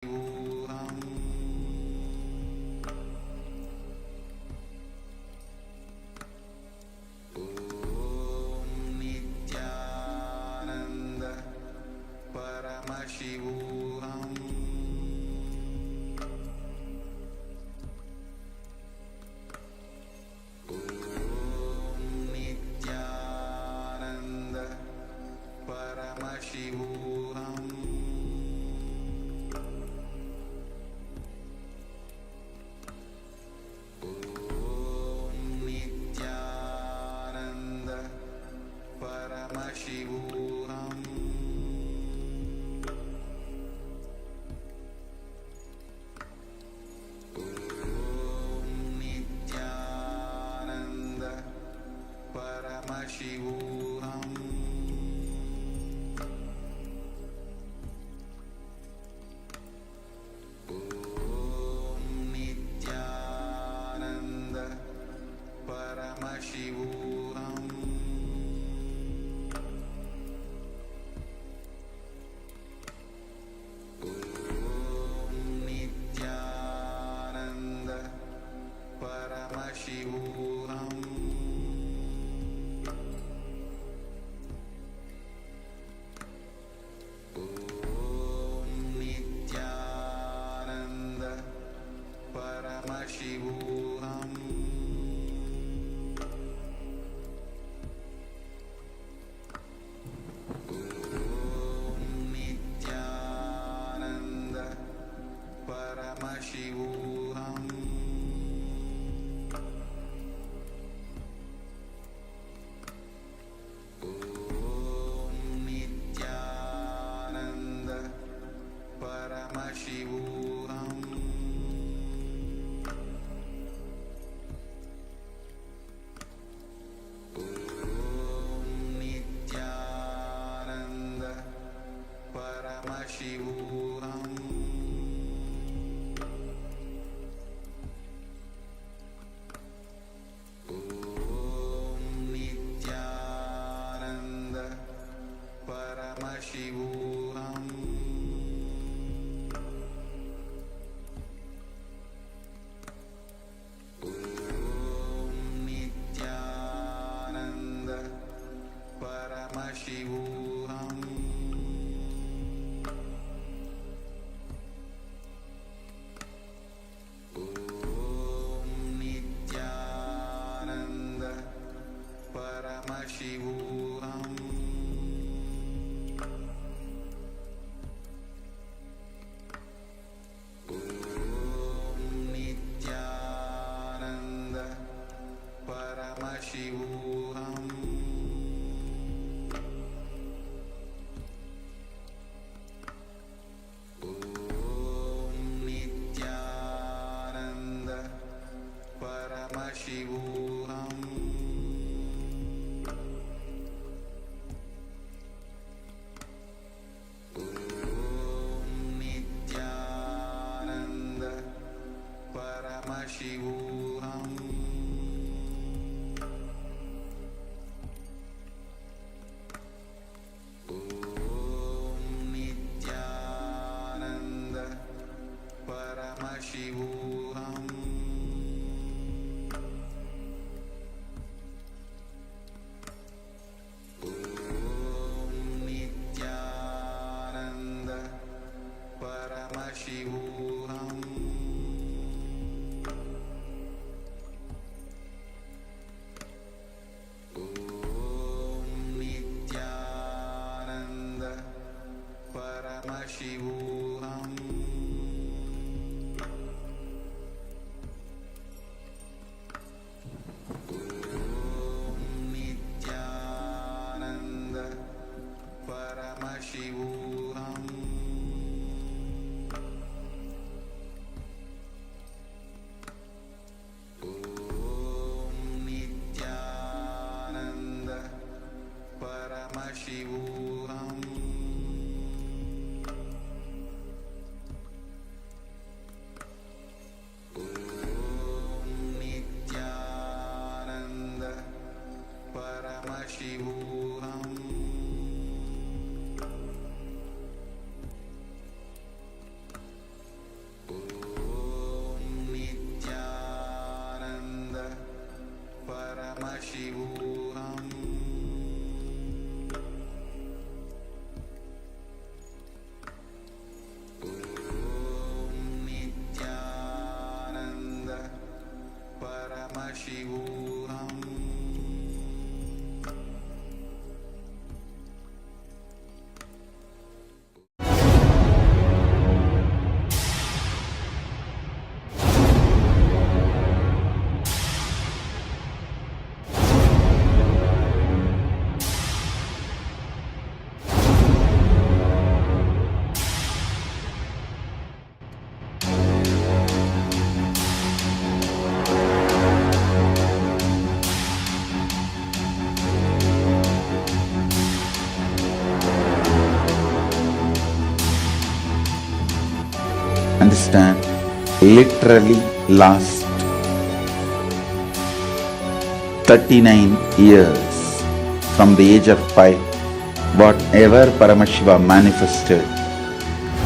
Paramashivoham. Om Nithyananda Paramashivoham. Om Nithyananda Paramashivoham. Paramashivoham. Om Nithyananda Paramashivoham. Om Nithyananda Paramashivoham. Paramashivoham. Om Nithyananda Paramashivoham. Om Nithyananda Paramashivoham. Paramashivoham. Om Nithyananda Paramashivoham. Om Nithyananda Paramashivoham. Paramashivoham. Om Nithyananda Paramashivoham. Om Nithyananda Paramashivoham. Paramashivoham. Om Nithyananda Paramashivoham. Om Nithyananda Paramashivoham. Understand? Literally last 39 years from the age of 5, whatever Paramashiva manifested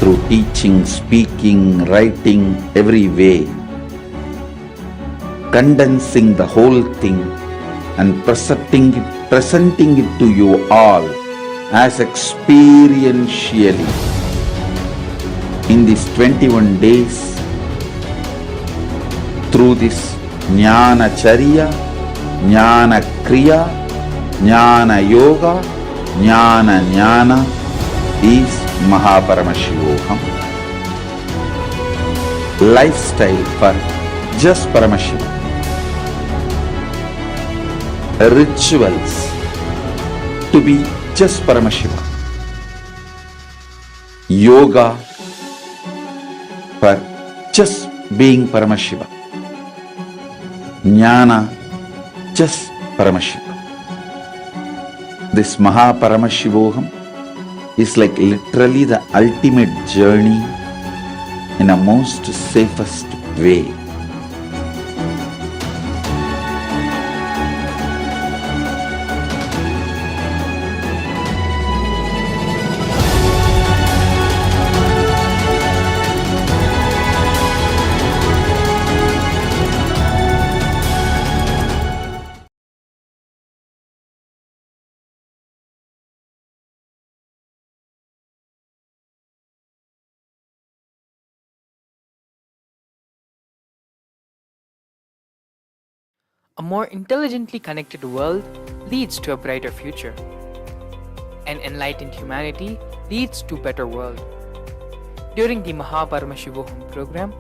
through teaching, speaking, writing, every way, condensing the whole thing and presenting it to you all as experientially in these 21 days through this Jnana Charya, Jnana Kriya, Jnana Yoga, Jnana is Paramashivoham. Lifestyle for just Paramashiva. Rituals to be just Paramashiva. Yoga for just being Paramashiva. Jnana just Paramashiva. This Paramashivoham is like literally the ultimate journey in a most safest way. A more intelligently connected world leads to a brighter future. An enlightened humanity leads to a better world. During the Paramashivoham program,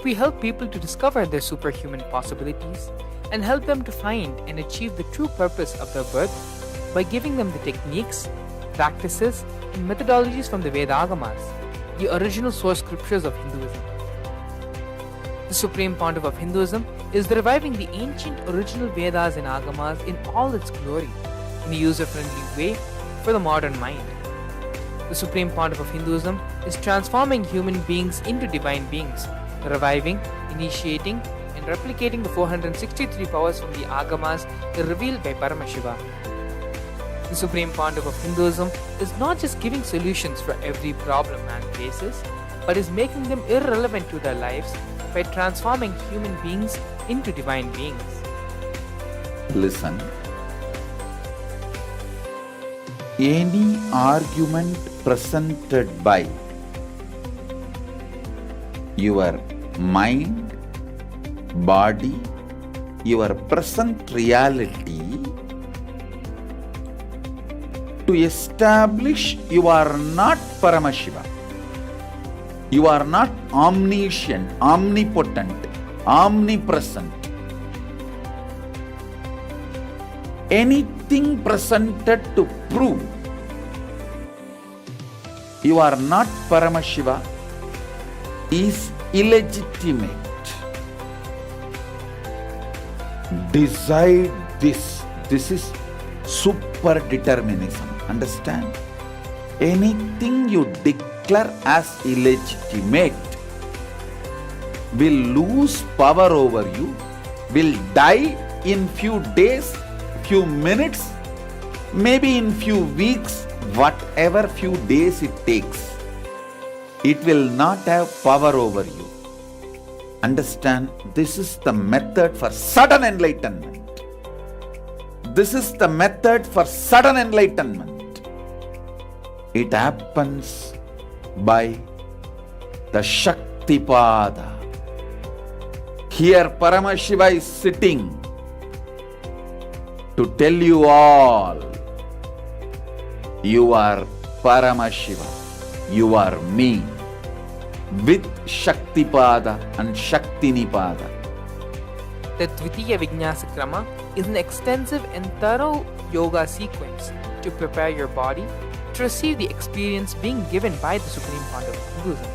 we help people to discover their superhuman possibilities and help them to find and achieve the true purpose of their birth by giving them the techniques, practices, and methodologies from the Vedagamas, the original source scriptures of Hinduism. The Supreme Pontiff of Hinduism is reviving the ancient original Vedas and Agamas in all its glory, in a user-friendly way for the modern mind. The Supreme Pontiff of Hinduism is transforming human beings into divine beings, reviving, initiating, and replicating the 463 powers from the Agamas revealed by Paramashiva. The Supreme Pontiff of Hinduism is not just giving solutions for every problem man faces, but is making them irrelevant to their lives by transforming human beings into divine beings. Listen. Any argument presented by your mind, body, your present reality to establish you are not Paramashiva. You are not omniscient, omnipotent, omnipresent. Anything presented to prove you are not Paramashiva is illegitimate. Decide this. This is super determinism. Understand? Anything you declare as illegitimate will lose power over you, will die in few days, few minutes, maybe in few weeks, whatever few days it takes. It will not have power over you. Understand, this is the method for sudden enlightenment. This is the method for sudden enlightenment. It happens by the Shaktipada. Here Paramashiva is sitting to tell you all, you are Paramashiva, you are me, with Shaktipada and Shaktinipada. The Dvitiya Vijnasa Krama is an extensive and thorough yoga sequence to prepare your body to receive the experience being given by the Supreme Pontiff of Hinduism.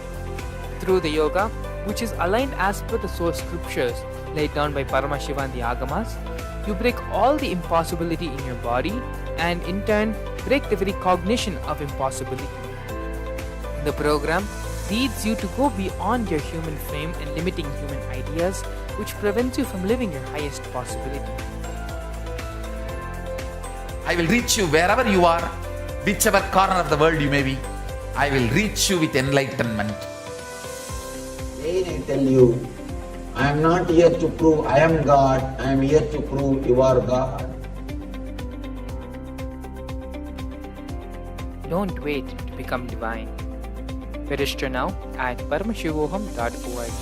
Through the yoga, which is aligned as per the source scriptures laid down by Paramashiva and the Agamas, you break all the impossibility in your body and in turn break the very cognition of impossibility. In the program, leads you to go beyond your human frame and limiting human ideas, which prevents you from living your highest possibility. I will reach you wherever you are, whichever corner of the world you may be. I will reach you with enlightenment. Again I tell you, I am not here to prove I am God, I am here to prove you are God. Don't wait to become divine. Register now at paramashivoham.org.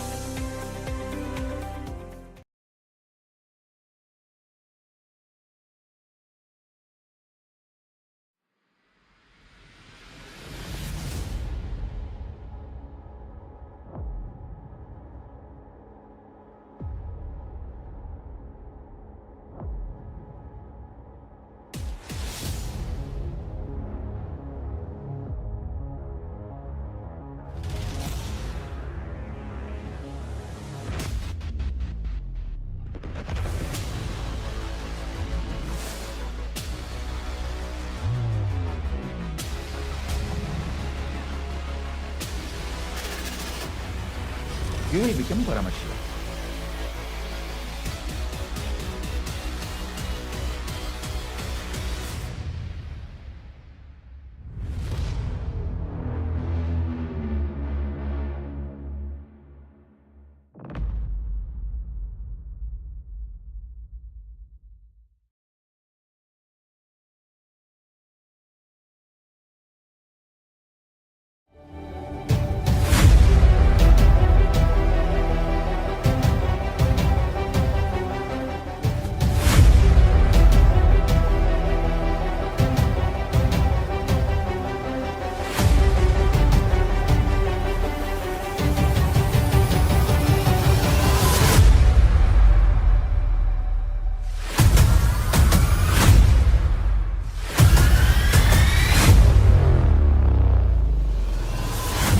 You will become Paramashiva.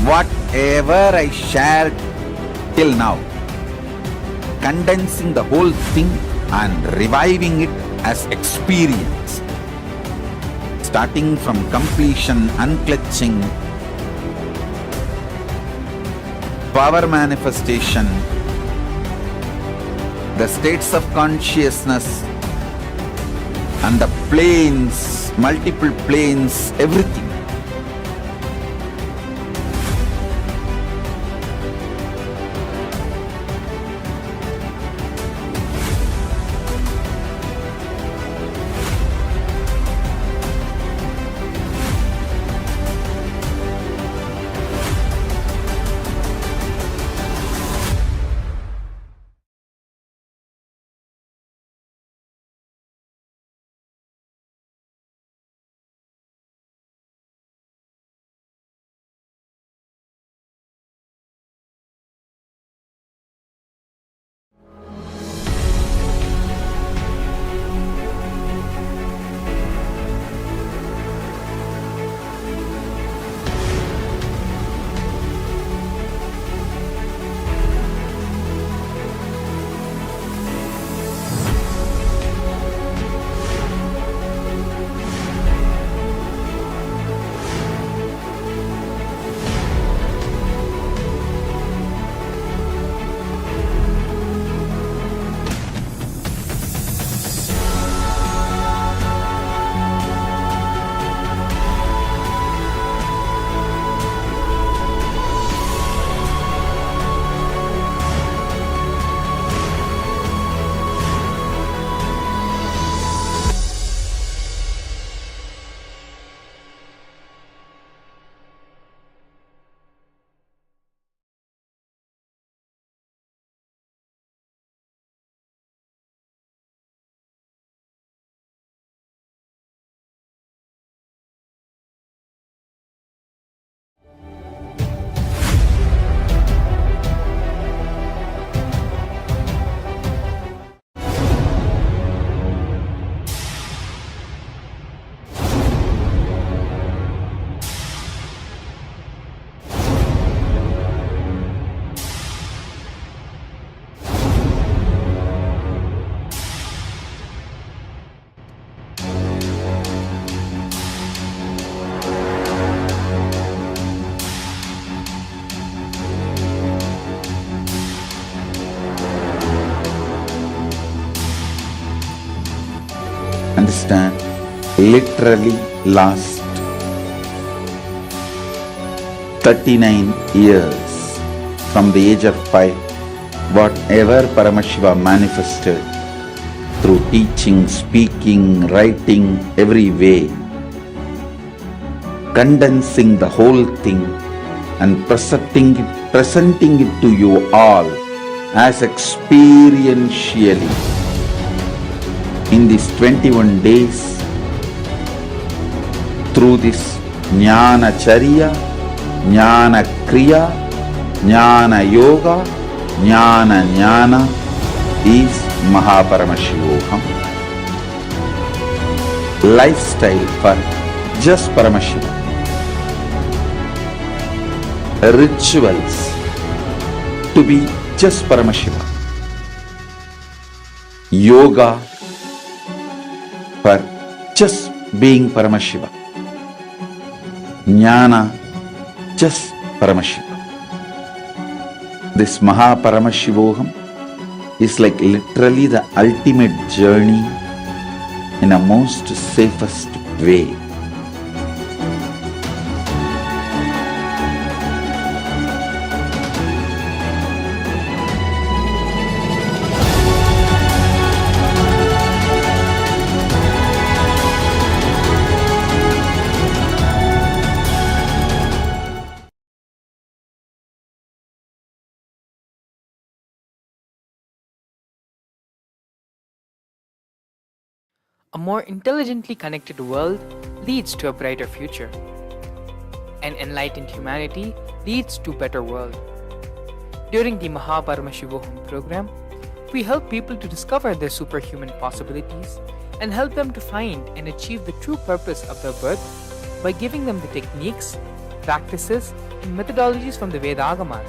Whatever I shared till now, condensing the whole thing and reviving it as experience, starting from completion, unclutching, power manifestation, the states of consciousness, and the planes, multiple planes, everything. understand, literally last 39 years from the age of 5, whatever Paramashiva manifested through teaching, speaking, writing, every way, condensing the whole thing and presenting it to you all as experientially in these 21 days through this Jnana Charya, Jnana Kriya, Jnana Yoga, Jnana is Paramashivoham. Lifestyle for just Paramashiva. Rituals to be just Paramashiva. Yoga for just being Paramashiva. Jnana just Paramashiva. This Paramashivoham is like literally the ultimate journey in a most safest way. A more intelligently connected world leads to a brighter future. An enlightened humanity leads to a better world. During the Paramashivoham program, we help people to discover their superhuman possibilities and help them to find and achieve the true purpose of their birth by giving them the techniques, practices, and methodologies from the Vedagamas,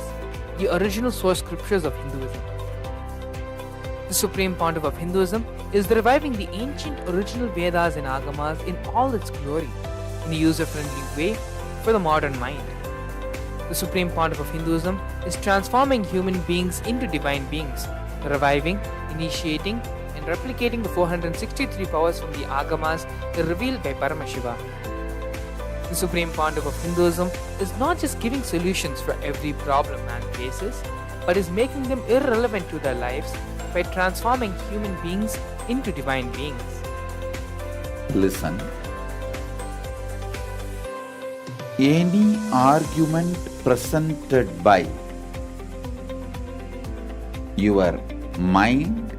the original source scriptures of Hinduism. The Supreme Pontiff of Hinduism is reviving the ancient original Vedas and Agamas in all its glory, in a user-friendly way for the modern mind. The Supreme Pontiff of Hinduism is transforming human beings into divine beings, reviving, initiating, and replicating the 463 powers from the Agamas revealed by Paramashiva. The Supreme Pontiff of Hinduism is not just giving solutions for every problem man faces, but is making them irrelevant to their lives by transforming human beings into divine beings. Listen. Any argument presented by your mind,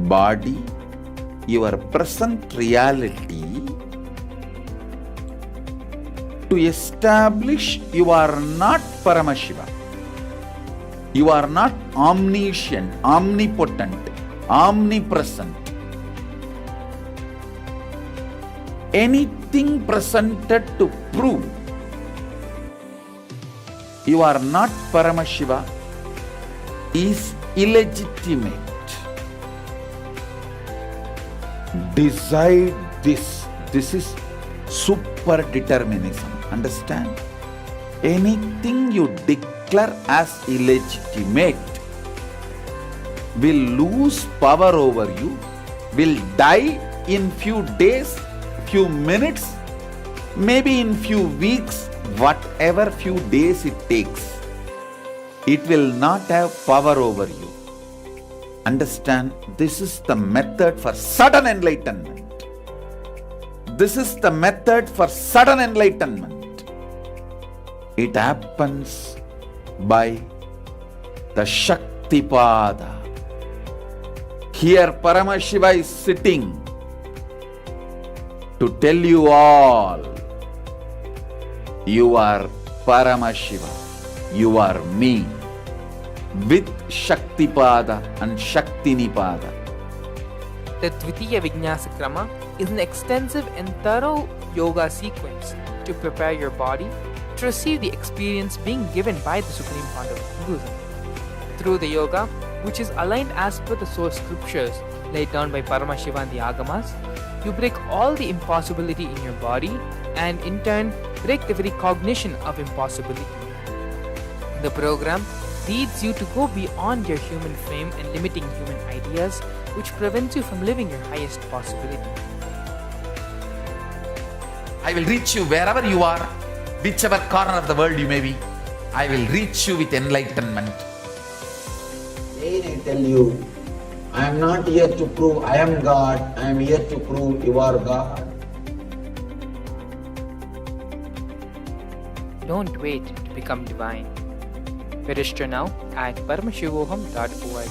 body, your present reality to establish you are not Paramashiva. You are not omniscient, omnipotent, omnipresent. Anything presented to prove you are not Paramashiva is illegitimate. Decide this. This is super determinism. Understand? Anything you declare as illegitimate will lose power over you, will die in few days, few minutes, maybe in few weeks, whatever few days it takes. It will not have power over you. Understand, this is the method for sudden enlightenment. This is the method for sudden enlightenment. It happens by the Shaktipada. Here Paramashiva is sitting to tell you all, you are Paramashiva, you are me, with Shaktipada and Shaktinipada. The Dvitiya Vijnasa Krama is an extensive and thorough yoga sequence to prepare your body to receive the experience being given by the Supreme Pontiff of Hinduism. Through the yoga, which is aligned as per the source scriptures laid down by Paramashiva and the Agamas, you break all the impossibility in your body and in turn break the very cognition of impossibility. The program leads you to go beyond your human frame and limiting human ideas, which prevents you from living your highest possibility. I will reach you wherever you are, whichever corner of the world you may be. I will reach you with enlightenment. Again I tell you, I am not here to prove I am God, I am here to prove you are God. Don't wait to become divine. Register now at paramashivoham.org.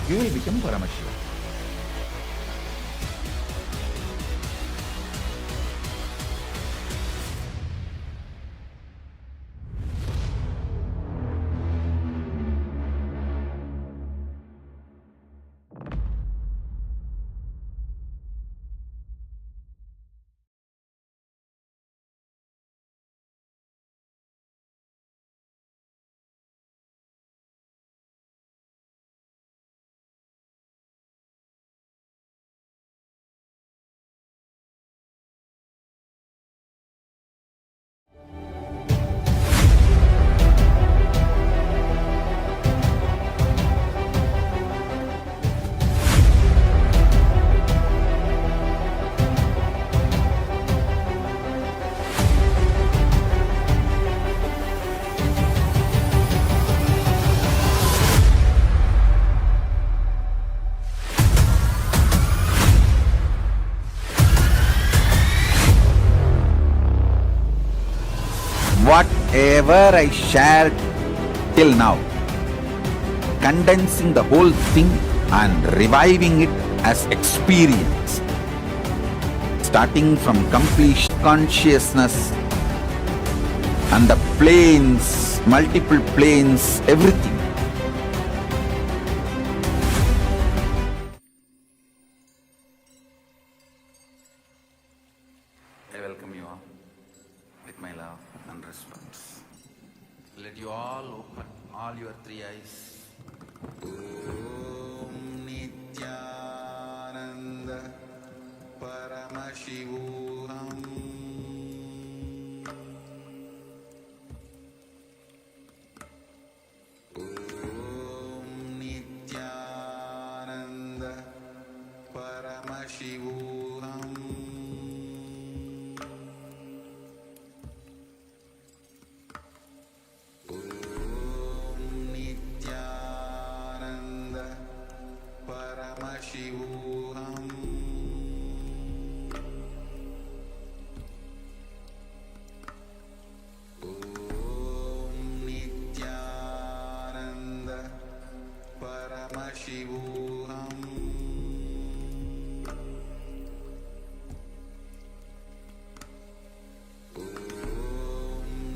You will become Paramashiva. Whatever I shared till now, condensing the whole thing and reviving it as experience, starting from complete consciousness and the planes, multiple planes, everything. I welcome you all with my love and response. Let you all open all your three eyes. Om Nithyananda Paramashivoham. Om Nithyananda Paramashivoham. Paramashivoham. Om Nithyananda Paramashivoham. Om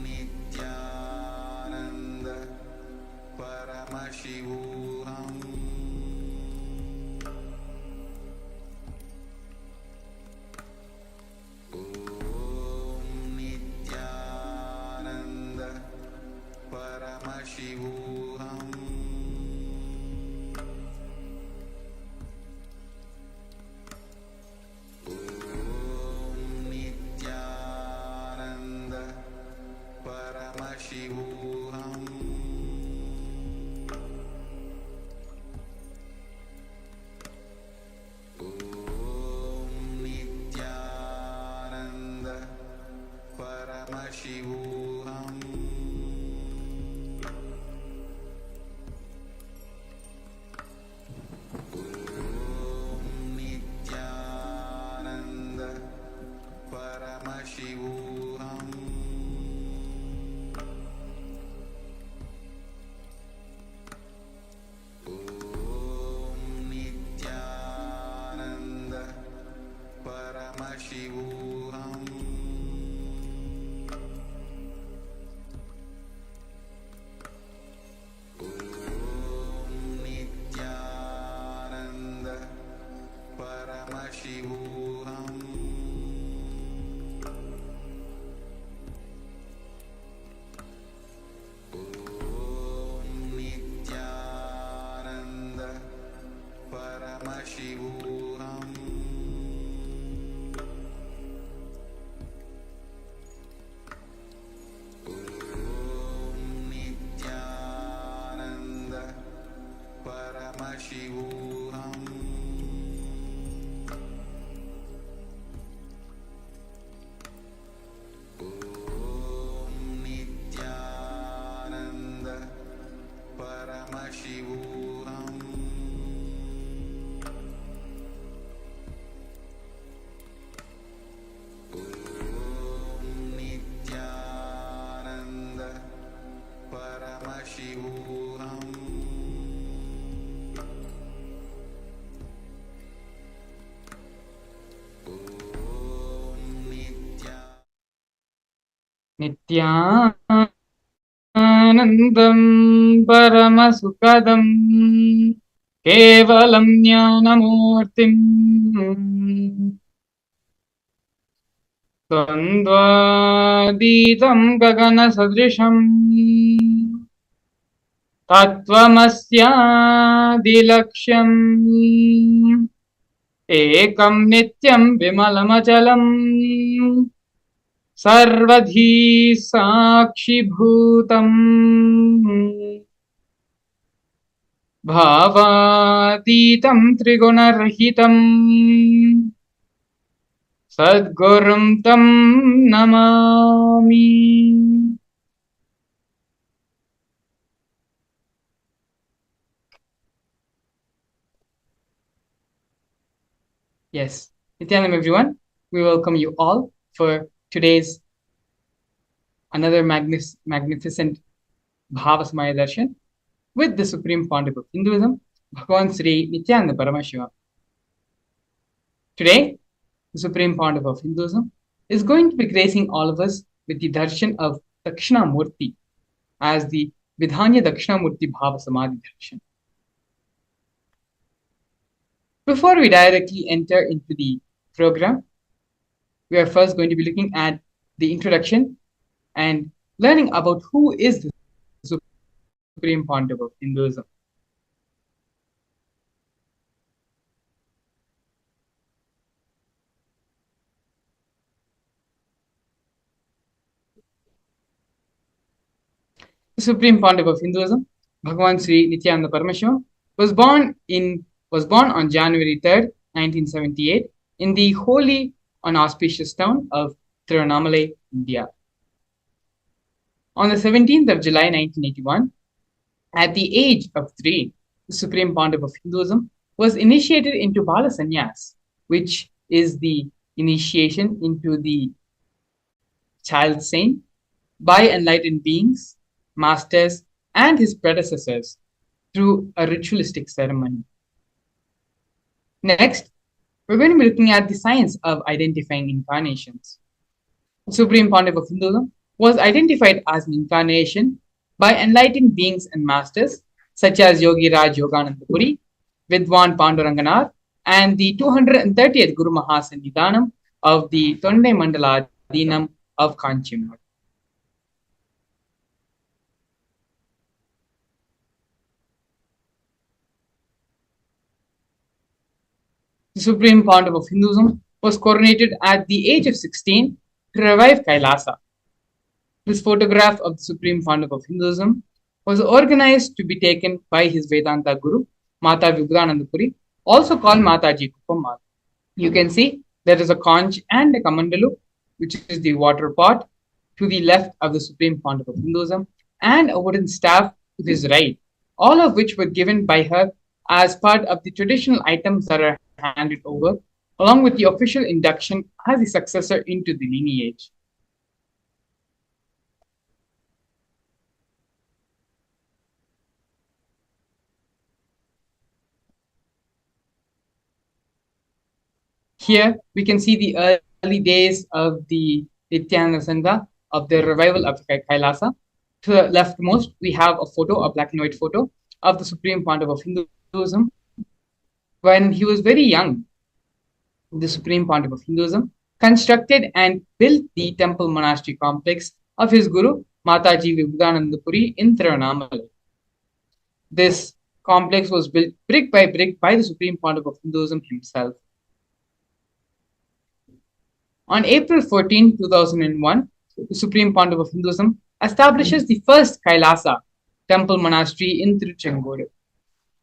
Nithyananda Paramashivoham. Paramashivoham. Om Nithyananda Paramashivoham. Om Nithyananda Paramashivoham. Paramashivoham. नित्यानन्दं परमसुखदं केवलं ज्ञानमूर्तिम् द्वन्द्वातीतं गगनसदृशम् तत्त्वमस्यादिलक्ष्यम् एकं नित्यं विमलमचलम् सर्वधी साक्षिभूतम् भावातीतं त्रिगुणरहितम् सद्गुरुं तं Namami. Yes, Nithyanam everyone, we welcome you all for today's another magnificent Bhava Darshan with the Supreme Pontiff of Hinduism, Bhagavan Sri Nithyananda Paramashivam. Today, the Supreme Pontiff of Hinduism is going to be gracing all of us with the darshan of Dakshinamurthy as the Vidhanya Dakshinamurthy Bhava Samadhi darshan. Before we directly enter into the program, we are first going to be looking at the introduction and learning about who is the Supreme Pontiff of Hinduism. The Supreme Pontiff of Hinduism, Bhagavan Sri Nithyananda Paramashivam, was born on January 3rd, 1978, in the holy and auspicious town of Tiruvannamalai, India. On the 17th of July 1981, at the age of 3, the Supreme Pontiff of Hinduism was initiated into Bala Sannyas, which is the initiation into the child saint by enlightened beings, masters, and his predecessors through a ritualistic ceremony. Next, we're going to be looking at the science of identifying incarnations. The Supreme Pontiff of Hinduism was identified as an incarnation by enlightened beings and masters such as Yogi Raj Yogananda Puri, Vidwan Panduranganath, and the 230th Guru Mahasannidhanam of the Tondai Mandala Adinam of Kanchimur. The Supreme Pontiff of Hinduism was coronated at the age of 16 to revive KAILASA. This photograph of the Supreme Pontiff of Hinduism was organized to be taken by his Vedanta Guru, Mata Vibudananda Puri, also called Mataji Kupammal. You can see there is a conch and a kamandalu, which is the water pot, to the left of the Supreme Pontiff of Hinduism, and a wooden staff to his right, all of which were given by her as part of the traditional items that are handed over, along with the official induction as the successor into the lineage. Here we can see the early days of the Nityananda Sangha, of the revival of KAILASA. To the leftmost, we have a photo, a black and white photo of the Supreme Pontiff of Hinduism. When he was very young, the Supreme Pontiff of Hinduism constructed and built the temple monastery complex of his Guru, Mataji Vibudananda Puri in Tiruvannamalai. This complex was built brick by the Supreme Pontiff of Hinduism himself. On April 14, 2001, the Supreme Pontiff of Hinduism establishes the first KAILASA temple monastery in Tiruchengodu,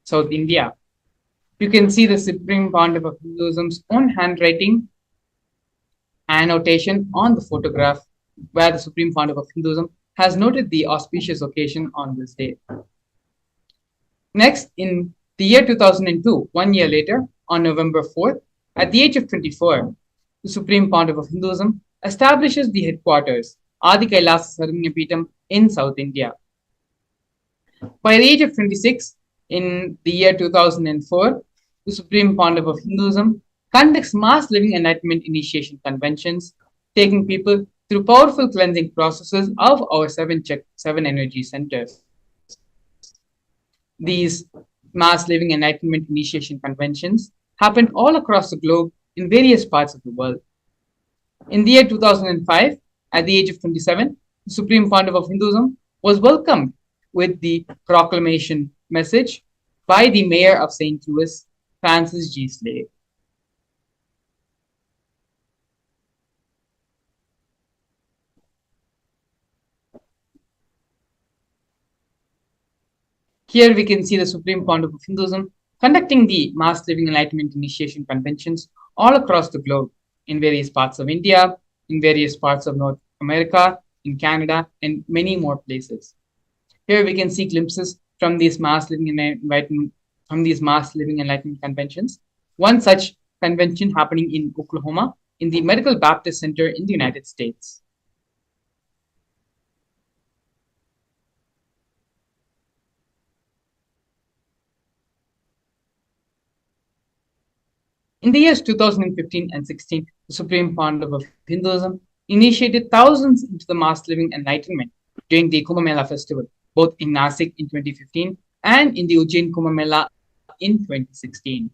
South India. You can see the Supreme Pontiff of Hinduism's own handwriting annotation on the photograph, where the Supreme Pontiff of Hinduism has noted the auspicious occasion on this day. Next, in the year 2002, 1 year later, on November 4th, at the age of 24, the Supreme Pontiff of Hinduism establishes the headquarters, Adi Kailasa Sarvagnapeetham, in South India. By the age of 26, in the year 2004, the Supreme Pontiff of Hinduism conducts mass living enlightenment initiation conventions, taking people through powerful cleansing processes of our seven energy centers. These mass living enlightenment initiation conventions happened all across the globe in various parts of the world. In the year 2005, at the age of 27, the Supreme Pontiff of Hinduism was welcomed with the proclamation message by the Mayor of St. Louis, Francis G. Slade. Here we can see the Supreme Pontiff of Hinduism conducting the Mass Living Enlightenment Initiation Conventions all across the globe, in various parts of India, in various parts of North America, in Canada, and many more places. Here we can see glimpses from these Mass Living Enlightenment Conventions. One such convention happening in Oklahoma, in the Medical Baptist Center in the United States. In the years 2015 and 16, the Supreme Pontiff of Hinduism initiated thousands into the Mass Living Enlightenment during the Kumbh Mela festival, both in Nasik in 2015 and in the Ujjain Kumbh Mela in 2016.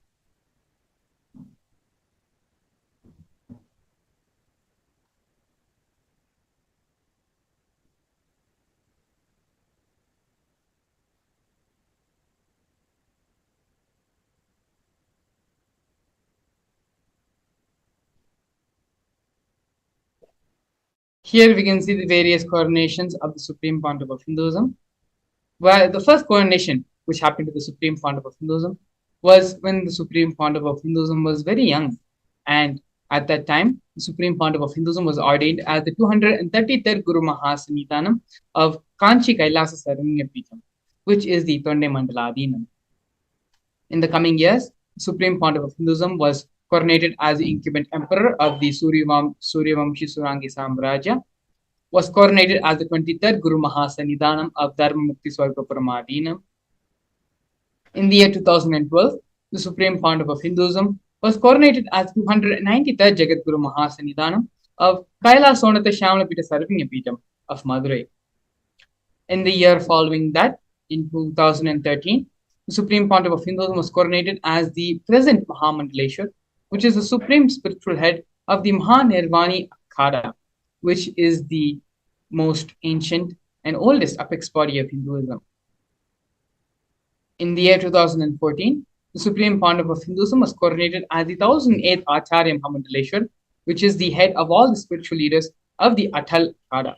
Here we can see the various coronations of the Supreme Pontiff of Hinduism. Where the first coronation which happened to the Supreme Pontiff of Hinduism was when the Supreme Pontiff of Hinduism was very young. And at that time, the Supreme Pontiff of Hinduism was ordained as the 233rd Guru Mahasanitanam of Kanchi Kailasa Saranyapitam, which is the Tonde Mandaladinam. In the coming years, the Supreme Pontiff of Hinduism was coronated as the incumbent emperor of the Suryavamshi Surangi Samraja, was coronated as the 23rd Guru Mahasanidanam of Dharma Mukti Swargapuramadinam. In the year 2012, the Supreme Pontiff of Hinduism was coronated as 293rd Jagat Guru Mahasanidanam of KAILASA Shamlapita Sarvanyapitam of Madurai. In the year following that, in 2013, the Supreme Pontiff of Hinduism was coronated as the present Mahamandaleshwar, which is the supreme spiritual head of the Mahanirvani Akhada, which is the most ancient and oldest apex body of Hinduism. In the year 2014, the Supreme Pontiff of Hinduism was coronated as the 1008th Acharya Mahamandaleshwar, which is the head of all the spiritual leaders of the Atal Akhada.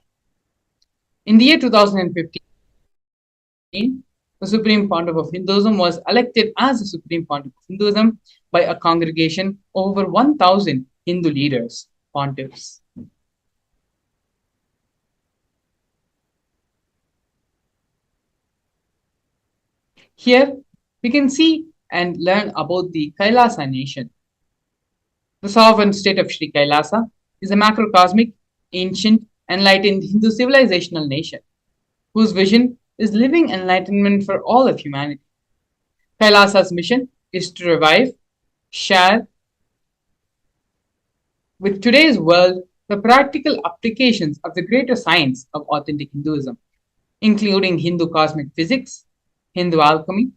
In the year 2015, the Supreme Pontiff of Hinduism was elected as the Supreme Pontiff of Hinduism by a congregation of over 1,000 Hindu leaders, pontiffs. Here, we can see and learn about the Kailasa nation. The sovereign state of Sri Kailasa is a macrocosmic, ancient, enlightened Hindu civilizational nation, whose vision is living enlightenment for all of humanity. Kailasa's mission is to revive, share with today's world the practical applications of the greater science of authentic Hinduism, including Hindu cosmic physics, Hindu alchemy,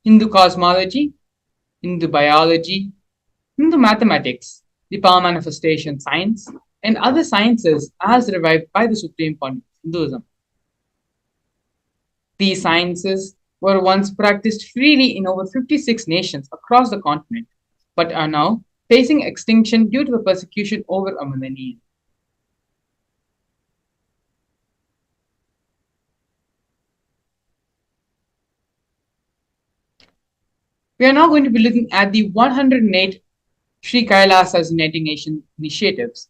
Hindu cosmology, Hindu biology, Hindu mathematics, the power manifestation science, and other sciences as revived by the Supreme Pontiff of Hinduism. These sciences were once practiced freely in over 56 nations across the continent, but are now facing extinction due to the persecution over a millennium. We are now going to be looking at the 108 Sri Kailasa's Uniting Nation initiatives.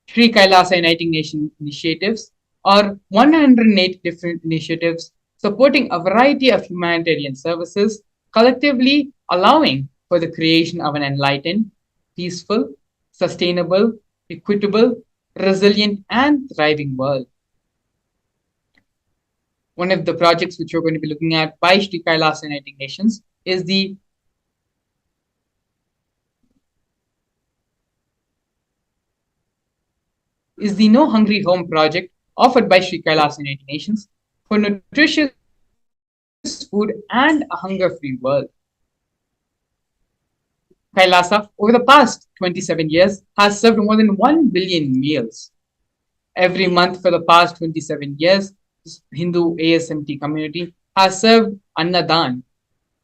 Sri Kailasa Uniting Nation initiatives are 108 different initiatives supporting a variety of humanitarian services, collectively allowing for the creation of an enlightened, peaceful, sustainable, equitable, resilient, and thriving world. One of the projects which we're going to be looking at by Sri Kailasa Uniting Nations is the is the No Hungry Home project offered by Sri Kailasa United Nations for nutritious food and a hunger-free world. Kailasa, over the past 27 years, has served more than 1 billion meals. Every month for the past 27 years, Hindu ASMT community has served Annadan,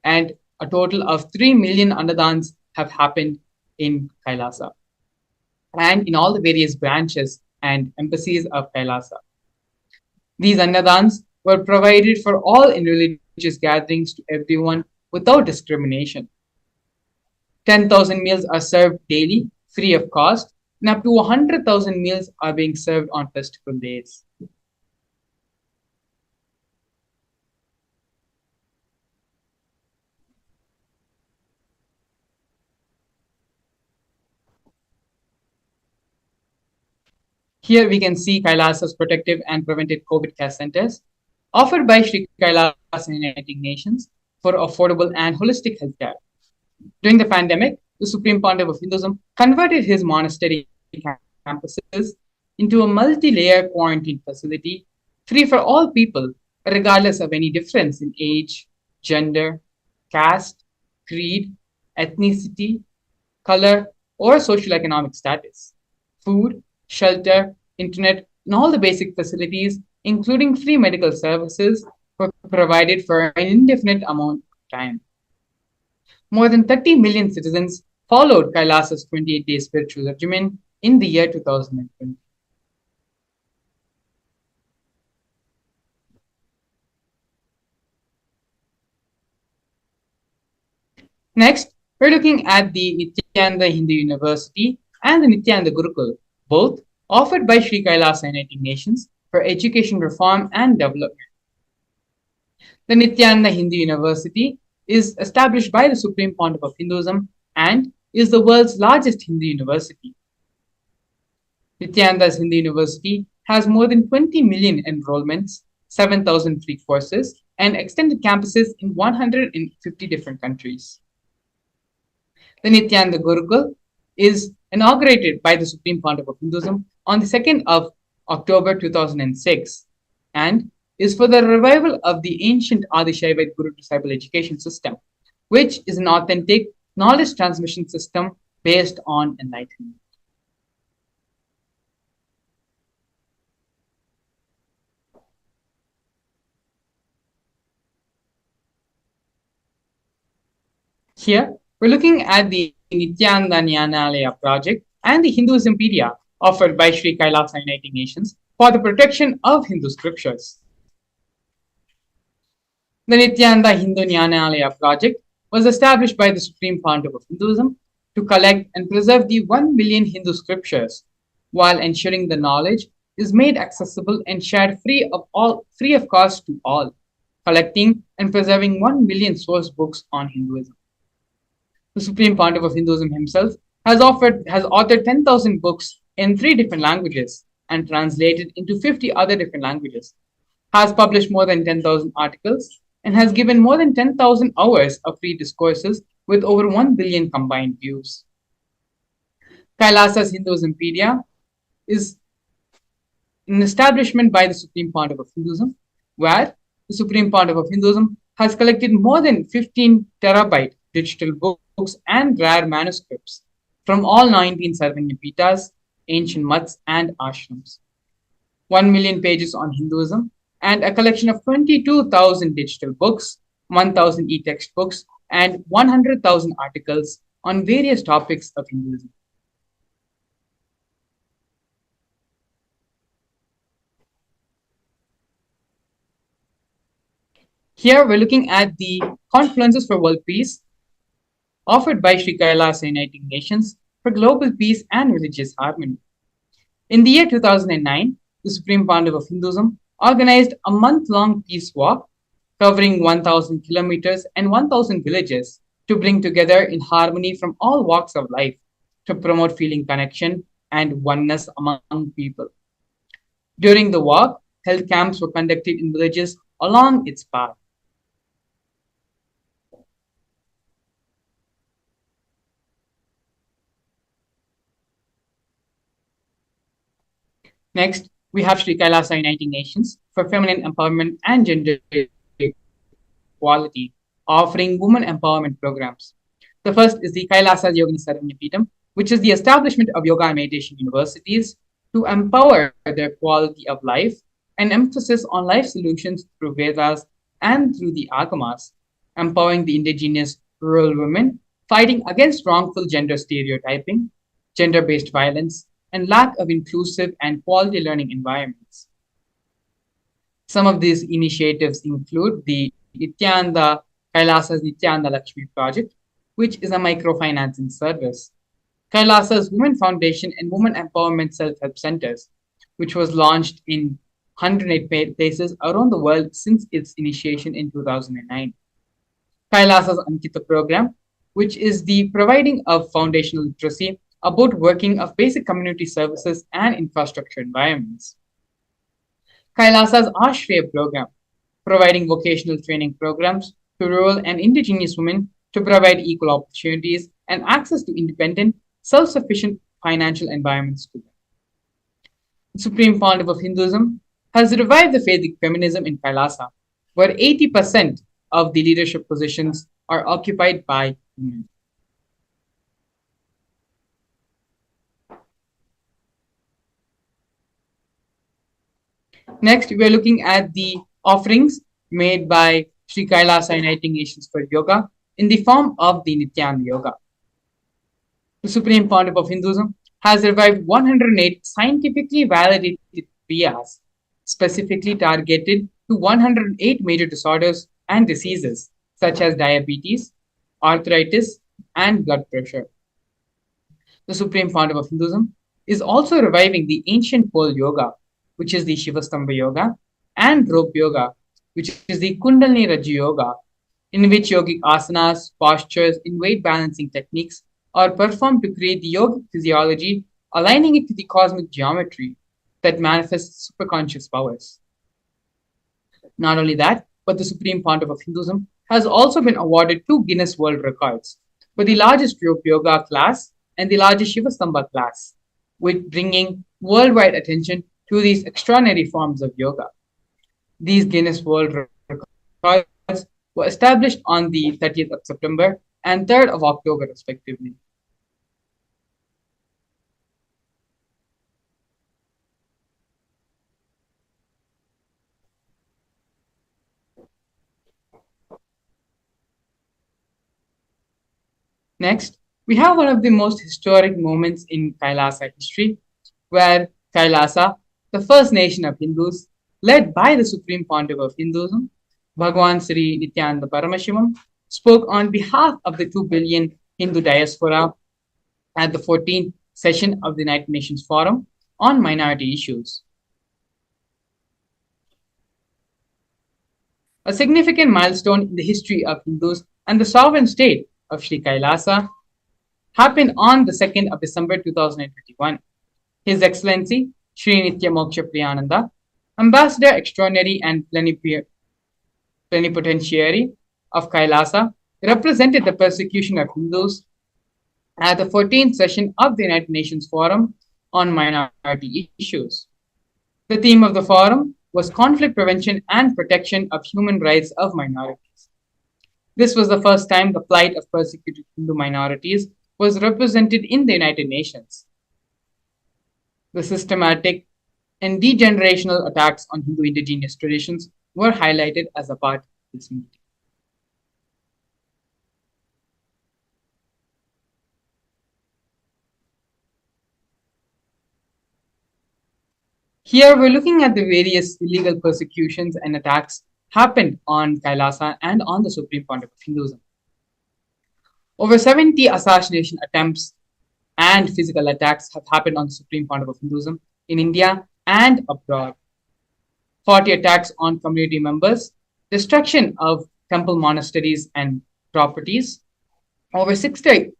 and a total of 3 million Annadans have happened in Kailasa and in all the various branches and embassies of Kailasa. These Annadans were provided for all in religious gatherings to everyone without discrimination. 10,000 meals are served daily, free of cost, and up to 100,000 meals are being served on festival days. Here we can see Kailasa's protective and preventive COVID care centers offered by Sri Kailasa United Nations for affordable and holistic healthcare. During the pandemic, the Supreme Pontiff of Hinduism converted his monastery campuses into a multi-layer quarantine facility free for all people, regardless of any difference in age, gender, caste, creed, ethnicity, color, or socioeconomic status. Food, shelter, internet, and all the basic facilities, including free medical services, were provided for an indefinite amount of time. More than 30 million citizens followed Kailasa's 28-day spiritual regimen in the year 2020. Next, we're looking at the Nithyananda Hindu University and the Nithyananda Gurukul, both offered by Sri Kailasa United Nations for education reform and development. The Nithyananda Hindu University is established by the Supreme Pontiff of Hinduism and is the world's largest Hindu university. Nithyananda's Hindu University has more than 20 million enrollments, 7,000 free courses, and extended campuses in 150 different countries. The Nithyananda Gurukul is inaugurated by the Supreme Pontiff of Hinduism on the 2nd of October 2006 and is for the revival of the ancient Adishaivite Guru disciple education system, which is an authentic knowledge transmission system based on enlightenment. Here, we're looking at the Nithyananda Nyanalaya project and the Hinduismpedia offered by Sri Kailasa United Nations for the protection of Hindu scriptures. The Nithyananda Hindu Nyanalaya project was established by the Supreme Pontiff of Hinduism to collect and preserve the 1 million Hindu scriptures while ensuring the knowledge is made accessible and shared free of cost to all, collecting and preserving 1 million source books on Hinduism. The Supreme Pontiff of Hinduism himself has authored 10,000 books in 3 different languages and translated into 50 other different languages, has published more than 10,000 articles, and has given more than 10,000 hours of free discourses with over 1 billion combined views. Kailasa's Hinduismpedia is an establishment by the Supreme Pontiff of Hinduism, where the Supreme Pontiff of Hinduism has collected more than 15 terabyte digital books and rare manuscripts from all 19 Sarvanyapitas, ancient mats, and ashrams, 1 million pages on Hinduism, and a collection of 22,000 digital books, 1,000 e-textbooks, and 100,000 articles on various topics of Hinduism. Here we're looking at the Confluences for World Peace offered by Sri Kailasa United Nations for global peace and religious harmony. In the year 2009, the Supreme Pontiff of Hinduism organized a month-long peace walk covering 1,000 kilometers and 1,000 villages to bring together in harmony from all walks of life to promote feeling connection and oneness among people. During the walk, health camps were conducted in villages along its path. Next, we have Sri Kailasa Uniting Nations for Feminine Empowerment and Gender Equality, offering women empowerment programs. The first is the Kailasa Yogini Saranyapeetham, which is the establishment of yoga and meditation universities to empower their quality of life and emphasis on life solutions through Vedas and through the Agamas, empowering the indigenous rural women, fighting against wrongful gender stereotyping, gender based violence, and lack of inclusive and quality learning environments. Some of these initiatives include the Kailasa's Nithyananda Lakshmi project, which is a microfinancing service. Kailasa's Women Foundation and Women Empowerment Self-Help Centers, which was launched in 108 places around the world since its initiation in 2009. Kailasa's Ankita program, which is the providing of foundational literacy about working of basic community services and infrastructure environments. Kailasa's Ashray program, providing vocational training programs to rural and indigenous women to provide equal opportunities and access to independent, self-sufficient financial environments to them. The Supreme Pontiff of Hinduism has revived the Vedic feminism in Kailasa, where 80% of the leadership positions are occupied by women. Next, we are looking at the offerings made by Sri Kailasa Uniting Nations for Yoga in the form of the Nityananda Yoga. The Supreme Pontiff of Hinduism has revived 108 scientifically validated kriyas, specifically targeted to 108 major disorders and diseases such as diabetes, arthritis, and blood pressure. The Supreme Pontiff of Hinduism is also reviving the ancient pole yoga, which is the Shivastambha yoga, and rope yoga, which is the Kundalini Rajya yoga, in which yogic asanas, postures, and weight balancing techniques are performed to create the yogic physiology, aligning it to the cosmic geometry that manifests superconscious powers. Not only that, but the Supreme Pontiff of Hinduism has also been awarded 2 Guinness World Records for the largest rope yoga class and the largest Shivastambha class, with bringing worldwide attention to these extraordinary forms of yoga. These Guinness World Records were established on the 30th of September and 3rd of October, respectively. Next, we have one of the most historic moments in Kailasa history, where Kailasa, the first nation of Hindus, led by the Supreme Pontiff of Hinduism, Bhagwan Sri Nithyananda Paramashivam, spoke on behalf of the 2 billion Hindu diaspora at the 14th session of the United Nations Forum on Minority Issues. A significant milestone in the history of Hindus and the sovereign state of Sri Kailasa happened on the 2nd of December 2021. His Excellency Sri Nitya Moksha Priyananda, Ambassador Extraordinary and Plenipotentiary of Kailasa, represented the persecution of Hindus at the 14th session of the United Nations Forum on Minority Issues. The theme of the forum was conflict prevention and protection of human rights of minorities. This was the first time the plight of persecuted Hindu minorities was represented in the United Nations. The systematic and degenerational attacks on Hindu indigenous traditions were highlighted as a part of this meeting. Here we're looking at the various illegal persecutions and attacks happened on Kailasa and on the Supreme Pontiff of Hinduism. Over 70 assassination attempts and physical attacks have happened on the Supreme Pontiff of Hinduism in India and abroad. 40 attacks on community members, destruction of temple monasteries and properties, over 60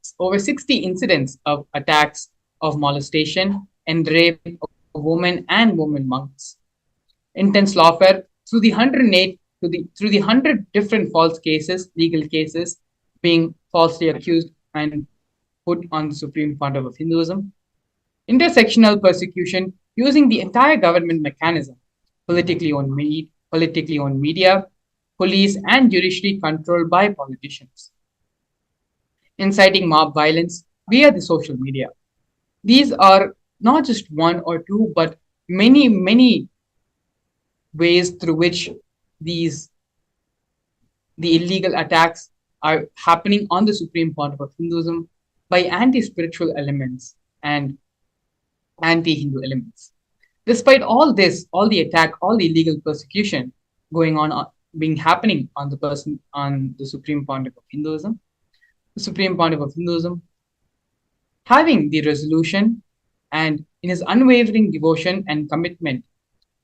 incidents of attacks of molestation and rape of women and women monks, intense lawfare through the 100 different false cases, legal cases being falsely accused and put on the Supreme Pontiff of Hinduism, intersectional persecution using the entire government mechanism, politically owned media, police, and judiciary controlled by politicians, inciting mob violence via the social media. These are not just one or two, but many, many ways through which the illegal attacks are happening on the supreme pontiff of Hinduism by anti-spiritual elements and anti-Hindu elements. Despite all this, all the attack, all the illegal persecution going on being happening on the supreme pontiff of Hinduism, the supreme pontiff of Hinduism having the resolution and in his unwavering devotion and commitment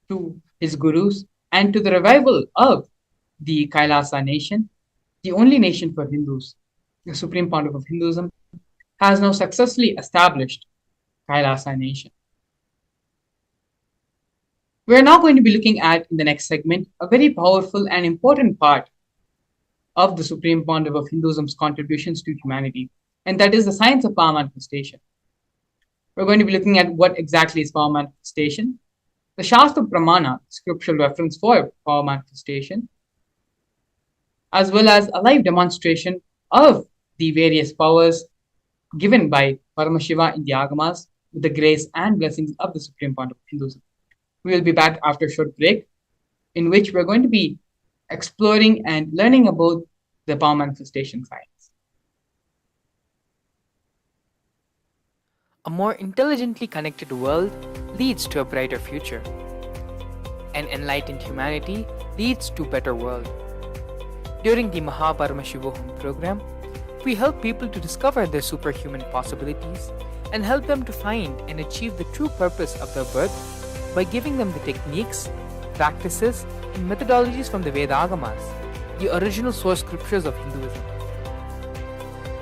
to his gurus and to the revival of the Kailasa nation, the only nation for Hindus, the Supreme Pontiff of Hinduism, has now successfully established Kailasa nation. We are now going to be looking at, in the next segment, a very powerful and important part of the Supreme Pontiff of Hinduism's contributions to humanity, and that is the science of power manifestation. We're going to be looking at what exactly is power manifestation, the Shastra Pramana, scriptural reference for power manifestation, as well as a live demonstration of the various powers given by Paramashiva in the Agamas with the grace and blessings of the Supreme Pontiff of Hinduism. We will be back after a short break, in which we're going to be exploring and learning about the power manifestation science. A more intelligently connected world leads to a brighter future. An enlightened humanity leads to a better world. During the Paramashivoham program, we help people to discover their superhuman possibilities and help them to find and achieve the true purpose of their birth by giving them the techniques, practices, and methodologies from the Vedagamas, the original source scriptures of Hinduism.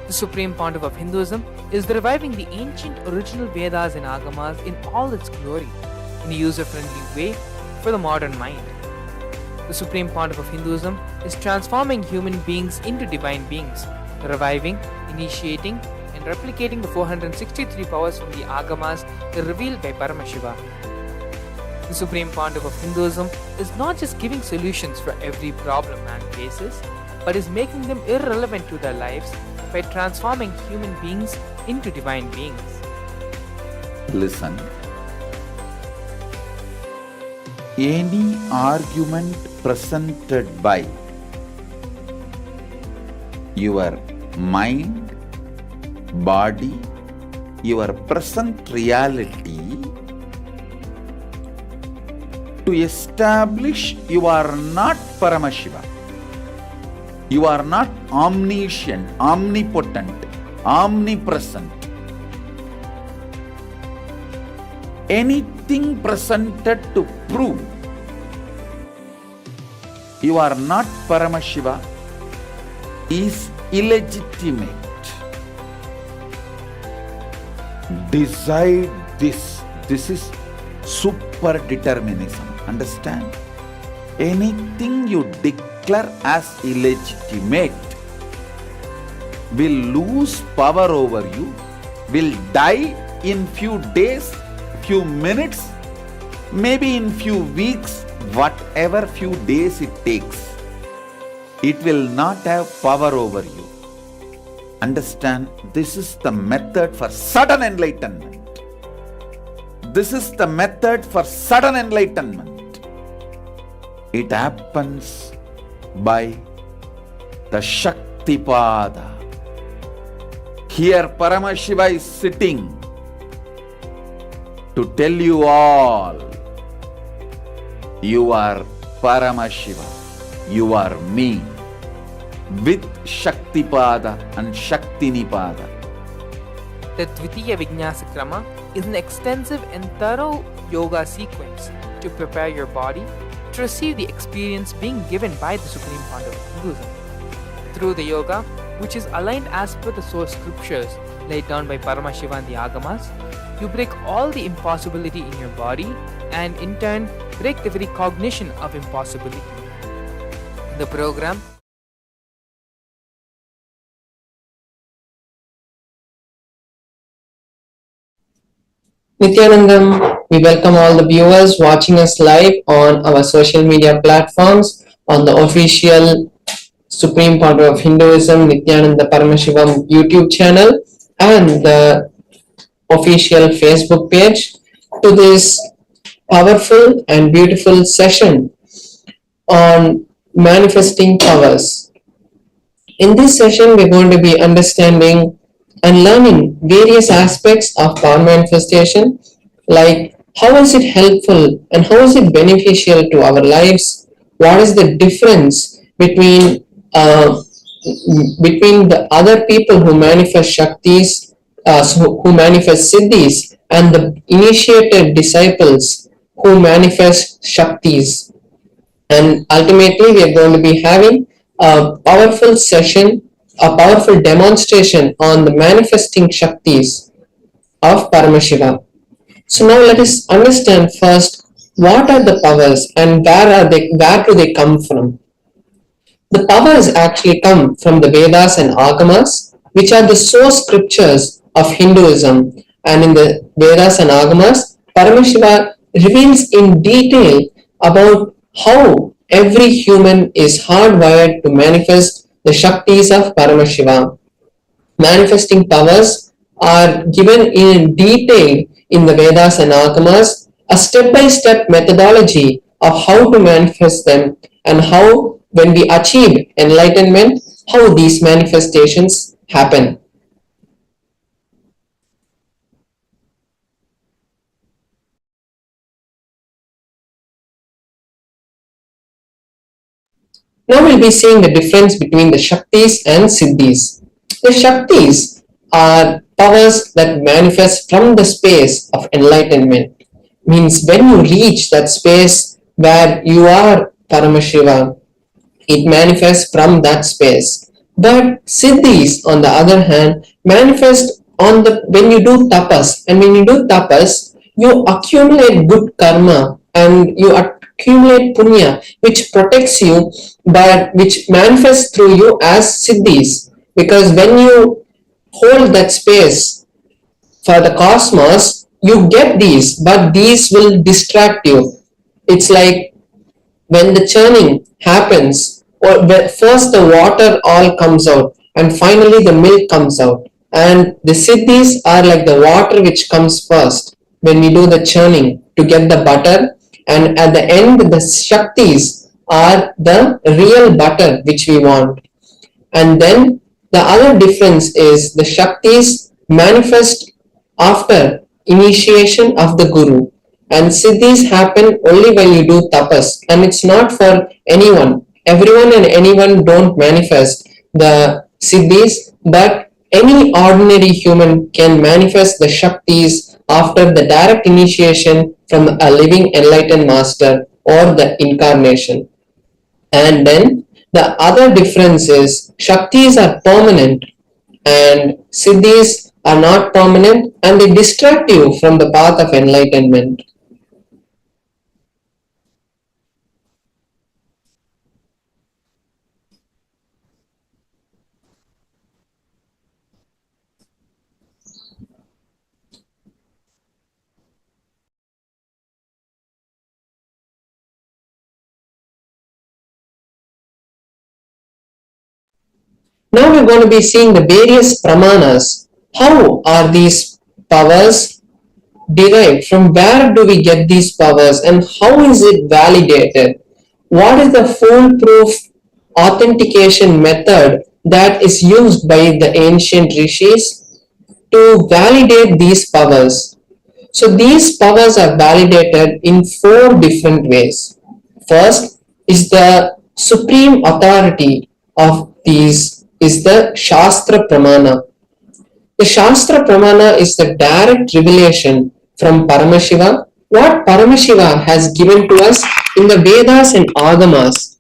The Supreme Pontiff of Hinduism is reviving the ancient original Vedas and Agamas in all its glory, in a user-friendly way for the modern mind. The Supreme Pontiff of Hinduism is transforming human beings into divine beings, reviving, initiating, and replicating the 463 powers from the Agamas revealed by Paramashiva. The Supreme Pontiff of Hinduism is not just giving solutions for every problem man faces, but is making them irrelevant to their lives by transforming human beings into divine beings. Listen. Any argument presented by your mind, body, your present reality to establish you are not Paramashiva. You are not omniscient, omnipotent, omnipresent. Anything presented to prove you are not Paramashiva is illegitimate. Decide this. This is super determinism. Understand? Anything you declare as illegitimate will lose power over you, will die in few days, few minutes, maybe in few weeks, whatever few days it takes. It will not have power over you. Understand, this is the method for sudden enlightenment. This is the method for sudden enlightenment. It happens by the Shaktipada. Here Paramashiva is sitting to tell you all, you are Paramashiva, you are me, with Shaktipada and Shaktinipada. The Dvitiya Vijnasa Krama is an extensive and thorough yoga sequence to prepare your body to receive the experience being given by the Supreme Pontiff of Hinduism. Through the yoga, which is aligned as per the source scriptures laid down by Paramashiva and the Agamas, you break all the impossibility in your body and in turn break the very cognition of impossibility. The program Nithyanandam, We welcome all the viewers watching us live on our social media platforms, on the official Supreme Founder of Hinduism, Nithyananda Paramashivam YouTube channel, and the official Facebook page, to this powerful and beautiful session on manifesting powers. In this session, we're going to be understanding and learning various aspects of power manifestation, like how is it helpful and how is it beneficial to our lives? What is the difference between the other people who manifest Shaktis, who manifest Siddhis, and the initiated disciples who manifest Shaktis? And ultimately, we are going to be having a powerful session, a powerful demonstration on the manifesting Shaktis of Paramashiva. So now let us understand first what are the powers and where do they come from. The powers actually come from the Vedas and Agamas, which are the source scriptures of Hinduism. And in the Vedas and Agamas, Paramashiva reveals in detail about how every human is hardwired to manifest the Shaktis of Paramashiva. Manifesting powers are given in detail in the Vedas and Agamas, a step-by-step methodology of how to manifest them and how, when we achieve enlightenment, how these manifestations happen. Now we'll be seeing the difference between the Shaktis and Siddhis. The Shaktis are powers that manifest from the space of enlightenment. Means when you reach that space where you are Paramashiva, it manifests from that space. But Siddhis, on the other hand, manifest on the when you do tapas, and when you do tapas, you accumulate good karma and you accumulate punya, which protects you, but which manifests through you as Siddhis. Because when you hold that space for the cosmos, you get these, but these will distract you. It's like when the churning happens, or first the water all comes out, and finally the milk comes out. And the Siddhis are like the water which comes first when we do the churning to get the butter, and at the end the Shaktis are the real butter which we want. And then the other difference is the Shaktis manifest after initiation of the Guru, and Siddhis happen only when you do tapas, and it's not for anyone. Everyone and anyone don't manifest the Siddhis, but any ordinary human can manifest the Shaktis after the direct initiation from a living enlightened master or the incarnation. And then the other difference is Shaktis are permanent and Siddhis are not permanent, and they distract you from the path of enlightenment. Now we're going to be seeing the various pramanas. How are these powers derived? From where do we get these powers and how is it validated? What is the foolproof authentication method that is used by the ancient rishis to validate these powers? So these powers are validated in 4 different ways. First is the supreme authority of these is the Shastra Pramana. The Shastra Pramana is the direct revelation from Paramashiva, what Paramashiva has given to us in the Vedas and Agamas,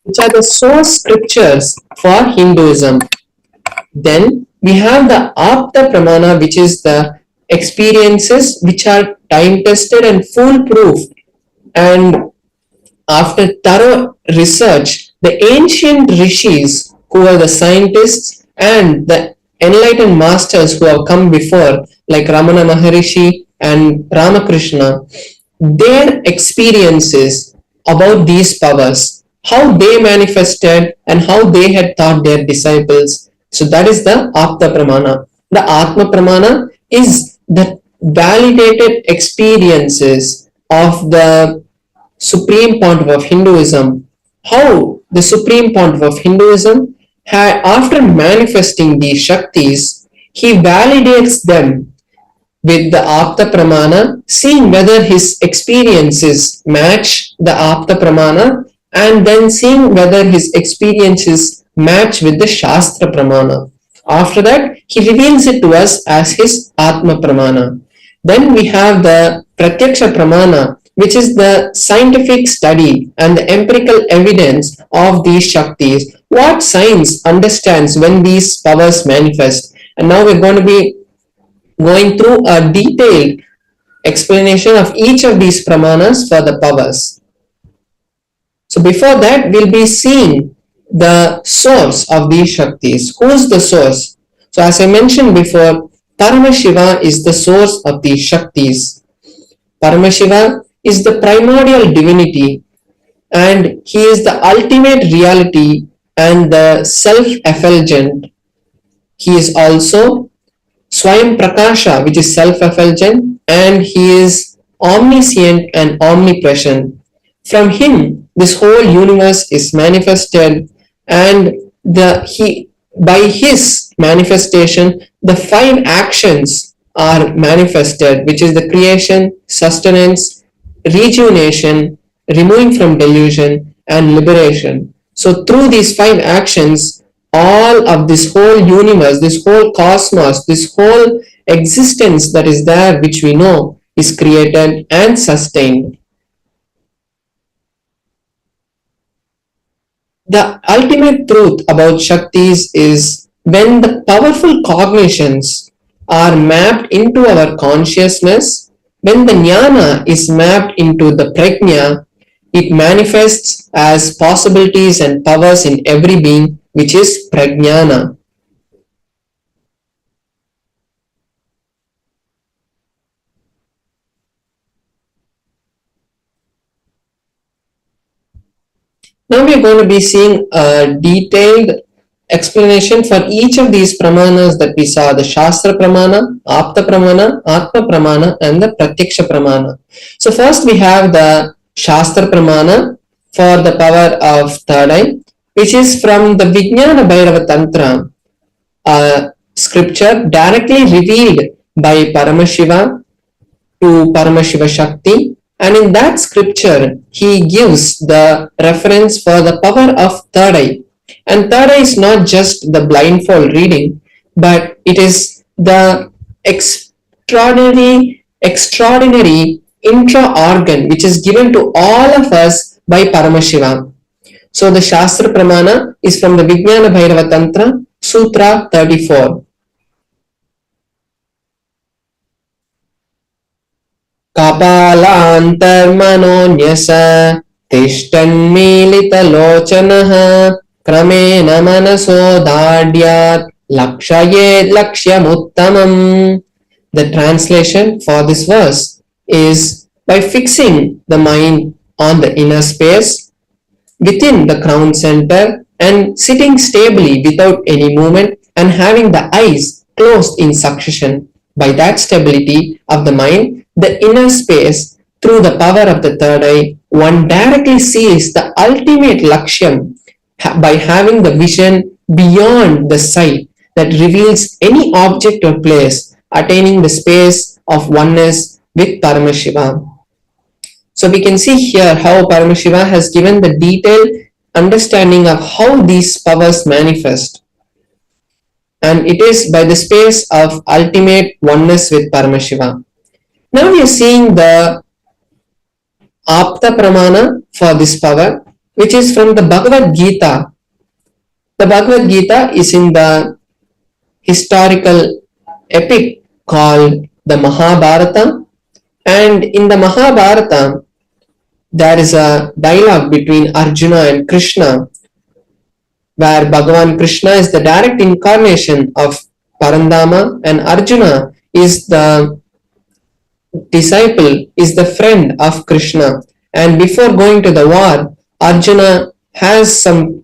which are the source scriptures for Hinduism. Then we have the Apta Pramana, which is the experiences which are time tested and foolproof, and after thorough research, the ancient rishis, who are the scientists, and the enlightened masters who have come before, like Ramana Maharishi and Ramakrishna, their experiences about these powers, how they manifested and how they had taught their disciples. So that is the Apta Pramana. The Atma Pramana is the validated experiences of the supreme pontiff of Hinduism. How the supreme pontiff of Hinduism had, after manifesting these Shaktis, he validates them with the Apta Pramana, seeing whether his experiences match the Apta Pramana, and then seeing whether his experiences match with the Shastra Pramana. After that, he reveals it to us as his Atma Pramana. Then we have the Pratyaksha Pramana, which is the scientific study and the empirical evidence of these Shaktis. What science understands when these powers manifest. And now we're going to be going through a detailed explanation of each of these pramanas for the powers. So before that, we'll be seeing the source of these Shaktis. Who is the source? So as I mentioned before, Paramashiva is the source of these Shaktis. Paramashiva is the primordial divinity, and he is the ultimate reality and the self-effulgent. He is also Swayam Prakasha, which is self-effulgent, and he is omniscient and omnipresent. From him, this whole universe is manifested, and by his manifestation, the 5 actions are manifested, which is the creation, sustenance, rejuvenation, removing from delusion, and liberation. So through these 5 actions, all of this whole universe, this whole cosmos, this whole existence that is there, which we know, is created and sustained. The ultimate truth about Shaktis is when the powerful cognitions are mapped into our consciousness, when the jnana is mapped into the prajna, it manifests as possibilities and powers in every being, which is prajnana. Now we are going to be seeing a detailed explanation for each of these pramanas that we saw: the Shastra Pramana, Apta Pramana, Atma Pramana, and the Pratyaksha Pramana. So first we have the Shastra Pramana for the power of third eye, which is from the Vijnana Bhairava Tantra, a scripture directly revealed by Paramashiva to Paramashiva Shakti, and in that scripture he gives the reference for the power of third eye. And third eye is not just the blindfold reading, but it is the extraordinary intra-organ which is given to all of us by Paramashiva. So the Shastra Pramana is from the Vijnana Bhairava Tantra, Sutra 34. Kapalantarmanonyasa tishtanmilitalochanaha kramena manaso dhadyat lakshayed lakshyamuttamam. The translation for this verse is: by fixing the mind on the inner space within the crown center and sitting stably without any movement and having the eyes closed in succession, by that stability of the mind, the inner space, through the power of the third eye, one directly sees the ultimate lakshyam by having the vision beyond the sight that reveals any object or place, attaining the space of oneness with Paramashiva. So we can see here how Paramashiva has given the detailed understanding of how these powers manifest. And it is by the space of ultimate oneness with Paramashiva. Now we are seeing the Apta Pramana for this power, which is from the Bhagavad Gita. The Bhagavad Gita is in the historical epic called the Mahabharata, and in the Mahabharata there is a dialogue between Arjuna and Krishna, where Bhagavan Krishna is the direct incarnation of Parandama and Arjuna is the disciple is the friend of Krishna, and before going to the war, Arjuna has some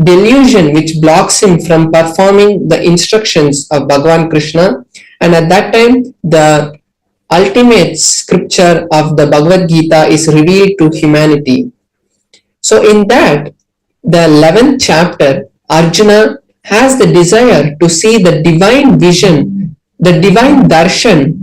delusion which blocks him from performing the instructions of Bhagavan Krishna, and at that time the ultimate scripture of the Bhagavad Gita is revealed to humanity. So in that, the 11th chapter, Arjuna has the desire to see the divine vision, the divine darshan.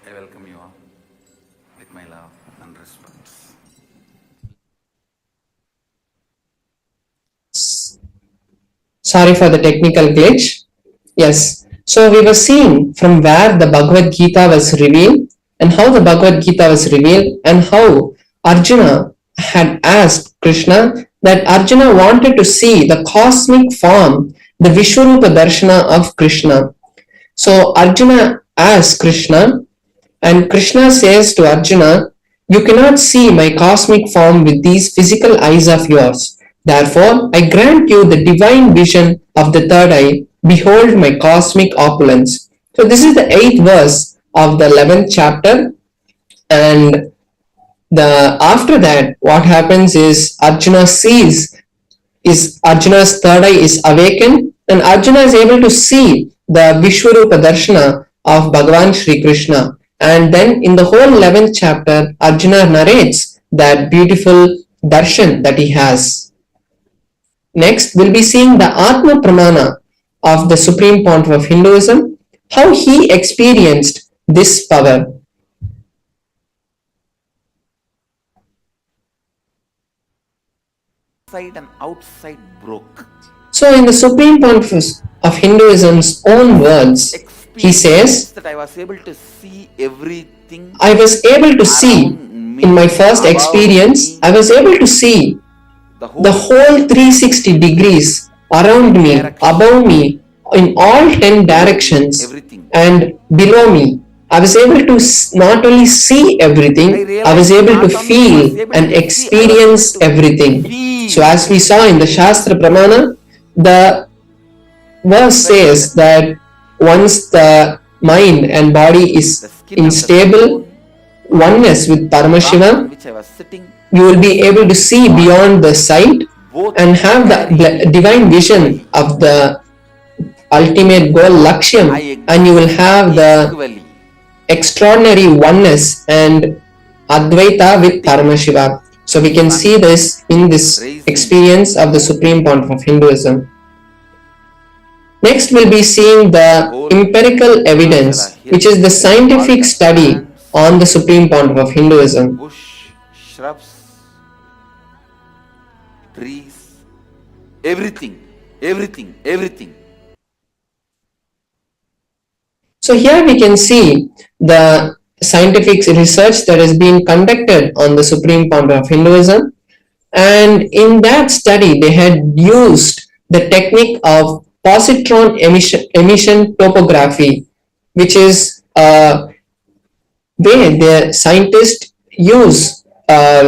I welcome you all with my love and respect. Sorry for the technical glitch. Yes. So we were seeing from where the Bhagavad Gita was revealed and how the Bhagavad Gita was revealed and how Arjuna had asked Krishna that Arjuna wanted to see the cosmic form, the Vishwarupa Darshana of Krishna. So Arjuna asked Krishna, and Krishna says to Arjuna, "You cannot see my cosmic form with these physical eyes of yours. Therefore, I grant you the divine vision of the third eye. Behold my cosmic opulence." So this is the 8th verse of the 11th chapter, and the after that what happens is Arjuna sees is Arjuna's third eye is awakened, and Arjuna is able to see the Vishwarupa Darshana of Bhagavan Sri Krishna. And then in the whole 11th chapter, Arjuna narrates that beautiful darshan that he has. Next, we'll be seeing the Atma Pramana of the Supreme Pontiff of Hinduism, how he experienced this power. Inside and outside broke. So, in the Supreme Pontiff of Hinduism's own words, he says, that I was able to see everything. I was able to see, in my first experience, I was able to see the whole 360 degrees around me, above me, in all 10 directions, and below me. I was able to not only see everything, I was able to feel and experience everything. So as we saw in the Shastra Pramana, the verse says that once the mind and body is in stable oneness with Paramashiva, you will be able to see beyond the sight and have the divine vision of the ultimate goal, Lakshyam, and you will have the extraordinary oneness and Advaita with Paramashiva. So we can see this in this experience of the Supreme Pontiff of Hinduism. Next, we'll be seeing the empirical evidence, which is the scientific study on the Supreme Pontiff of Hinduism. Bush, shrubs, trees, everything. So here we can see the scientific research that has been conducted on the Supreme Pontiff of Hinduism, and in that study they had used the technique of positron emission topography, which is a way the scientists use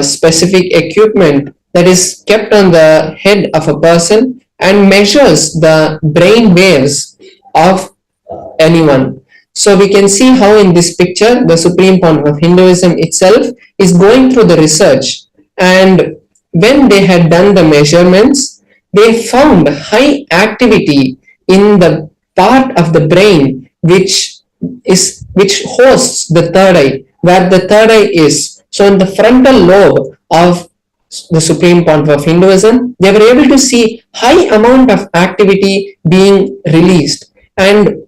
specific equipment that is kept on the head of a person and measures the brain waves of anyone. So we can see how in this picture the Supreme Pontiff of Hinduism itself is going through the research And when they had done the measurements, they found high activity in the part of the brain which hosts the third eye, where the third eye is. So in the frontal lobe of the Supreme Pontiff of Hinduism, they were able to see high amount of activity being released, and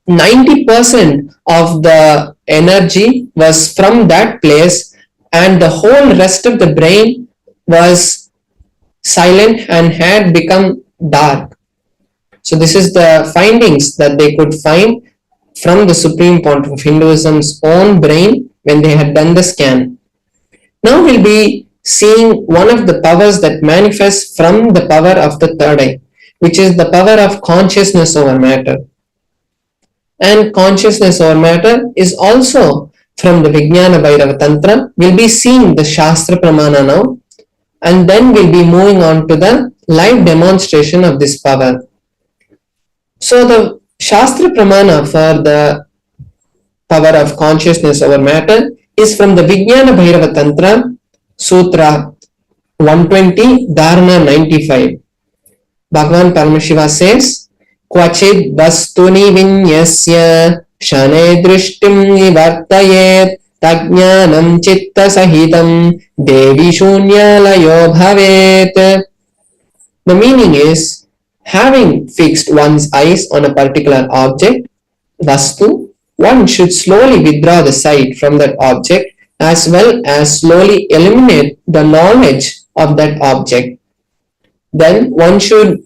90% of the energy was from that place, and the whole rest of the brain was silent and had become dark. So this is the findings that they could find from the Supreme Pontiff of Hinduism's own brain when they had done the scan. Now we'll be seeing one of the powers that manifests from the power of the third eye, which is the power of consciousness over matter. And consciousness over matter is also from the Vijnana Bhairava Tantra. We'll be seeing the Shastra Pramana now, and then we'll be moving on to the live demonstration of this power. So the Shastra Pramana for the power of consciousness over matter is from the Vijnana Bhairava Tantra, Sutra 120, Dharana 95. Bhagavan Paramashiva says, Kvachid vastuni vinyasya shane drishtim nivartayet tajnanam chitta sahitam devi shunyalayo bhavet. The meaning is, having fixed one's eyes on a particular object, vastu, one should slowly withdraw the sight from that object as well as slowly eliminate the knowledge of that object. Then one should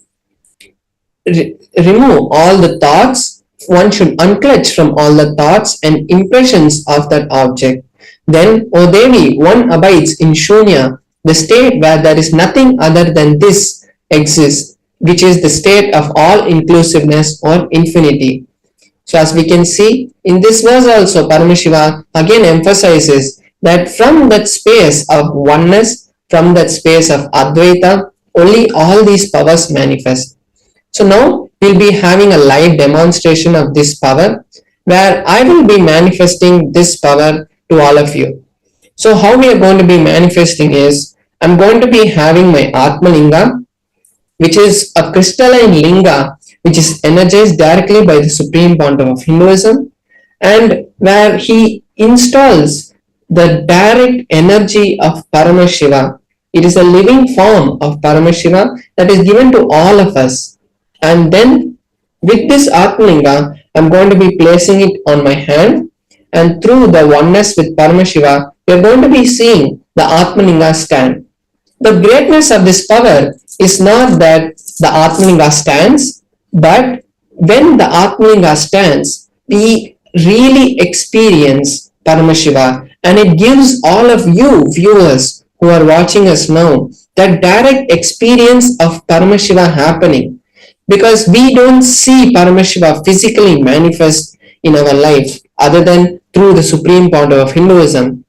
remove all the thoughts, one should unclutch from all the thoughts and impressions of that object. Then, O Devi, one abides in Shunya, the state where there is nothing other than this exists, which is the state of all inclusiveness or infinity. So as we can see, in this verse also, Paramashiva again emphasizes that from that space of oneness, from that space of Advaita, only all these powers manifest. So now we'll be having a live demonstration of this power, where I will be manifesting this power to all of you. So how we are going to be manifesting is, I'm going to be having my Atma Linga, which is a crystalline linga, which is energized directly by the Supreme Pontiff of Hinduism, and where he installs the direct energy of Paramashiva. It is a living form of Paramashiva that is given to all of us. And then with this Atmalinga, I'm going to be placing it on my hand, and through the oneness with Paramashiva, we are going to be seeing the Atmalinga stand. The greatness of this power is not that the Atmalinga stands, but when the Atmalinga stands, we really experience Paramashiva, and it gives all of you viewers who are watching us now that direct experience of Paramashiva happening, because we don't see Paramashiva physically manifest in our life other than through the Supreme Pontiff of Hinduism.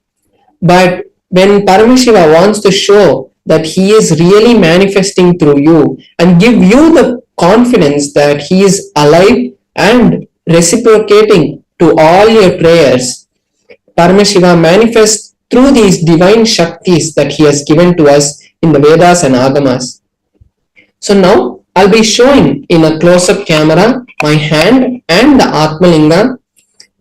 But when Paramashiva wants to show that he is really manifesting through you and give you the confidence that he is alive and reciprocating to all your prayers, Paramashiva manifests through these divine Shaktis that he has given to us in the Vedas and Agamas. So now I'll be showing in a close-up camera my hand and the Atmalinga,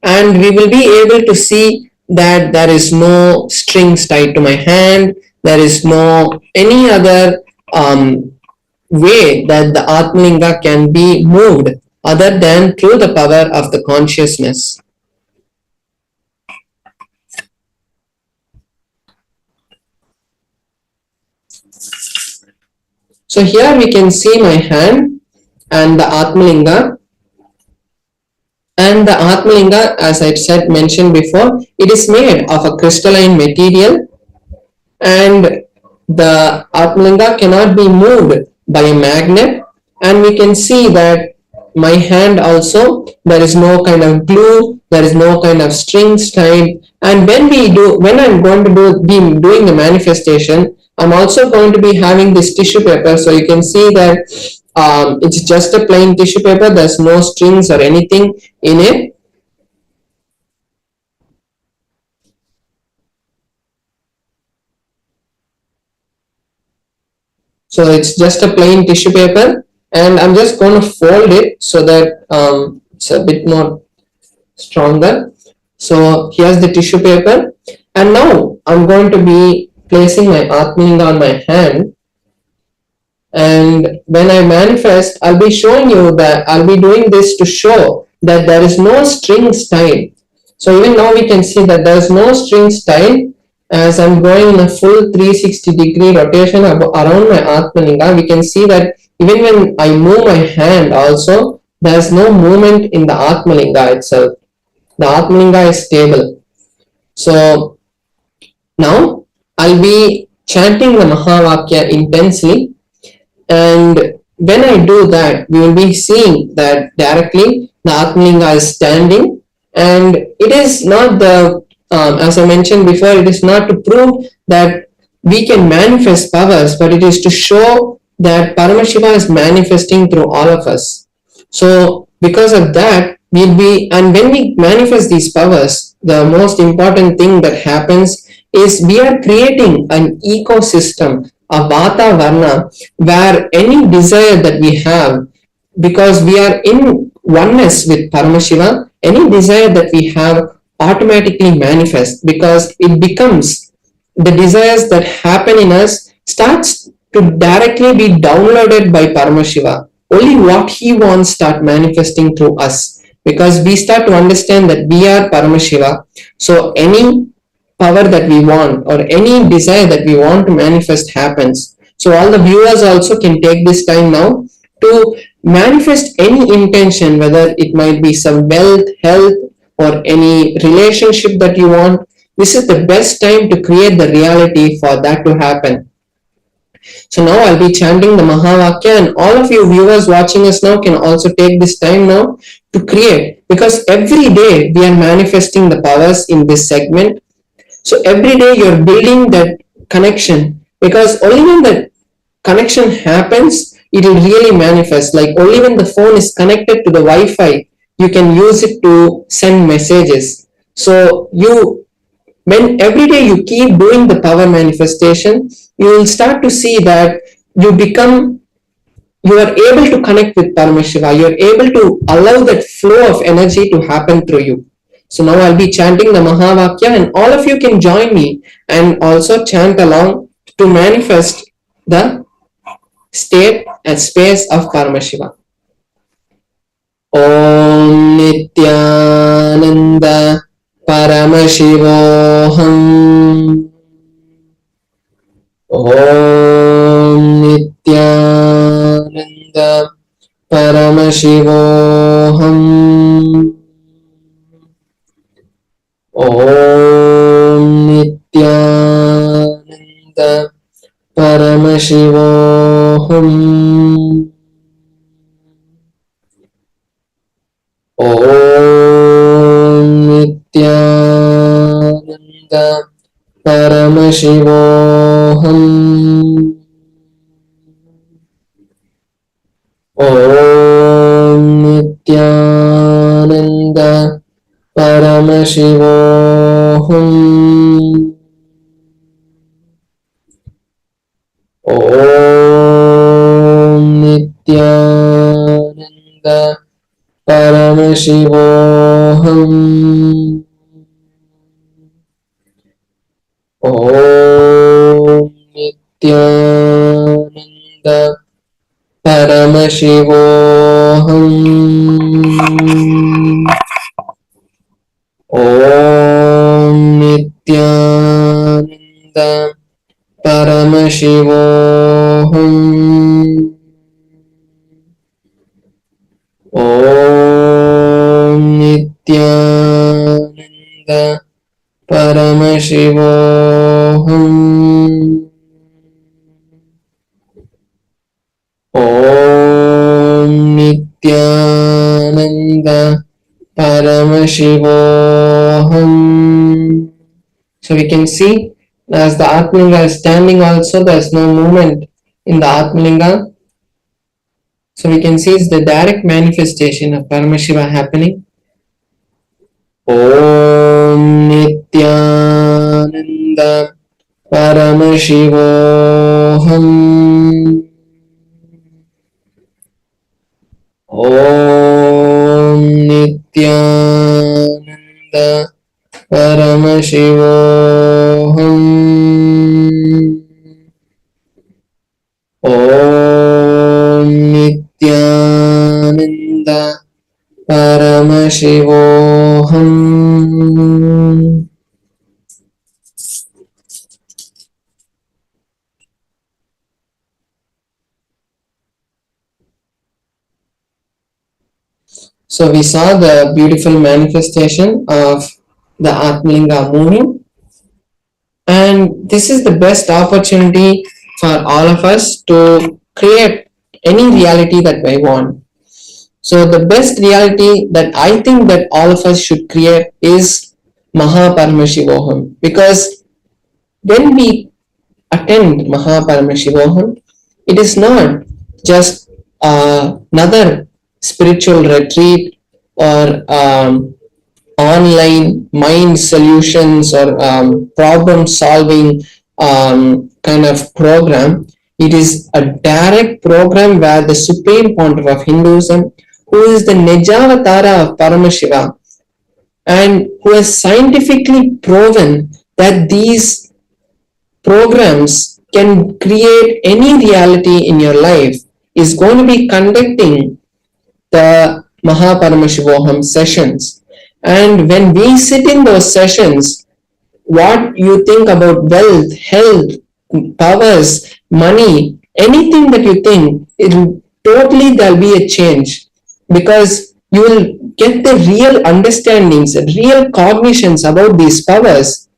and we will be able to see that there is no strings tied to my hand. There is no any other way that the Atmalinga can be moved other than through the power of the consciousness. So here we can see my hand and the Atmalinga. And the Atmalinga, as I said, mentioned before, it is made of a crystalline material, and the Atmalinga cannot be moved by a magnet. And we can see that my hand also, there is no kind of glue, there is no kind of strings tied. And when I'm going to be doing the manifestation, I'm also going to be having this tissue paper. So you can see that it's just a plain tissue paper. There's no strings or anything in it. So it's just a plain tissue paper, and I'm just going to fold it so that it's a bit more stronger. So here's the tissue paper, and now I'm going to be placing my Atmalinga on my hand. And when I manifest, I'll be showing you that I'll be doing this to show that there is no strings tied. So even now we can see that there's no strings tied. As I'm going in a full 360-degree rotation around my Atmalinga, we can see that even when I move my hand also, there's no movement in the Atmalinga itself. The Atmalinga is stable. So now I'll be chanting the Mahavakya intensely, and when I do that, we will be seeing that directly the Atmalinga is standing, and it is not the, as I mentioned before, it is not to prove that we can manifest powers, but it is to show that Paramashiva is manifesting through all of us. So because of that, we'll be, and when we manifest these powers, the most important thing that happens is we are creating an ecosystem, a Vata Varna, where any desire that we have, because we are in oneness with Paramashiva, any desire that we have automatically manifests, because it becomes, the desires that happen in us starts to directly be downloaded by Paramashiva. Only what he wants start manifesting through us, because we start to understand that we are Paramashiva. So any power that we want or any desire that we want to manifest happens. So all the viewers also can take this time now to manifest any intention, whether it might be some wealth, health, or any relationship that you want. This is the best time to create the reality for that to happen. So now I'll be chanting the Mahavakya, and all of you viewers watching us now can also take this time now to create, because every day we are manifesting the powers in this segment. So every day you're building that connection, because only when the connection happens, it will really manifest. Like only when the phone is connected to the Wi-Fi, you can use it to send messages. So when every day you keep doing the power manifestation, you will start to see that you are able to connect with Paramashiva. You are able to allow that flow of energy to happen through you. So now I'll be chanting the Mahavakya, and all of you can join me and also chant along to manifest the state and space of Paramashiva. Om Nithyananda Paramashivoham. Om Nithyananda Paramashivoham. Om Nithyananda Paramashivoham. Om Nithyananda Paramashivoham. Om Nithyananda Paramashivoham. Om Nithyananda Paramashivoham. Om Nithyananda Paramashivoham. Om Nithyananda Paramashivoham. Om Nithyananda Paramashivoham. Om Nithyananda Paramashivoham. So we can see as the Atmalinga is standing also, there is no movement in the Atmalinga. So we can see it's the direct manifestation of Paramashiva happening. Om Nithyananda Paramashivoham. Om Nithyananda Paramashivoham. Om Nithyananda Paramashivoham. So we saw the beautiful manifestation of the Atmalinga moving, and this is the best opportunity for all of us to create any reality that we want. So the best reality that I think that all of us should create is Paramashivoham, because when we attend Paramashivoham, it is not just another spiritual retreat or online mind solutions or problem solving kind of program. It is a direct program where the Supreme Pontiff of Hinduism, who is the Nijavatara of Paramashiva, and who has scientifically proven that these programs can create any reality in your life, is going to be conducting the Paramashivoham sessions. And when we sit in those sessions, what you think about wealth, health, powers, money, anything that you think, there'll be a change, because you will get the real understandings, real cognitions about these powers.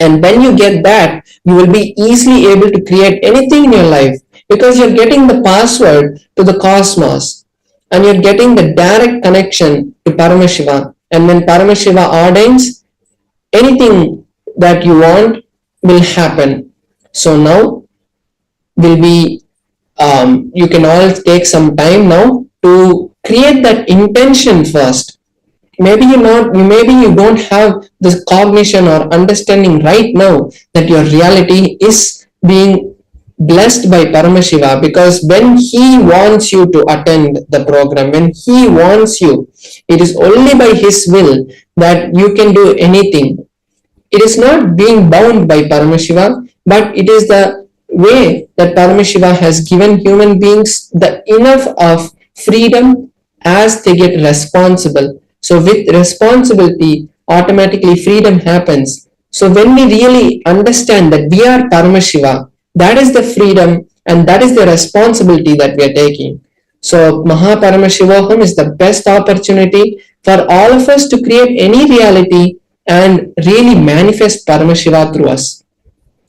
And when you get that, you will be easily able to create anything in your life, because you're getting the password to the cosmos and you're getting the direct connection to Paramashiva. And when Paramashiva ordains, anything that you want will happen. So now will be, you can all take some time now to create that intention first. Maybe you don't have this cognition or understanding right now that your reality is being blessed by Paramashiva, because when he wants you to attend the program, when he wants you, it is only by his will that you can do anything. It is not being bound by Paramashiva, but it is the way that Paramashiva has given human beings the enough of freedom as they get responsible. So with responsibility, automatically freedom happens. So when we really understand that we are Paramashiva, that is the freedom and that is the responsibility that we are taking. So Paramashivoham is the best opportunity for all of us to create any reality and really manifest Paramashiva through us.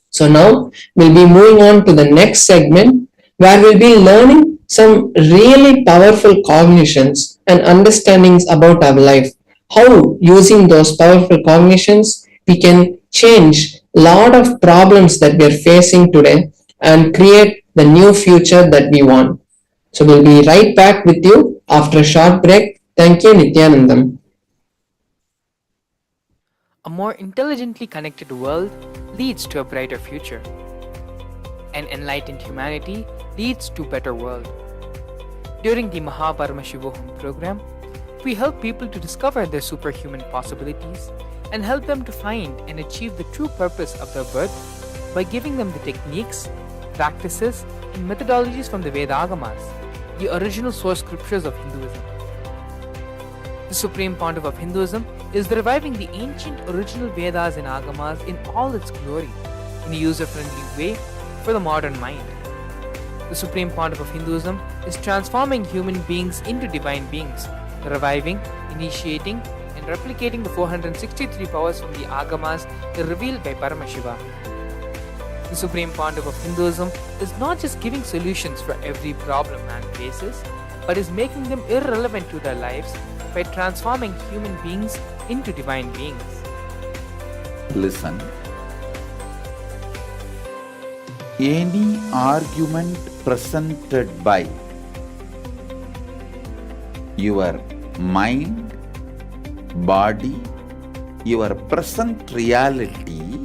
So now we'll be moving on to the next segment, where we'll be learning some really powerful cognitions and understandings about our life. How using those powerful cognitions we can change a lot of problems that we are facing today and create the new future that we want. So we'll be right back with you after a short break. Thank you, Nithyanandam. A more intelligently connected world leads to a brighter future. An enlightened humanity leads to a better world. During the Paramashivoham program, we help people to discover their superhuman possibilities and help them to find and achieve the true purpose of their birth by giving them the techniques, practices, and methodologies from the Vedagamas, the original source scriptures of Hinduism. The Supreme Pontiff of Hinduism is reviving the ancient original Vedas and Agamas in all its glory, in a user-friendly way for the modern mind. The Supreme Pontiff of Hinduism is transforming human beings into divine beings, reviving, initiating, and replicating the 463 powers from the Agamas revealed by Paramashiva. The Supreme Pontiff of Hinduism is not just giving solutions for every problem man faces, but is making them irrelevant to their lives by transforming human beings into divine beings. Listen. Any argument presented by your mind, body, your present reality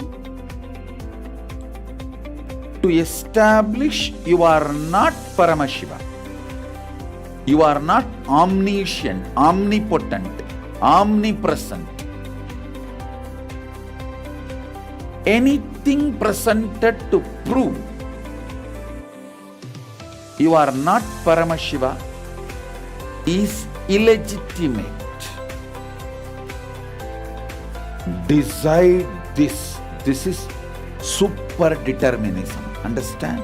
to establish you are not Paramashiva, You are not omniscient, omnipotent, omnipresent. Anything presented to prove you are not Paramashiva is illegitimate. Decide this. This is super determinism. Understand?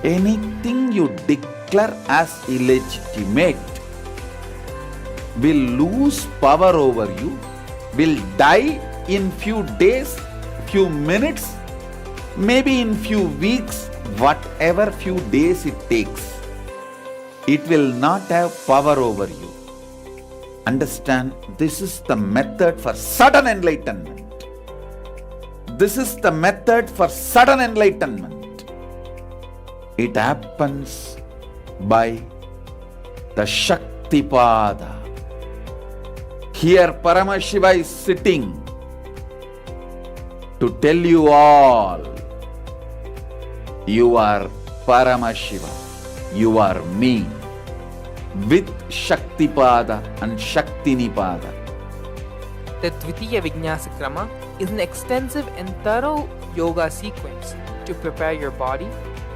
Anything you declare as illegitimate will lose power over you, will die in few days, few minutes, maybe in few weeks, whatever few days it takes. It will not have power over you. Understand, this is the method for sudden enlightenment. This is the method for sudden enlightenment. It happens by the Shaktipada. Here Paramashiva is sitting to tell you all, you are Paramashiva, you are me, with Shaktipada and Shaktinipada. The Dvitiya Vijnasa Krama is an extensive and thorough yoga sequence to prepare your body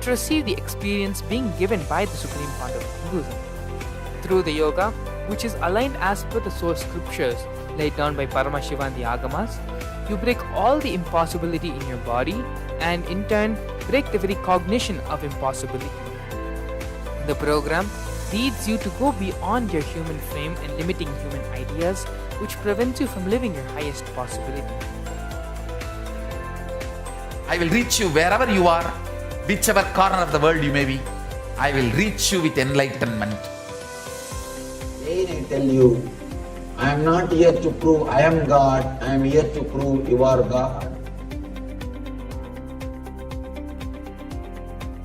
to receive the experience being given by the Supreme Founder of Hinduism. Through the yoga, which is aligned as per the source scriptures laid down by Paramashiva and the Agamas, you break all the impossibility in your body and in turn break the very cognition of impossibility. The program leads you to go beyond your human frame and limiting human ideas, which prevents you from living your highest possibility. I will reach you wherever you are, whichever corner of the world you may be. I will reach you with enlightenment. Again I tell you, I am not here to prove I am God, I am here to prove you are God.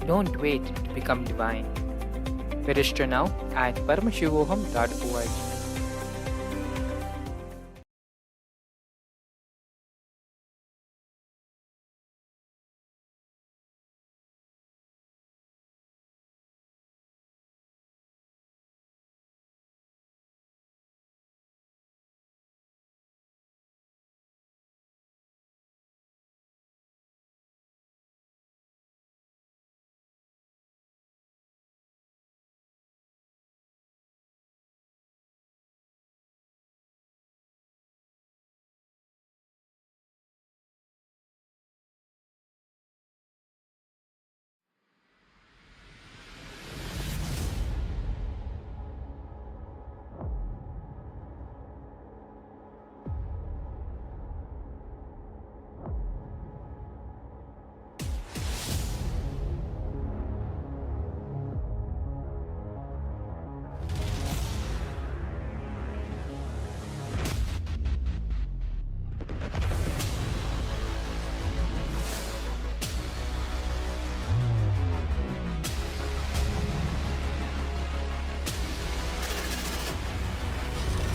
Don't wait to become divine. Register now at paramashivoham.org.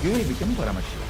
You will become Paramashiva.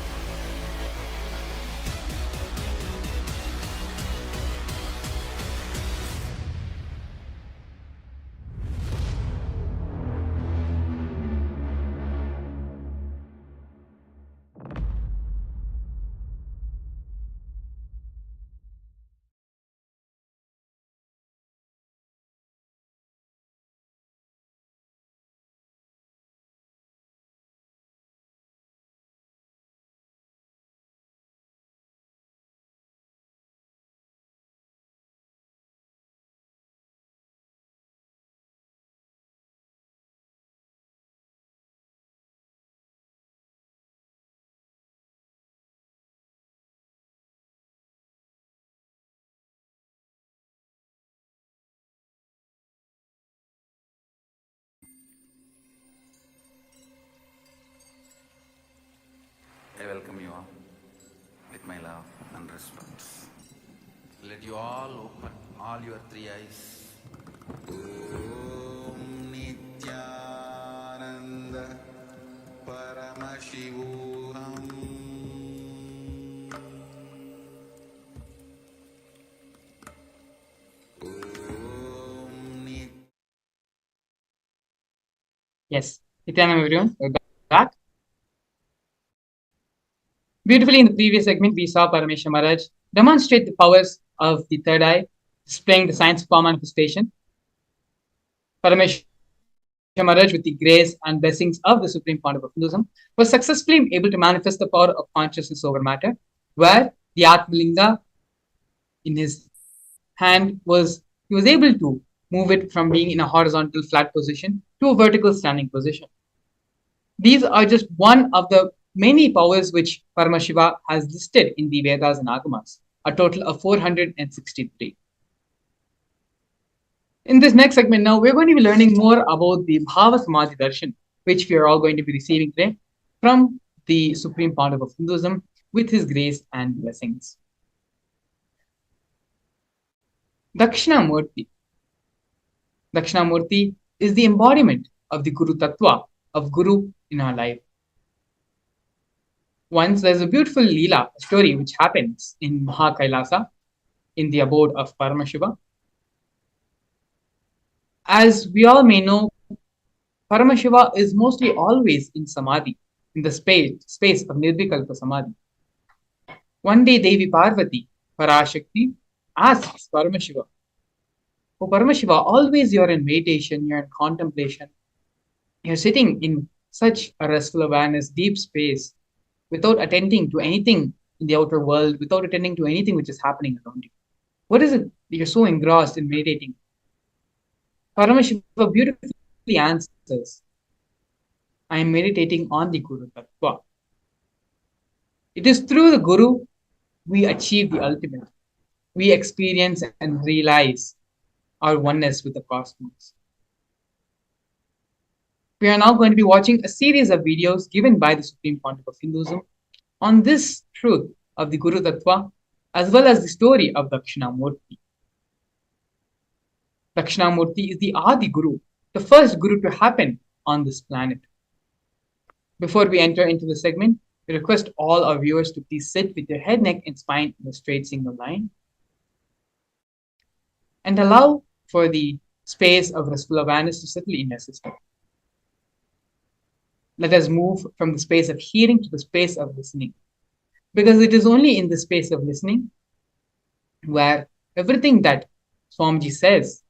I welcome you all with my love and respect. Let you all open all your three eyes. Om Nithyananda Paramashivoham. Yes. Nithyanam everyone, we're back. Beautifully, in the previous segment, we saw Parameshwar Maharaj demonstrate the powers of the third eye, displaying the science of power manifestation. Parameshwar Maharaj, with the grace and blessings of the Supreme Founder of Hinduism, was successfully able to manifest the power of consciousness over matter, where the Atmalinga in his hand he was able to move it from being in a horizontal flat position to a vertical standing position. These are just one of the many powers which Paramashiva has listed in the Vedas and Agamas, a total of 463. In this next segment now, we're going to be learning more about the Bhava Samadhi Darshan, which we are all going to be receiving today from the Supreme Founder of Hinduism with his grace and blessings. Dakshinamurthy. Dakshinamurthy is the embodiment of the Guru Tattva, of Guru in our life. Once there's a beautiful Leela, a story which happens in KAILASA, in the abode of Paramashiva. As we all may know, Paramashiva is mostly always in Samadhi, in the space of Nirvikalpa Samadhi. One day Devi Parvati, Parashakti, asks Paramashiva, "Oh Paramashiva, always you're in meditation, you're in contemplation, you're sitting in such a restful awareness, deep space, without attending to anything in the outer world, without attending to anything which is happening around you. What is it that you're so engrossed in meditating?" Paramashiva beautifully answers, "I am meditating on the Guru Tattva." It is through the Guru we achieve the ultimate. We experience and realize our oneness with the cosmos. We are now going to be watching a series of videos given by the Supreme Founder of Hinduism on this truth of the Guru Tattva, as well as the story of Dakshinamurthy. Dakshinamurthy is the Adi Guru, the first Guru to happen on this planet. Before we enter into the segment, we request all our viewers to please sit with your head, neck, and spine in a straight single line, and allow for the space of restful awareness to settle in your system. Let us move from the space of hearing to the space of listening, because it is only in the space of listening where everything that Swamiji says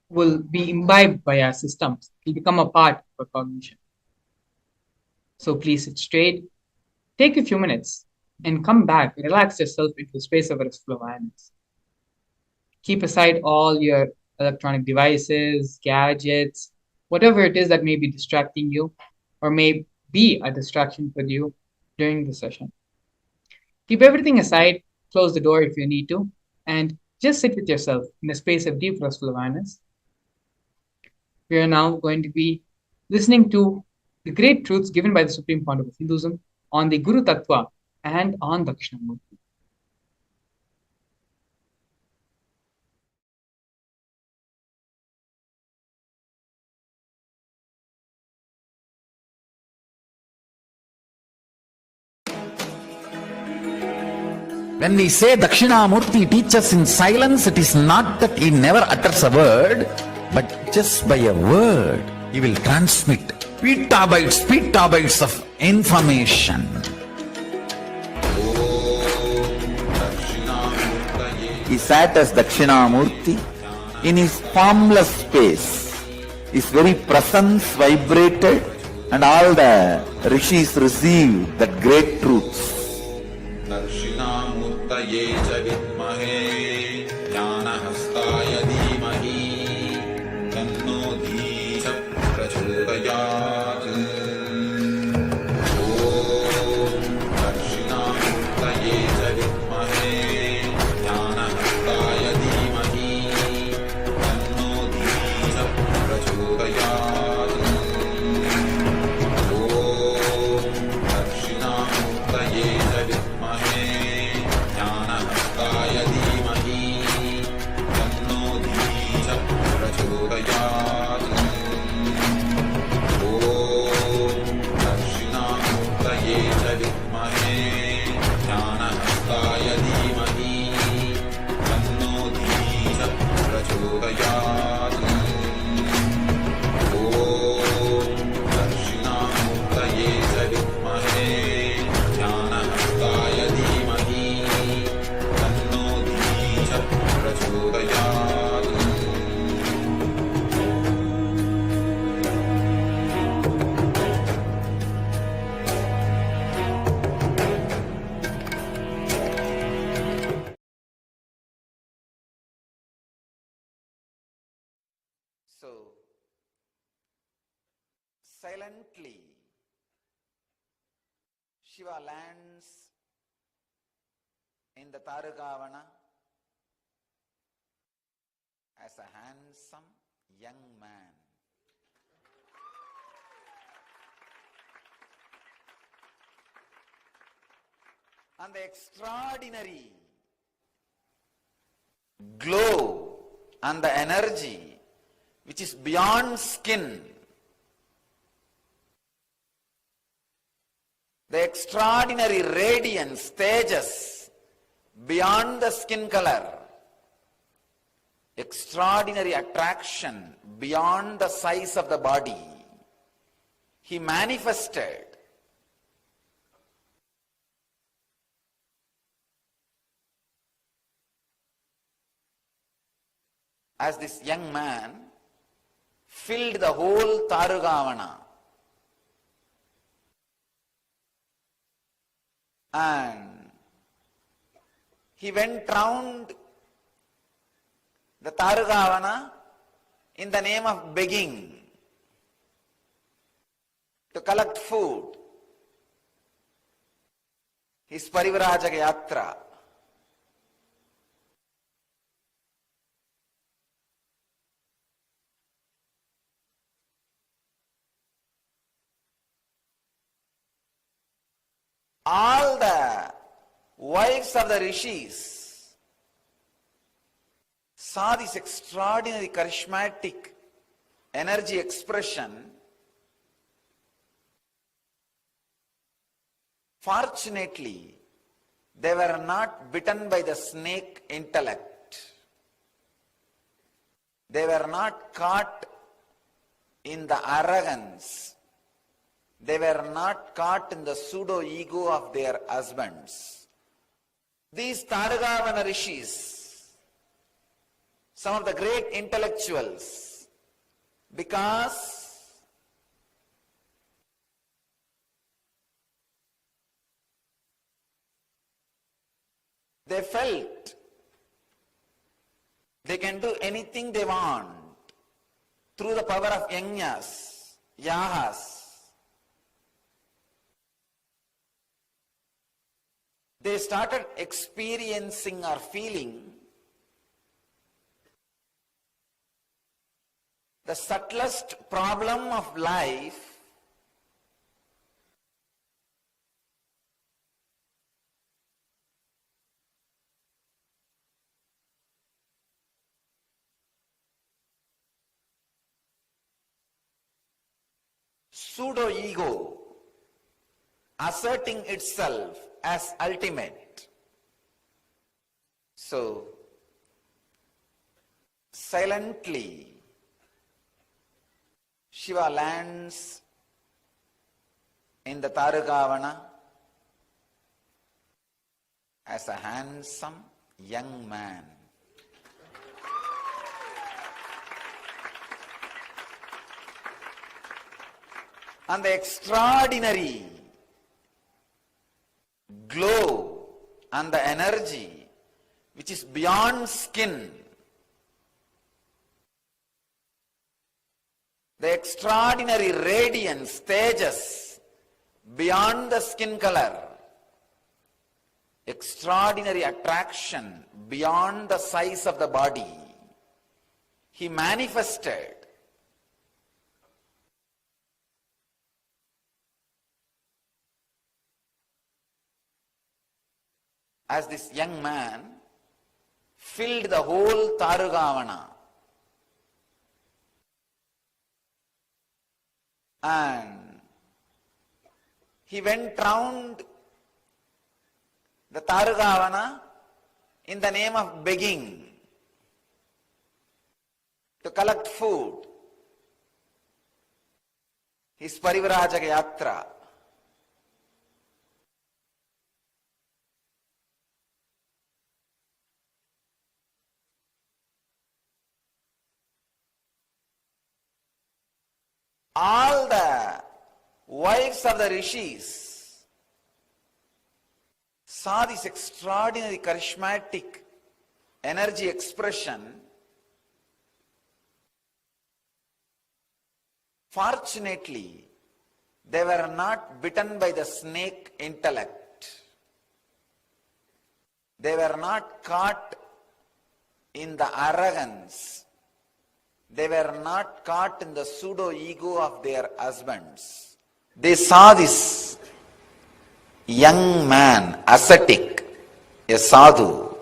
will be imbibed by our systems, will become a part of our cognition. So please sit straight, take a few minutes, and come back, relax yourself into the space of restful awareness. Keep aside all your electronic devices, gadgets, whatever it is that may be distracting you or may be a distraction for you during the session. Keep everything aside, close the door if you need to, and just sit with yourself in a space of deep restful awareness. We are now going to be listening to the great truths given by the Supreme Founder of Hinduism on the Guru Tattva and on Dakshinamurthy. When we say Dakshinamurthy teaches in silence, it is not that he never utters a word, but just by a word, he will transmit petabytes of information. He sat as Dakshinamurthy in his formless space. His very presence vibrated, and all the rishis received that great truths. Dakshinamurtaye ca vidmahe jnanahastaya dhimahi tanno dhisha prachodayat. Om Dakshinamurtaye ca vidmahe jnanahastaya dhimahi tanno dhisha prachodayat. Om Dakshinamurtaye ca vidmahe jnanahastaya dhimahi Silently, Shiva lands in the Tarugavana as a handsome young man. And the extraordinary glow and the energy which is beyond skin, the extraordinary radiance, tejas, beyond the skin color, extraordinary attraction beyond the size of the body, he manifested as this young man filled the whole Tarugavana. And he went round the Tarugavana in the name of begging to collect food. His Parivrajaka Yatra. All the wives of the rishis saw this extraordinary charismatic energy expression. Fortunately, they were not bitten by the snake intellect. They were not caught in the arrogance. They were not caught in the pseudo-ego of their husbands. These Tarugavana rishis, some of the great intellectuals, because they felt they can do anything they want through the power of yajnas, yahas. They started experiencing or feeling the subtlest problem of life pseudo-ego asserting itself as ultimate. So, silently, Shiva lands in the Tarugavana as a handsome young man. And the extraordinary glow and the energy which is beyond skin, the extraordinary radiance, tejas, beyond the skin color, extraordinary attraction beyond the size of the body, he manifested as this young man filled the whole Tarugavana. And he went round the Tarugavana in the name of begging to collect food. His Parivrajaka Yatra. All the wives of the rishis saw this extraordinary charismatic energy expression. Fortunately, They were not bitten by the snake intellect. They were not caught in the arrogance. They were not caught in the pseudo-ego of their husbands. They saw this young man, ascetic, a sadhu,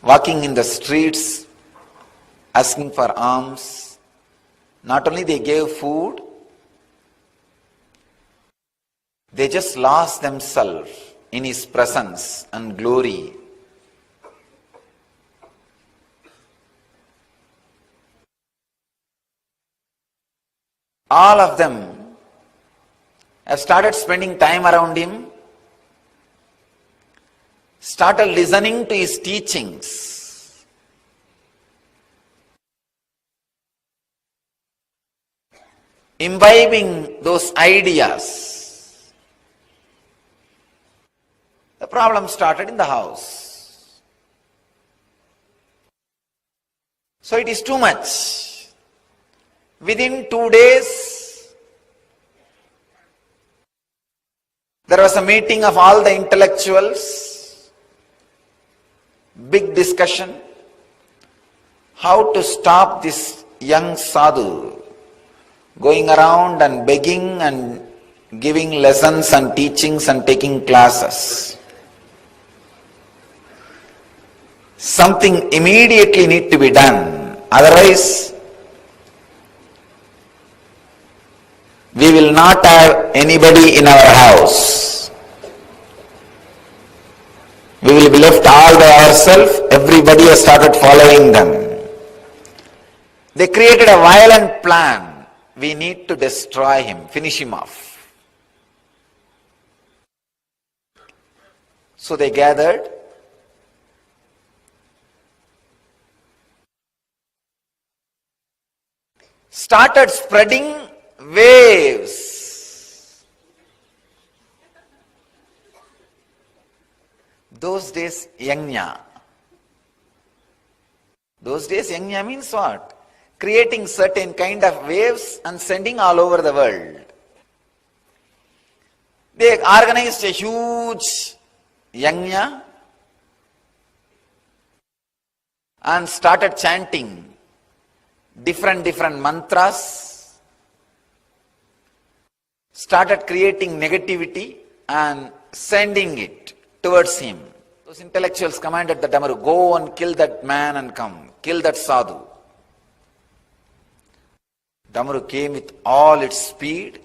walking in the streets, asking for alms. Not only they gave food, they just lost themselves in his presence and glory. All of them have started spending time around him, started listening to his teachings. Imbibing those ideas. The problem started in the house. So it is too much. Within 2 days, there was a meeting of all the intellectuals, big discussion, how to stop this young sadhu going around and begging and giving lessons and teachings and taking classes. Something immediately need to be done, otherwise we will not have anybody in our house. We will be left all by ourselves. Everybody has started following them. They created a violent plan. We need to destroy him, finish him off. So they gathered. Started spreading waves. Those days, yajna. Those days, yajna means what? Creating certain kind of waves and sending all over the world. They organized a huge yajna and started chanting different mantras, started creating negativity and sending it towards him. Those intellectuals commanded the Damaru, go and kill that man and come, kill that sadhu. Damaru came with all its speed.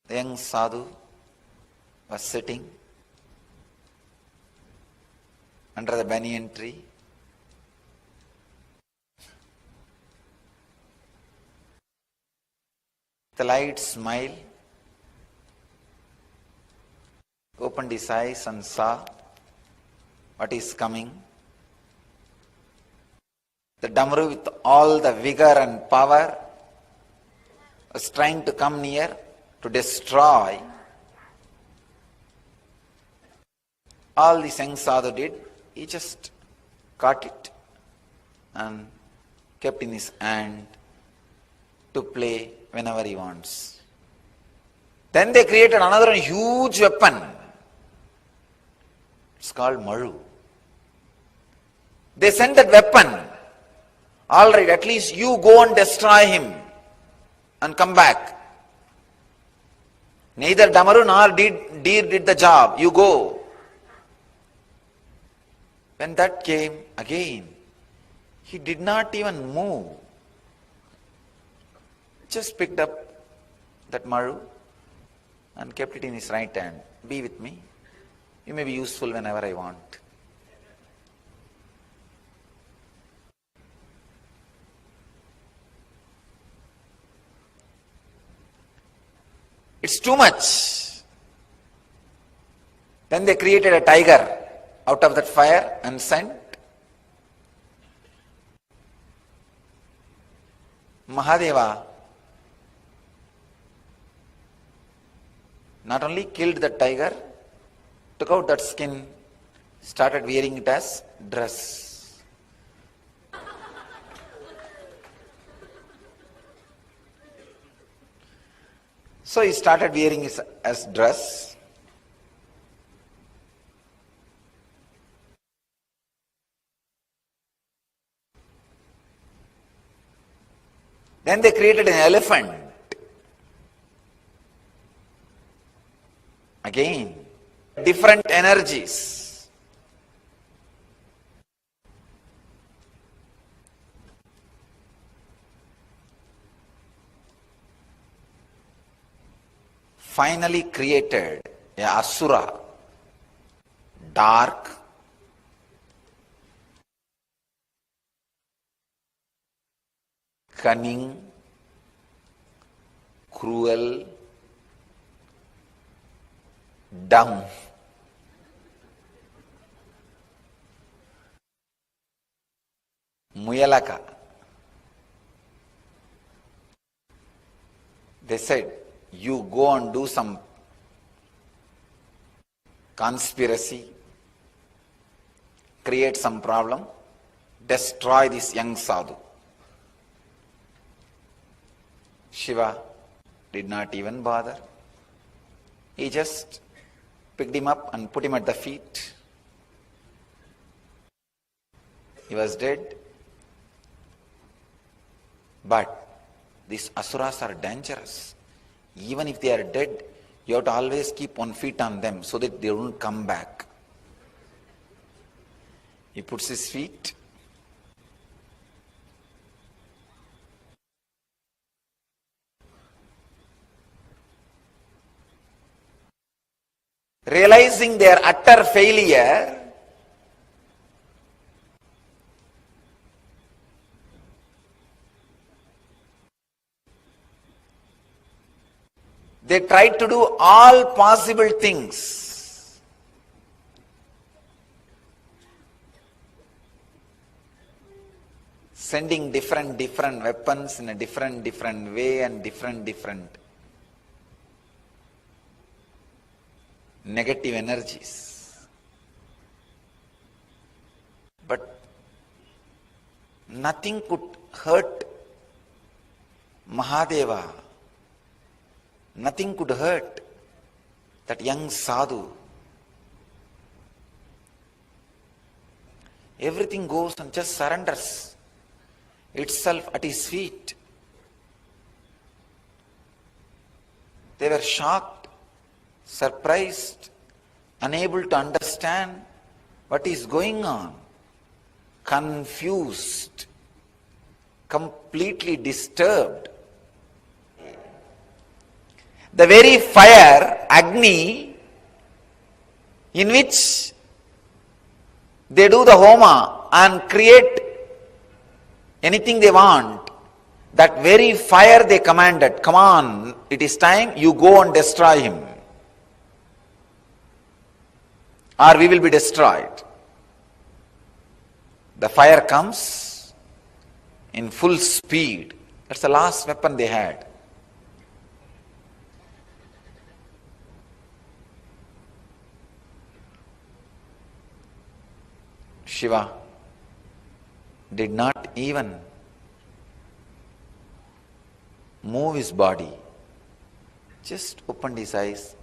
The young sadhu was sitting under the banyan tree. The light smile, opened his eyes and saw what is coming. The Damaru with all the vigor and power was trying to come near to destroy. All this young sadhu did, he just caught it and kept in his hand to play whenever he wants. Then they created another huge weapon. It's called Maru. They sent that weapon. All right, at least you go and destroy him and come back. Neither Damaru nor Deer did the job. You go. When that came again, he did not even move. Just picked up that Maru and kept it in his right hand. Be with me. You may be useful whenever I want. It's too much. Then they created a tiger out of that fire and sent. Mahadeva not only killed the tiger, took out that skin, started wearing it as dress. So he started wearing his as dress. Then they created an elephant. Again, different energies. Finally created a asura, dark, cunning, cruel, dumb. Muyalaka. They said, you go and do some conspiracy, create some problem, destroy this young sadhu. Shiva did not even bother. He just picked him up and put him at the feet. He was dead. But these asuras are dangerous. Even if they are dead, you have to always keep 1 foot on them so that they don't come back. He puts his feet. Realizing their utter failure, they tried to do all possible things. Sending different weapons in a different way and different negative energies. But nothing could hurt Mahadeva. Nothing could hurt that young sadhu. Everything goes and just surrenders itself at his feet. They were shocked, surprised, unable to understand what is going on, confused, completely disturbed. The very fire, Agni, in which they do the homa and create anything they want, that very fire they commanded, come on, it is time, you go and destroy him, or we will be destroyed. The fire comes in full speed. That's the last weapon they had. Shiva did not even move his body, just opened his eyes,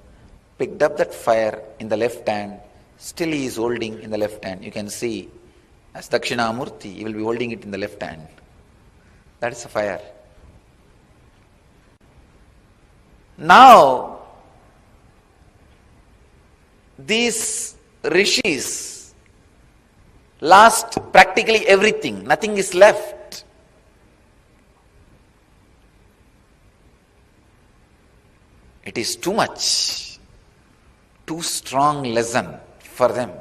picked up that fire in the left hand, still he is holding in the left hand. You can see, as Dakshinamurthy, he will be holding it in the left hand. That is the fire. Now, these rishis lost practically everything. Nothing is left. It is too much, too strong lesson for them.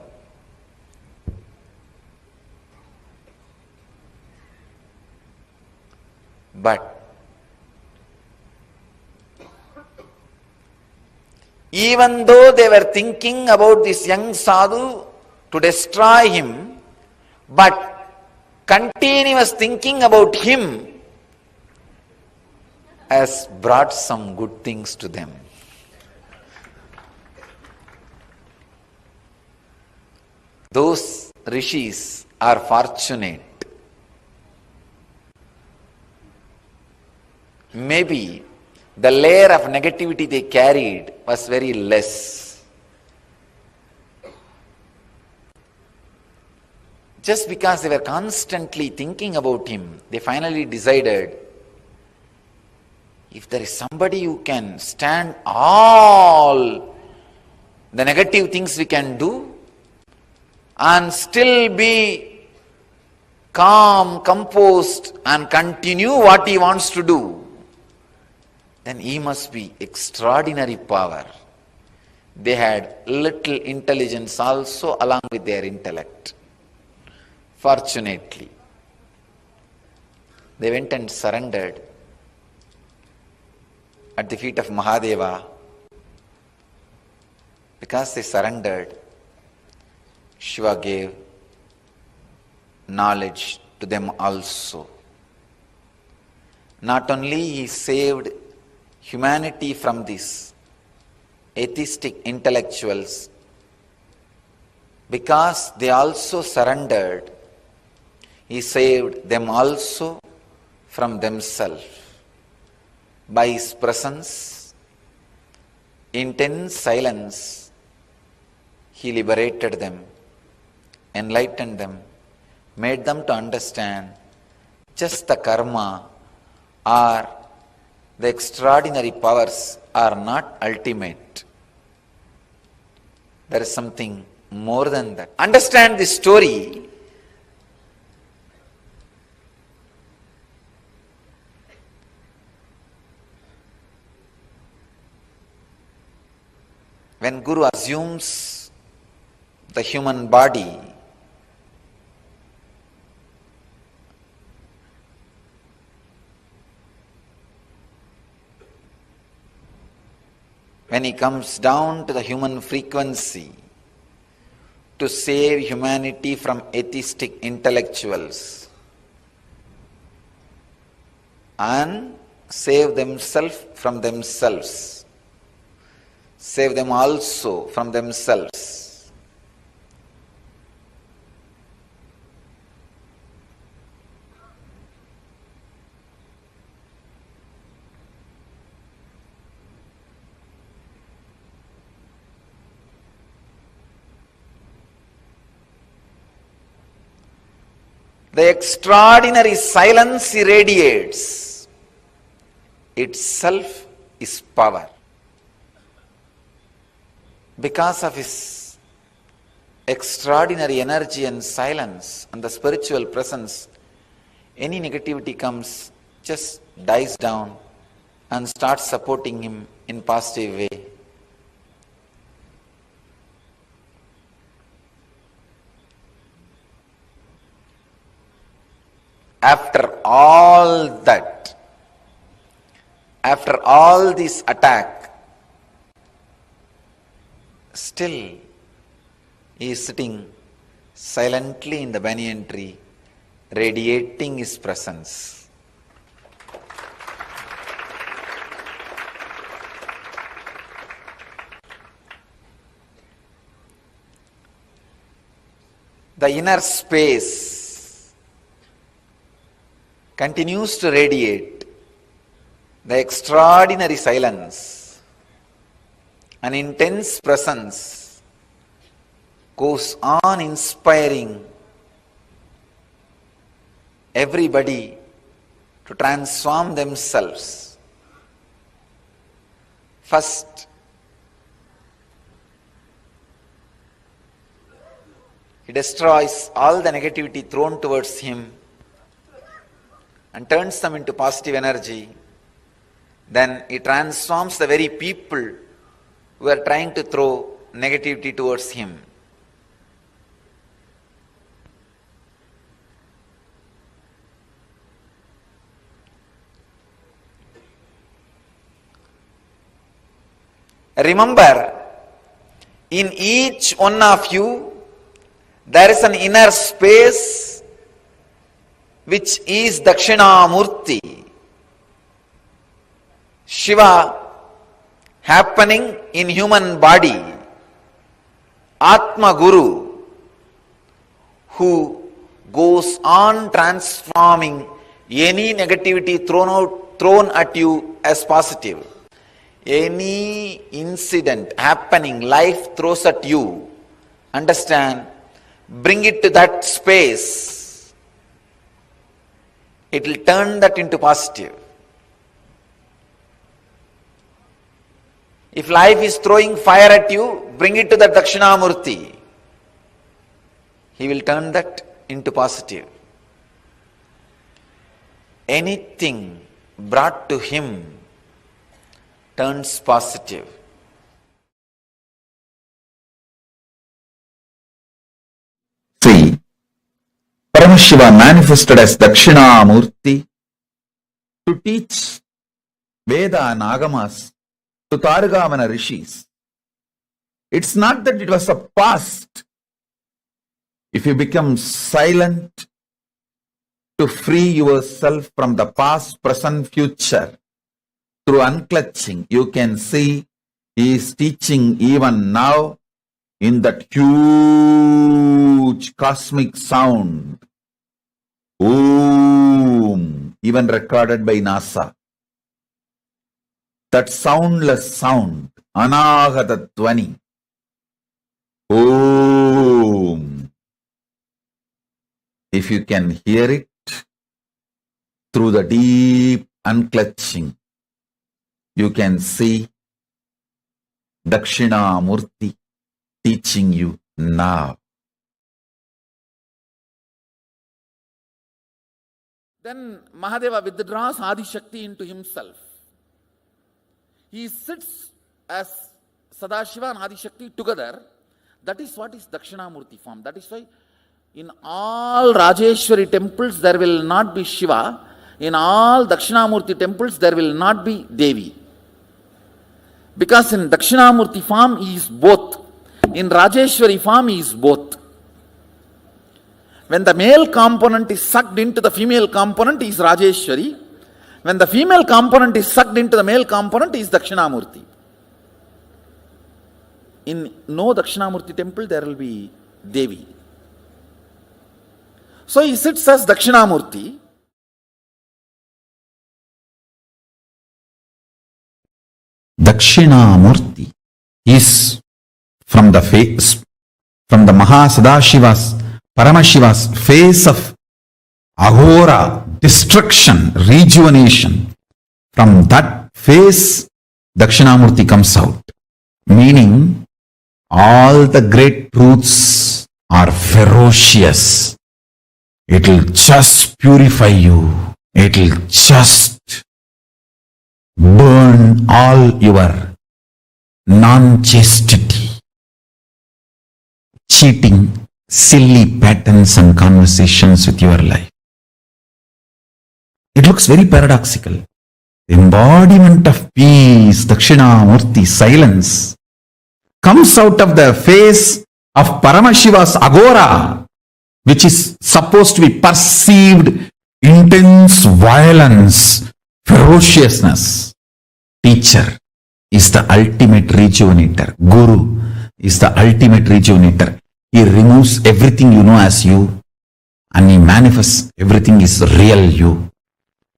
But even though they were thinking about this young sadhu to destroy him, but continuous thinking about him has brought some good things to them. Those rishis are fortunate. Maybe the layer of negativity they carried was very less. Just because they were constantly thinking about him, they finally decided, if there is somebody who can stand all the negative things we can do and still be calm, composed and continue what he wants to do, then he must be extraordinary power. They had little intelligence also along with their intellect. Fortunately, they went and surrendered at the feet of Mahadeva. Because they surrendered, Shiva gave knowledge to them also. Not only he saved humanity from these atheistic intellectuals, because they also surrendered, he saved them also from themselves. By his presence, intense silence, he liberated them, enlightened them, made them to understand just the karma or the extraordinary powers are not ultimate. There is something more than that. Understand this story. When Guru assumes the human body, when he comes down to the human frequency to save humanity from atheistic intellectuals and save themselves from themselves, save them also from themselves. The extraordinary silence he radiates itself is power. Because of his extraordinary energy and silence and the spiritual presence, any negativity comes, just dies down and starts supporting him in positive way. After all that, after all this attack, still he is sitting silently in the banyan tree, radiating his presence. The inner space continues to radiate the extraordinary silence. An intense presence goes on inspiring everybody to transform themselves. First, he destroys all the negativity thrown towards him and turns them into positive energy. Then he transforms the very people who are trying to throw negativity towards him. Remember, in each one of you, there is an inner space which is Dakshinamurthy, Shiva happening in human body, Atma Guru, who goes on transforming any negativity thrown at you as positive. Any incident happening, life throws at you, understand, bring it to that space. It will turn that into positive. If life is throwing fire at you, bring it to the Dakshinamurthy. He will turn that into positive. Anything brought to him turns positive. See, Paramashiva manifested as Dakshinamurthy to teach Veda and Agamas to Targavana rishis. It's not that it was a past. If you become silent to free yourself from the past, present, future, through unclutching, you can see he is teaching even now in that huge cosmic sound. Om, even recorded by NASA. That soundless sound, Anahata Dvani. Om. If you can hear it through the deep unclutching, you can see Dakshinamurthy teaching you now. Then Mahadeva withdraws Adi Shakti into himself. He sits as Sadashiva and Adi Shakti together. That is what is Dakshinamurthy form. That is why in all Rajeshwari temples there will not be Shiva. In all Dakshinamurthy temples there will not be Devi. Because in Dakshinamurthy form he is both. In Rajeshwari form he is both. When the male component is sucked into the female component, he is Rajeshwari. When the female component is sucked into the male component, he is Dakshinamurthy. In no Dakshinamurthy temple there will be Devi. So he sits as Dakshinamurthy. Dakshinamurthy is from the face, from the Mahasadashiva's, Paramashiva's face of Ahora, destruction, rejuvenation. From that face, Dakshinamurthy comes out. Meaning, all the great truths are ferocious. It will just purify you. It will just burn all your non-chastity, cheating, silly patterns and conversations with your life. It looks very paradoxical. The embodiment of peace, Dakshinamurthy, silence, comes out of the face of Paramashiva's agora, which is supposed to be perceived intense violence, ferociousness. Teacher is the ultimate rejuvenator. Guru is the ultimate rejuvenator. He removes everything you know as you and he manifests everything is real you.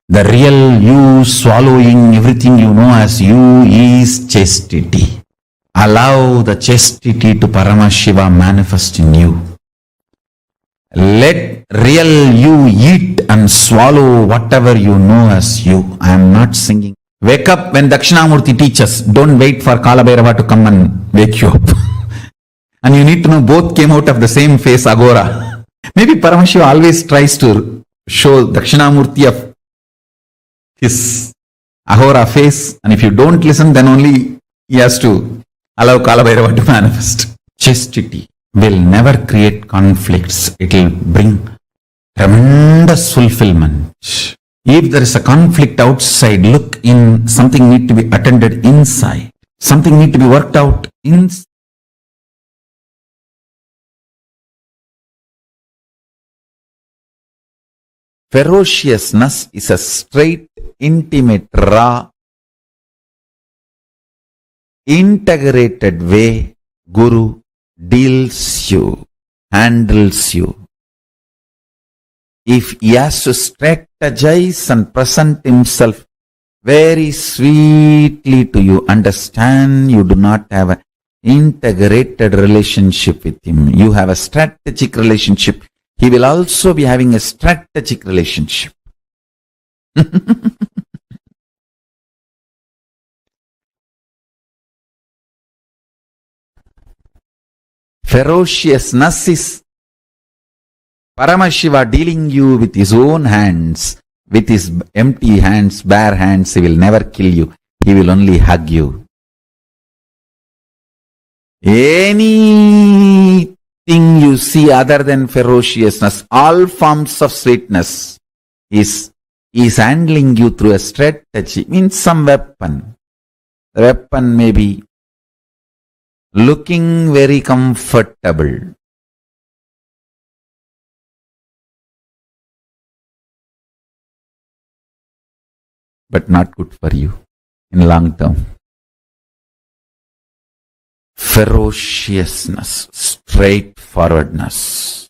The real you swallowing everything you know as you is chastity. Allow the chastity to Paramashiva manifest in you. Let real you eat and swallow whatever you know as you. I am not singing. Wake up when Dakshinamurthy teaches. Don't wait for Kalabhairava to come and wake you up. And you need to know both came out of the same face, Agora. Maybe Paramashiva always tries to show Dakshinamurthy of his Ahora face, and if you don't listen, then only he has to allow Kalabhairava to manifest. Chastity will never create conflicts. It will bring tremendous fulfillment. If there is a conflict outside, look in, something need to be attended inside. Something need to be worked out inside. Ferociousness is a straight, intimate, raw, integrated way Guru deals you, handles you. If he has to strategize and present himself very sweetly to you. Understand, you do not have an integrated relationship with him. You have a strategic relationship. He will also be having a strategic relationship. Ferociousness is Paramashiva dealing you with his own hands, with his empty hands, bare hands. He will never kill you. He will only hug you. Anything you see other than ferociousness, all forms of sweetness, is handling you through a strategy, means some weapon. The weapon may be looking very comfortable, but not good for you in long term. Ferociousness, straightforwardness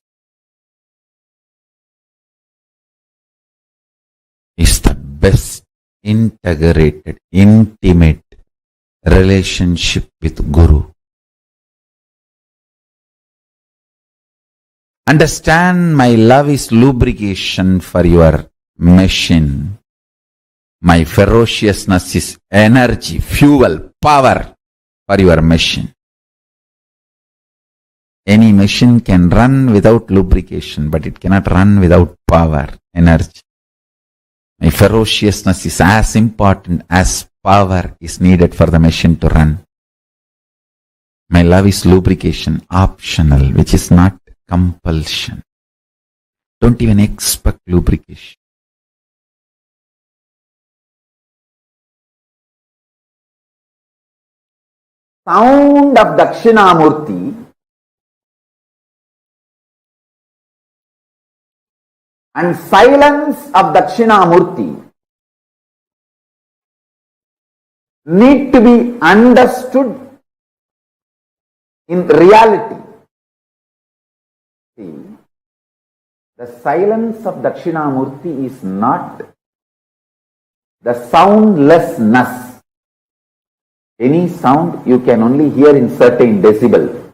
is the best integrated, intimate relationship with Guru. Understand, my love is lubrication for your machine. My ferociousness is energy, fuel, power for your machine. Any machine can run without lubrication, but it cannot run without power, energy. My ferociousness is as important as power is needed for the machine to run. My love is lubrication, optional, which is not compulsion. Don't even expect lubrication. Sound of Dakshinamurthy and silence of Dakshinamurthy need to be understood in reality. See, the silence of Dakshinamurthy is not the soundlessness. Any sound you can only hear in certain decibel.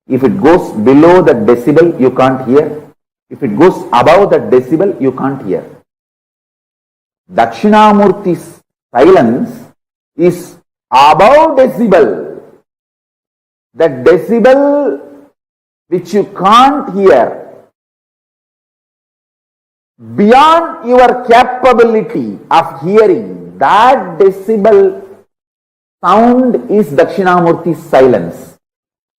If it goes below that decibel, you can't hear. If it goes above that decibel, you can't hear. Dakshinamurthy's silence is above decibel. That decibel which you can't hear, beyond your capability of hearing, that decibel sound is Dakshinamurthy's silence.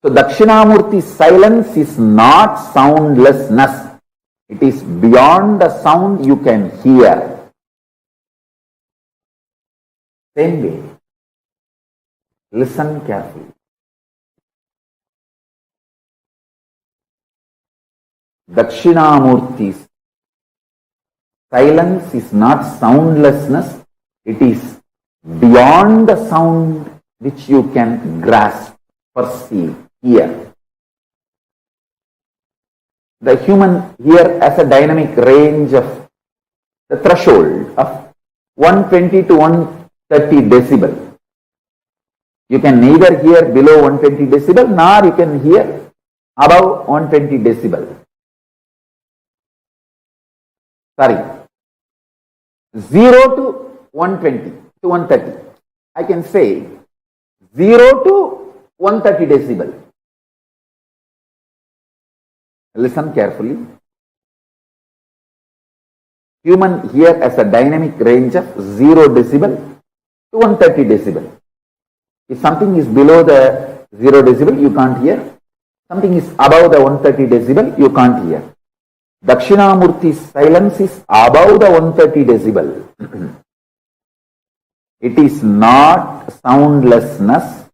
So Dakshinamurthy's silence is not soundlessness. It is beyond the sound you can hear. Same way, listen carefully. Dakshinamurthy's silence is not soundlessness. It is beyond the sound which you can grasp, perceive, hear. The human here has a dynamic range of the threshold of 120 to 130 decibel. You can neither hear below 120 decibel nor you can hear above 120 decibel. Sorry, 0 to 120 to 130. I can say 0 to 130 decibel. Listen carefully. Human here has a dynamic range of 0 decibel to 130 decibel. If something is below the 0 decibel, you can't hear. Something is above the 130 decibel, you can't hear. Dakshinamurthy's silence is above the 130 decibel. It is not soundlessness.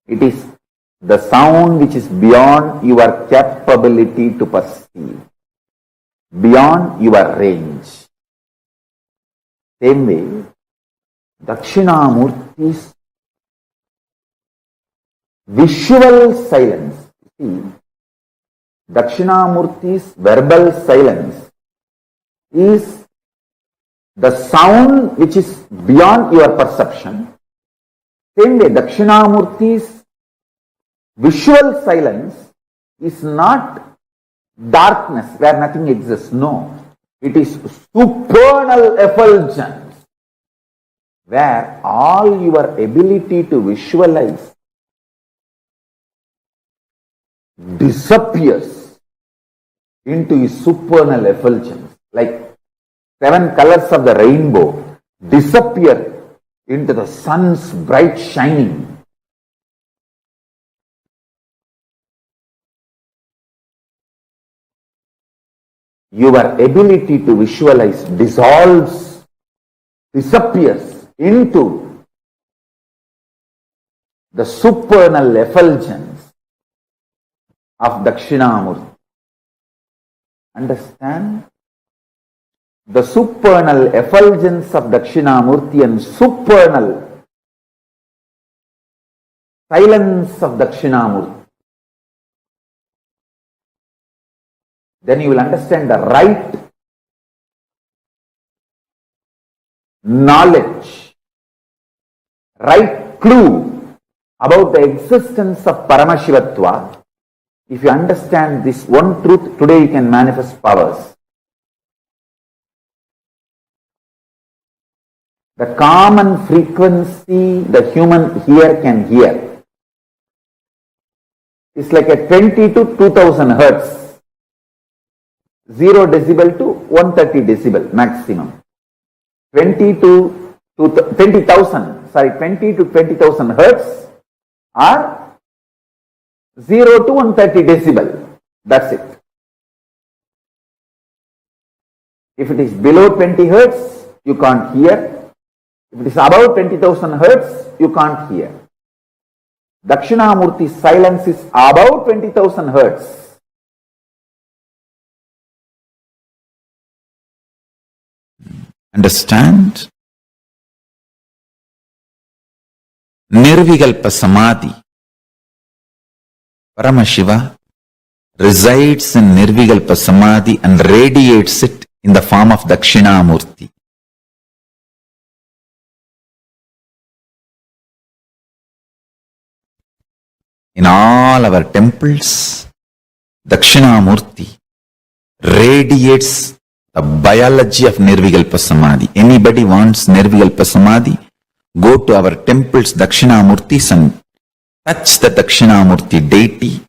It is the sound which is beyond your capability to perceive, beyond your range. Same way, Dakshinamurthy's visual silence. See, Dakshinamurthy's verbal silence is the sound which is beyond your perception. Same way, Dakshinamurti's visual silence is not darkness where nothing exists. No, it is supernal effulgence where all your ability to visualize disappears into a supernal effulgence, like 7 colors of the rainbow disappear into the sun's bright shining. Your ability to visualize dissolves, disappears into the supernal effulgence of Dakshinamurti. Understand? The supernal effulgence of Dakshinamurti and supernal silence of Dakshinamurti. Then you will understand the right knowledge, right clue about the existence of Paramashivatva. If you understand this one truth, today you can manifest powers. The common frequency the human ear can hear is like a 20 to 2000 hertz. 0 decibel to 130 decibel maximum. 20 to 20,000 hertz or 0 to 130 decibel. That's it. If it is below 20 hertz, you can't hear. If it is above 20,000 hertz, you can't hear. Dakshinamurti's silence is above 20,000 hertz. Understand? Nirvikalpa Samadhi. Paramashiva resides in Nirvikalpa Samadhi and radiates it in the form of Dakshinamurti. In all our temples, Dakshinamurti radiates the biology of Nirvikalpa Samadhi. Anybody wants Nirvikalpa Samadhi? Go to our temples, Dakshinamurtis, and touch the Dakshinamurti deity.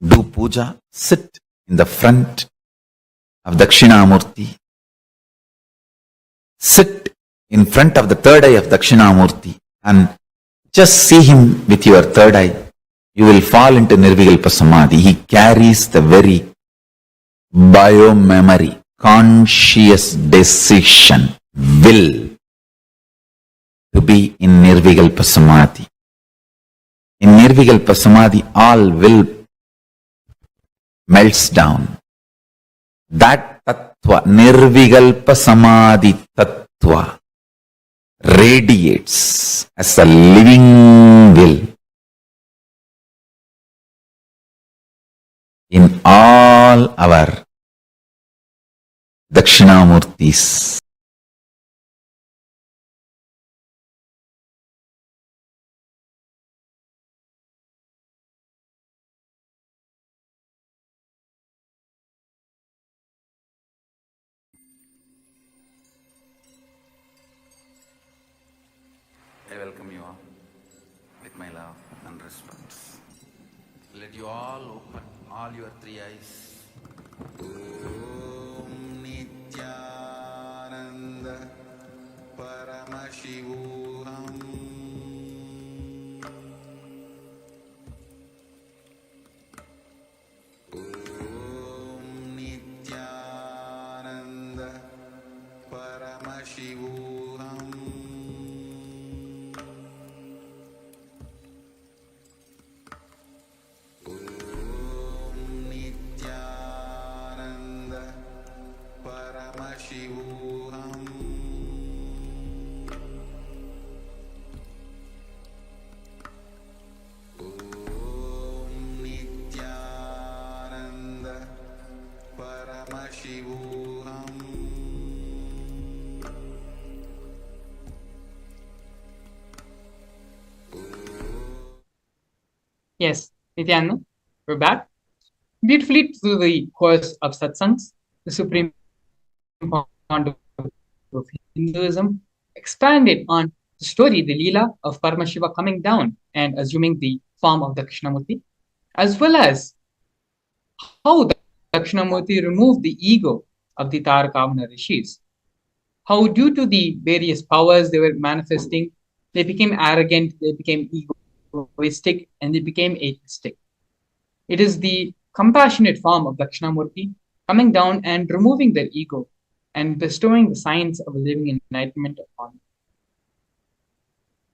Do puja. Sit in the front of Dakshinamurti. Sit in front of the third eye of Dakshinamurti and just see him with your third eye. You will fall into Nirvikalpa Samadhi. He carries the very bio-memory, conscious decision, will to be in Nirvikalpa Samadhi. In Nirvikalpa Samadhi, all will melts down. That Tattva, Nirvikalpa Samadhi Tattva, radiates as a living will in all our Dakshinamurtis. I welcome you all with my love and respect. Let you all open all your 3 eyes. Om Nithyananda Paramashivoham. Om Nithyananda Paramashivoham. Om Nithyananda Yes, Nityananda, we're back. Beautifully through the course of satsangs, the Supreme Founder of Hinduism expanded on the story, the Leela of Paramashiva coming down and assuming the form of Dakshinamurthy, as well as how Dakshinamurthy removed the ego of the Tarakavana rishis. How, due to the various powers they were manifesting, they became arrogant, they became egoistic, and they became atheistic. It is the compassionate form of Dakshinamurti coming down and removing their ego and bestowing the science of living enlightenment upon them.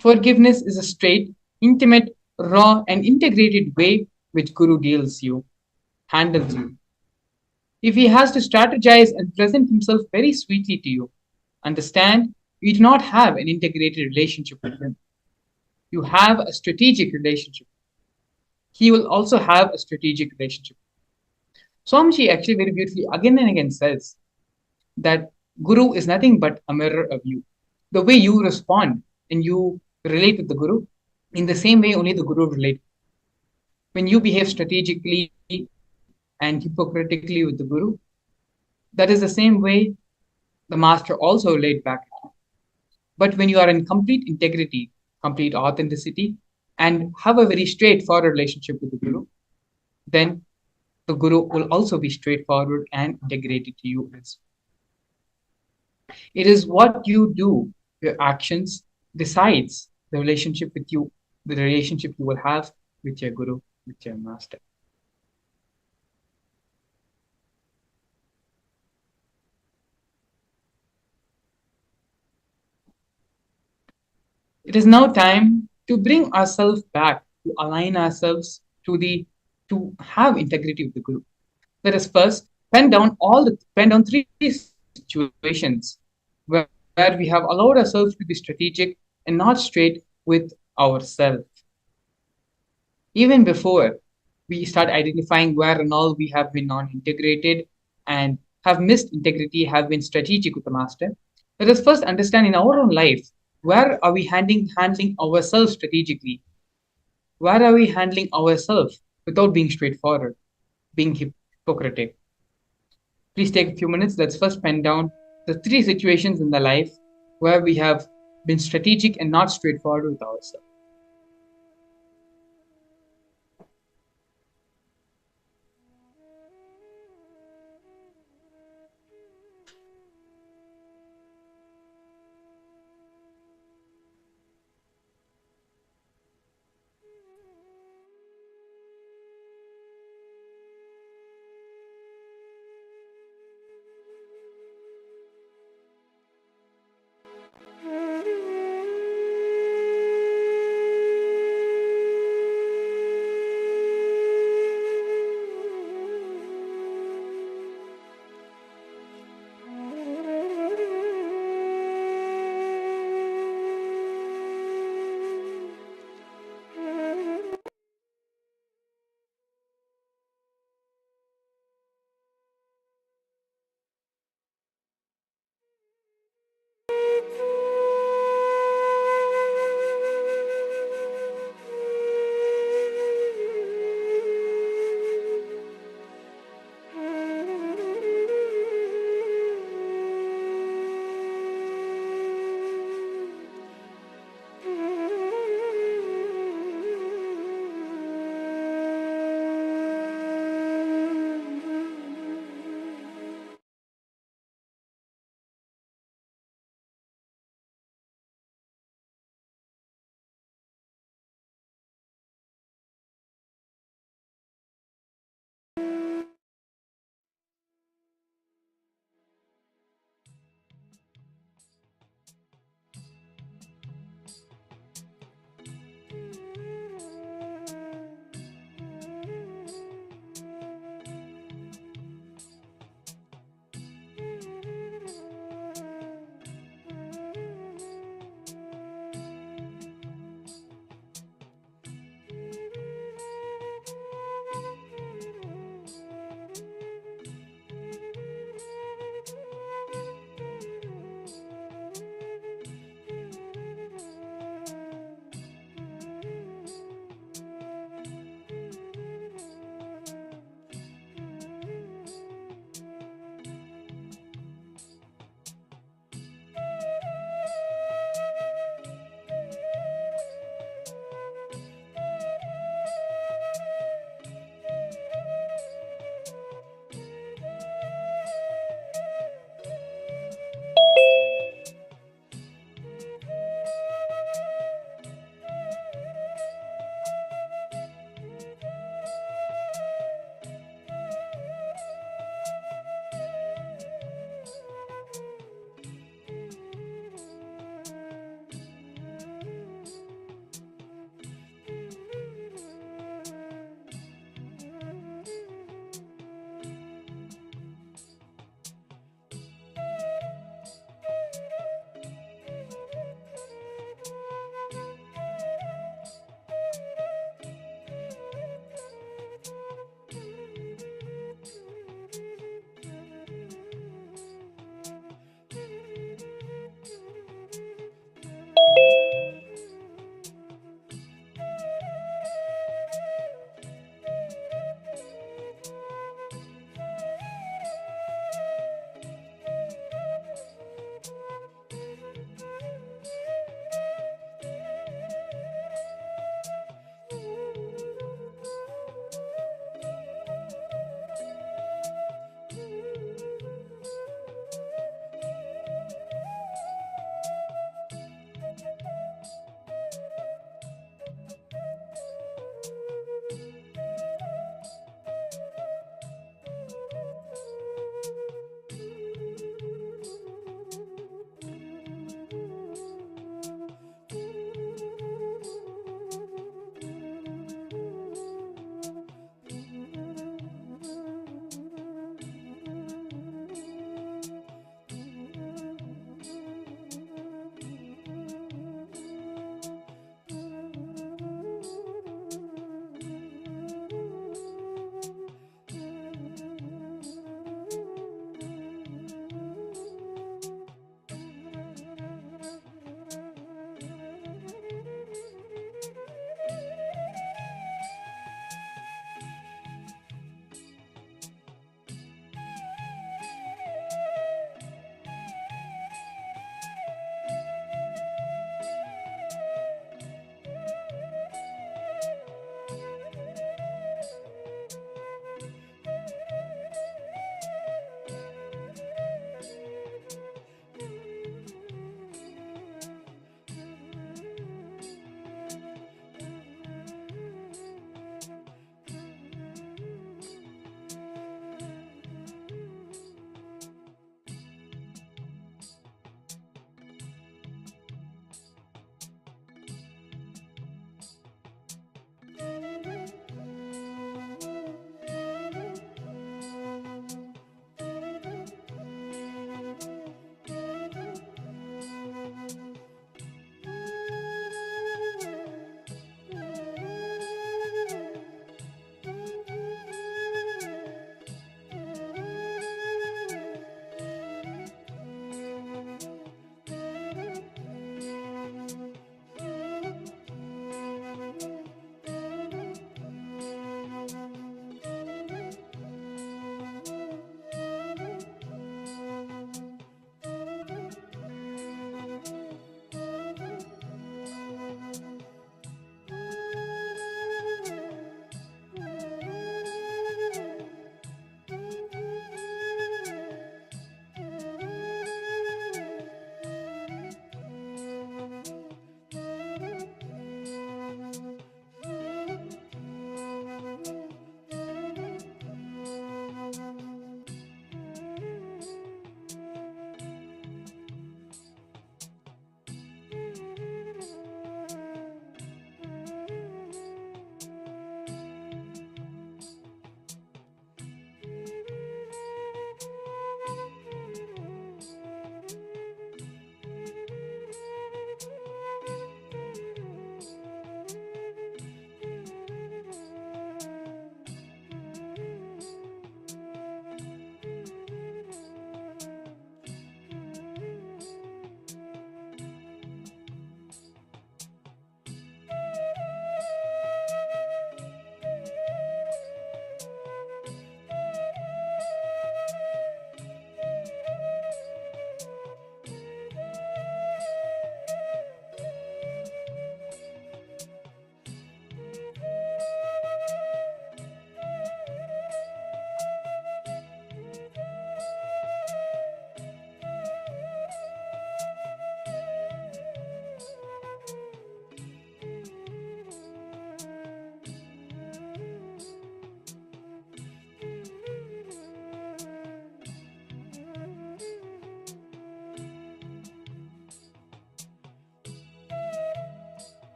Forgiveness is a straight, intimate, raw, and integrated way which Guru deals you, handles you. If he has to strategize and present himself very sweetly to you, understand you do not have an integrated relationship with him. You have a strategic relationship. He will also have a strategic relationship. Swamiji actually very beautifully again and again says that Guru is nothing but a mirror of you. The way you respond and you relate with the Guru, in the same way only the Guru relate. When you behave strategically and hypocritically with the Guru, that is the same way the Master also relate back at you. But when you are in complete integrity, complete authenticity, and have a very straightforward relationship with the Guru, then the Guru will also be straightforward and integrated to you as well. It is what you do, your actions, decides the relationship with you, the relationship you will have with your Guru, with your Master. It is now time to bring ourselves back, to align ourselves to have integrity with the Guru. Let us first pen down three situations where we have allowed ourselves to be strategic and not straight with ourselves. Even before we start identifying where and all we have been non-integrated and have missed integrity, have been strategic with the Master, let us first understand in our own life, where are we handling ourselves strategically? Where are we handling ourselves without being straightforward, being hypocritic? Please take a few minutes. Let's first pen down the three situations in the life where we have been strategic and not straightforward with ourselves.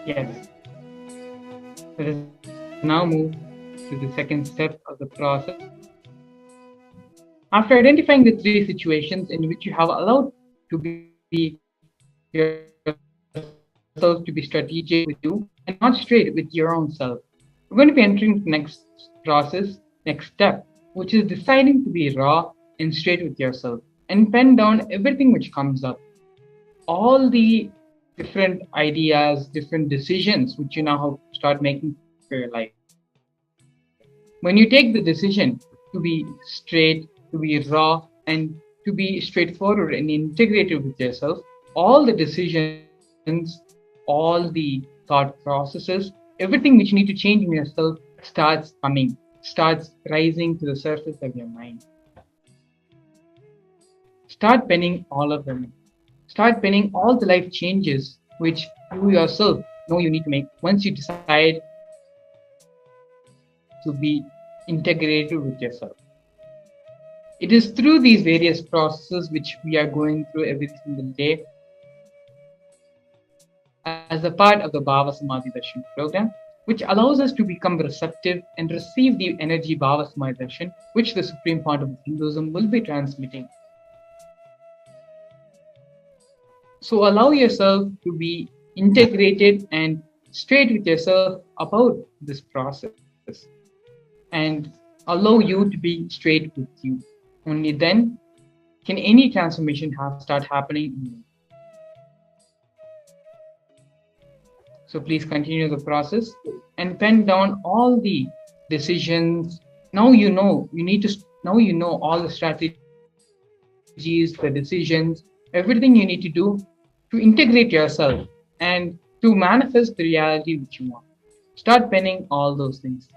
Yes. Let us now move to the second step of the process. After identifying the three situations in which you have allowed to be yourself to be strategic with you and not straight with your own self, we're going to be entering the next process, next step, which is deciding to be raw and straight with yourself and pen down everything which comes up. All the different ideas, different decisions which you now have to start making for your life. When you take the decision to be straight, to be raw, and to be straightforward and integrated with yourself, all the decisions, all the thought processes, everything which you need to change in yourself starts coming, starts rising to the surface of your mind. Start penning all of them. Start penning all the life changes which you yourself know you need to make once you decide to be integrated with yourself. It is through these various processes which we are going through every single day as a part of the Bhava Samadhi Darshan program, which allows us to become receptive and receive the energy Bhava Samadhi Darshan, which the Supreme Pontiff of Hinduism will be transmitting. So allow yourself to be integrated and straight with yourself about this process and allow you to be straight with you. Only then can any transformation start happening in you. So please continue the process and pen down all the decisions. Now you know all the strategies, the decisions, everything you need to do to integrate yourself and to manifest the reality which you want. Start penning all those things.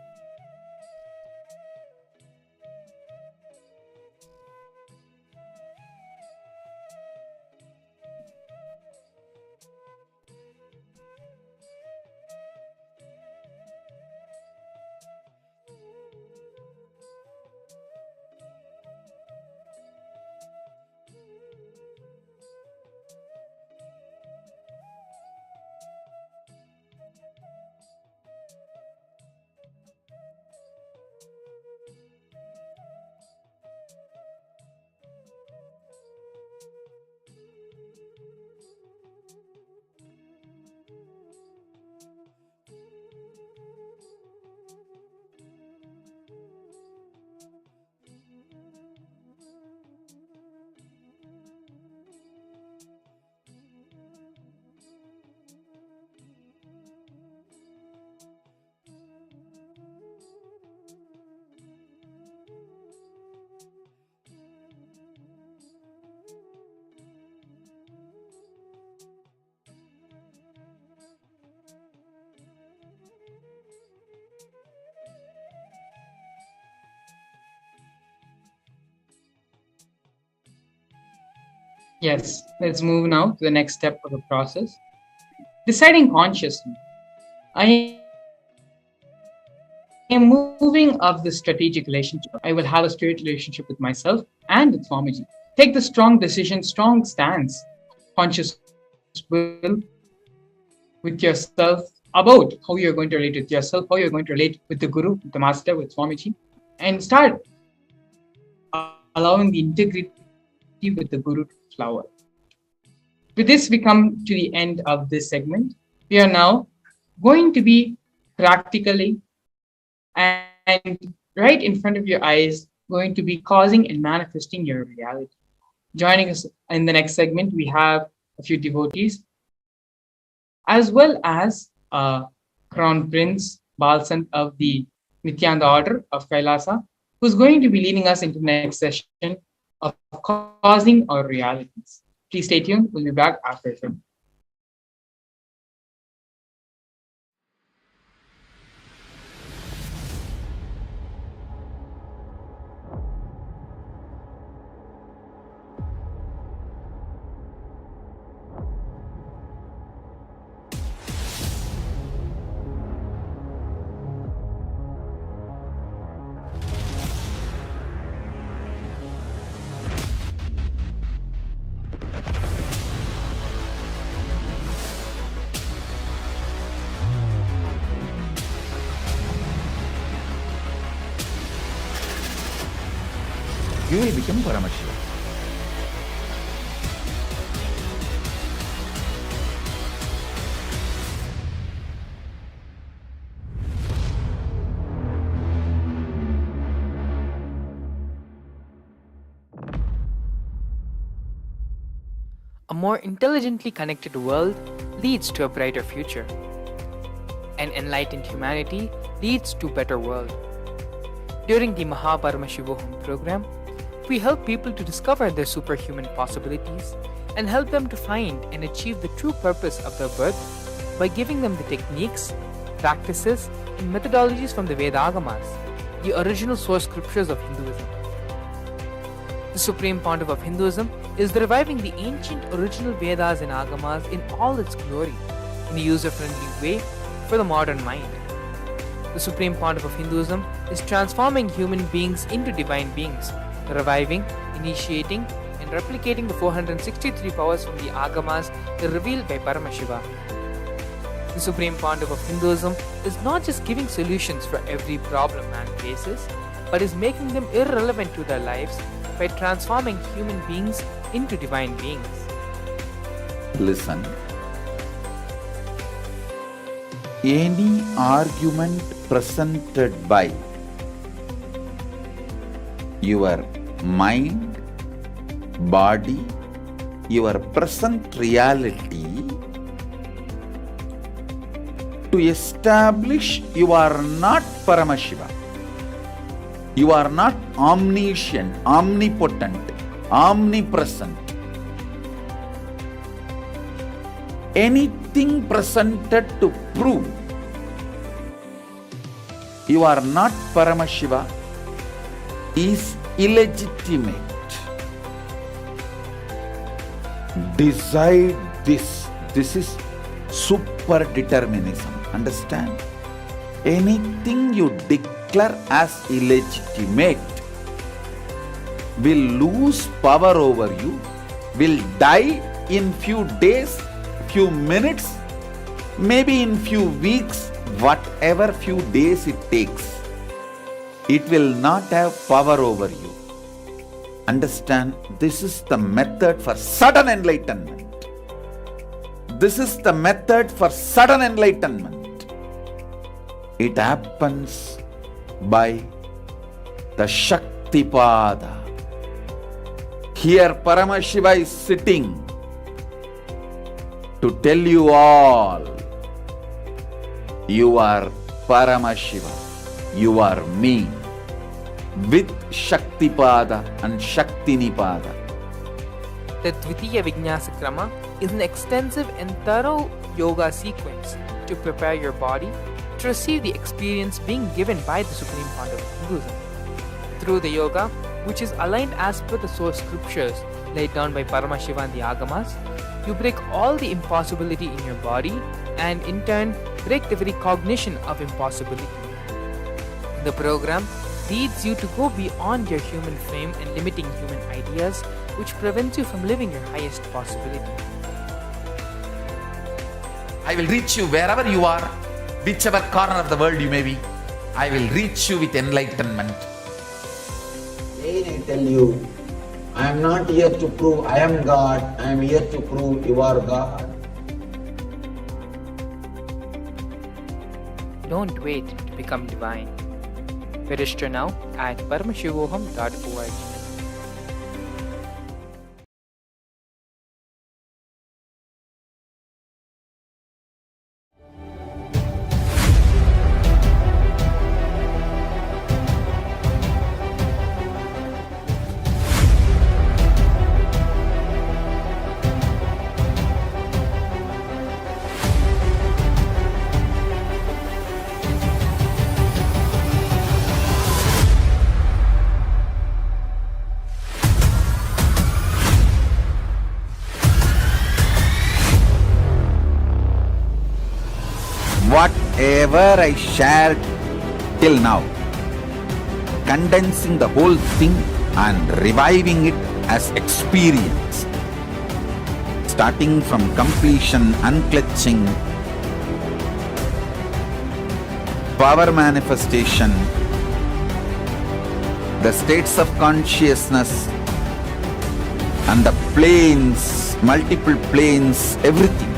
Yes, let's move now to the next step of the process. Deciding consciously. I am moving up the strategic relationship. I will have a straight relationship with myself and with Swamiji. Take the strong decision, strong stance, conscious will with yourself about how you're going to relate with yourself, how you're going to relate with the Guru, with the Master, with Swamiji, and start allowing the integrity with the Guru to flower. With this, we come to the end of this segment. We are now going to be practically and right in front of your eyes, going to be causing and manifesting your reality. Joining us in the next segment, we have a few devotees, as well as Crown Prince Balsant of the Nithyananda Order of KAILASA, who's going to be leading us into the next session of causing our realities. Please stay tuned. We'll be back after the film. you will become Paramashiva. A more intelligently connected world leads to a brighter future. An enlightened humanity leads to a better world. During the Paramashivoham program, we help people to discover their superhuman possibilities and help them to find and achieve the true purpose of their birth by giving them the techniques, practices, and methodologies from the Vedagamas, the original source scriptures of Hinduism. The Supreme Pontiff of Hinduism is reviving the ancient original Vedas and Agamas in all its glory, in a user-friendly way for the modern mind. The Supreme Pontiff of Hinduism is transforming human beings into divine beings, reviving, initiating, and replicating the 463 powers from the Agamas revealed by Paramashiva. The Supreme Pontiff of Hinduism is not just giving solutions for every problem man faces, but is making them irrelevant to their lives by transforming human beings into divine beings. Listen. Any argument presented by your mind, body, your present reality to establish you are not Paramashiva. You are not omniscient, omnipotent, omnipresent. Anything presented to prove you are not Paramashiva is illegitimate. Decide this. This is super determinism. Understand? Anything you declare as illegitimate will lose power over you, will die in few days, few minutes, maybe in few weeks, whatever few days it takes. It will not have power over you. Understand, this is the method for sudden enlightenment. This is the method for sudden enlightenment. It happens by the Shaktipada. Here Paramashiva is sitting to tell you all, you are Paramashiva, you are me, with Shaktipada and Shaktinipada. The Dvitiya Vijnasa Krama is an extensive and thorough yoga sequence to prepare your body to receive the experience being given by the Supreme Pontiff of Hinduism. Through the yoga, which is aligned as per the source scriptures laid down by Paramashiva and the Agamas, you break all the impossibility in your body and in turn break the very cognition of impossibility. The program leads you to go beyond your human frame and limiting human ideas, which prevents you from living your highest possibility. I will reach you wherever you are, whichever corner of the world you may be. I will reach you with enlightenment. Again I tell you, I am not here to prove I am God, I am here to prove you are God. Don't wait to become divine. Register now at paramashivoham.org. Whatever I shared till now, condensing the whole thing and reviving it as experience, starting from completion, unclutching, power manifestation, the states of consciousness and the planes, multiple planes, everything.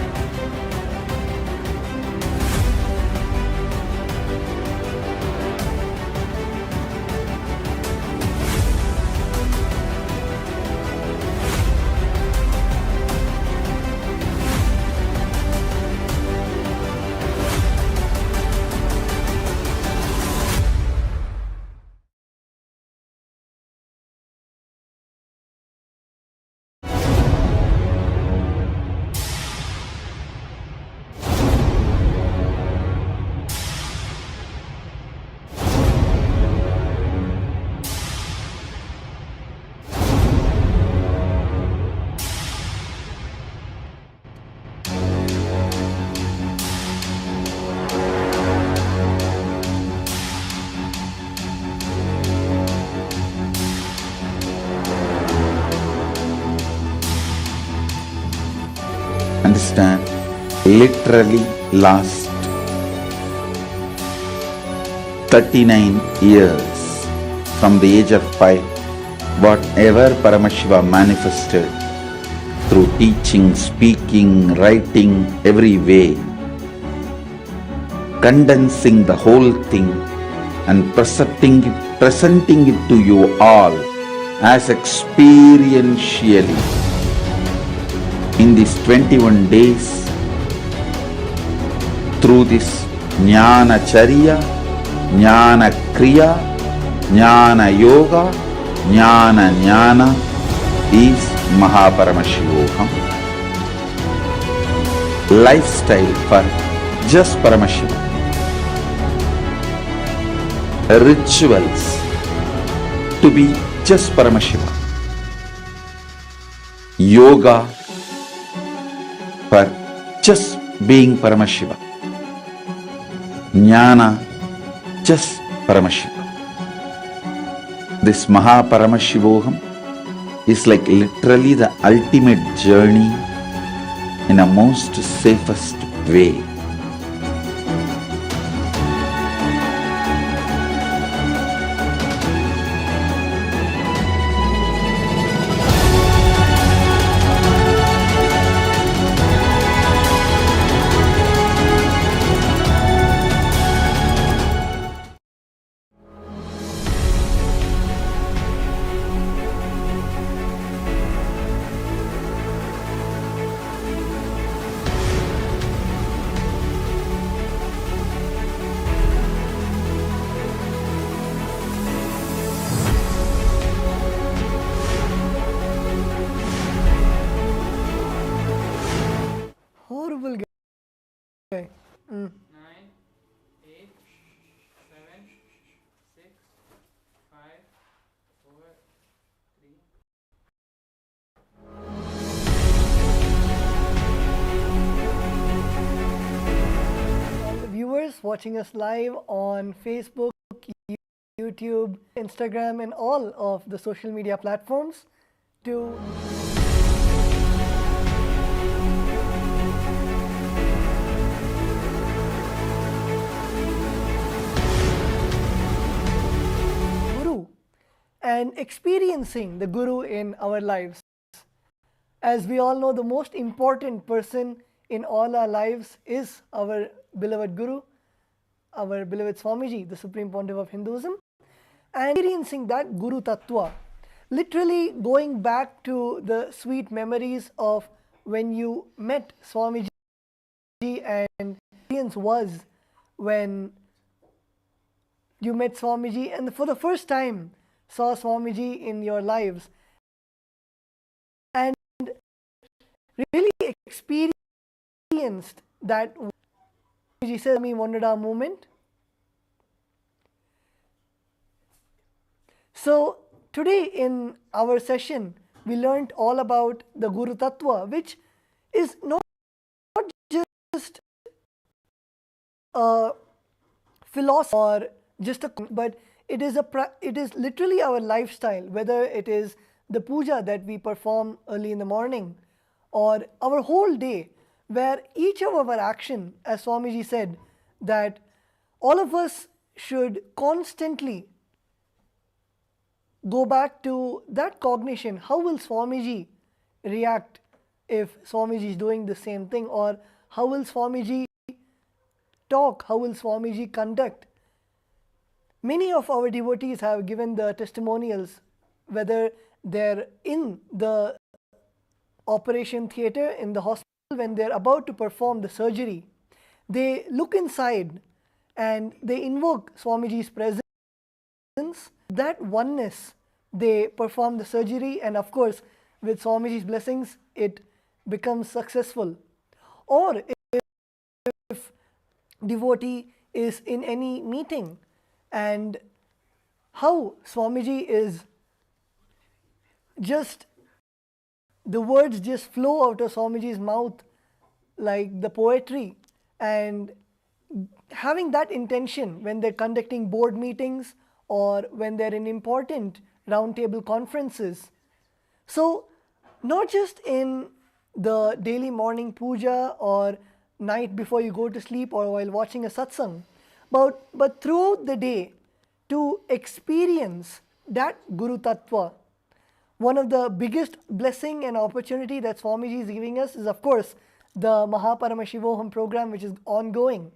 Understand? Literally last 39 years from the age of 5, whatever Paramashiva manifested through teaching, speaking, writing, every way, condensing the whole thing and presenting it to you all as experientially in these 21 days through this Jnana Charya, Jnana Kriya, Jnana Yoga, Jnana Jnana is Paramashivoham. Lifestyle for just Paramashiva. Rituals to be just Paramashiva. Yoga for just being Paramashiva. Jnana, just Paramashiva. This Paramashivoham is like literally the ultimate journey in a most safest way. Horrible guy. 9, 8, 7, 6, 5, 4, 3. All the viewers watching us live on Facebook, YouTube, Instagram, and all of the social media platforms to Guru and experiencing the Guru in our lives. As we all know, the most important person in all our lives is our beloved Guru, our beloved Swamiji, the Supreme Pontiff of Hinduism, and experiencing that Guru Tattva, literally going back to the sweet memories of when you met Swamiji, and experience was when you met Swamiji and for the first time saw Swamiji in your lives and really experienced that Swamiji said me Wonderda moment. So today in our session we learnt all about the Guru Tattva, which is not just a philosophy or just a, but it is literally our lifestyle, whether it is the puja that we perform early in the morning or our whole day, where each of our action, as Swamiji said, that all of us should constantly go back to that cognition. How will Swamiji react if Swamiji is doing the same thing? Or how will Swamiji talk? How will Swamiji conduct? Many of our devotees have given the testimonials, whether they're in the operation theatre in the hospital, when they're about to perform the surgery, they look inside and they invoke Swamiji's presence. That oneness, they perform the surgery, and of course with Swamiji's blessings it becomes successful. Or if devotee is in any meeting, and how Swamiji is just, the words just flow out of Swamiji's mouth like the poetry, and having that intention when they're conducting board meetings or when they're in important roundtable conferences. So not just in the daily morning puja or night before you go to sleep or while watching a satsang, but throughout the day, to experience that Guru Tattva. One of the biggest blessing and opportunity that Swamiji is giving us is, of course, the Paramashivoham program, which is ongoing.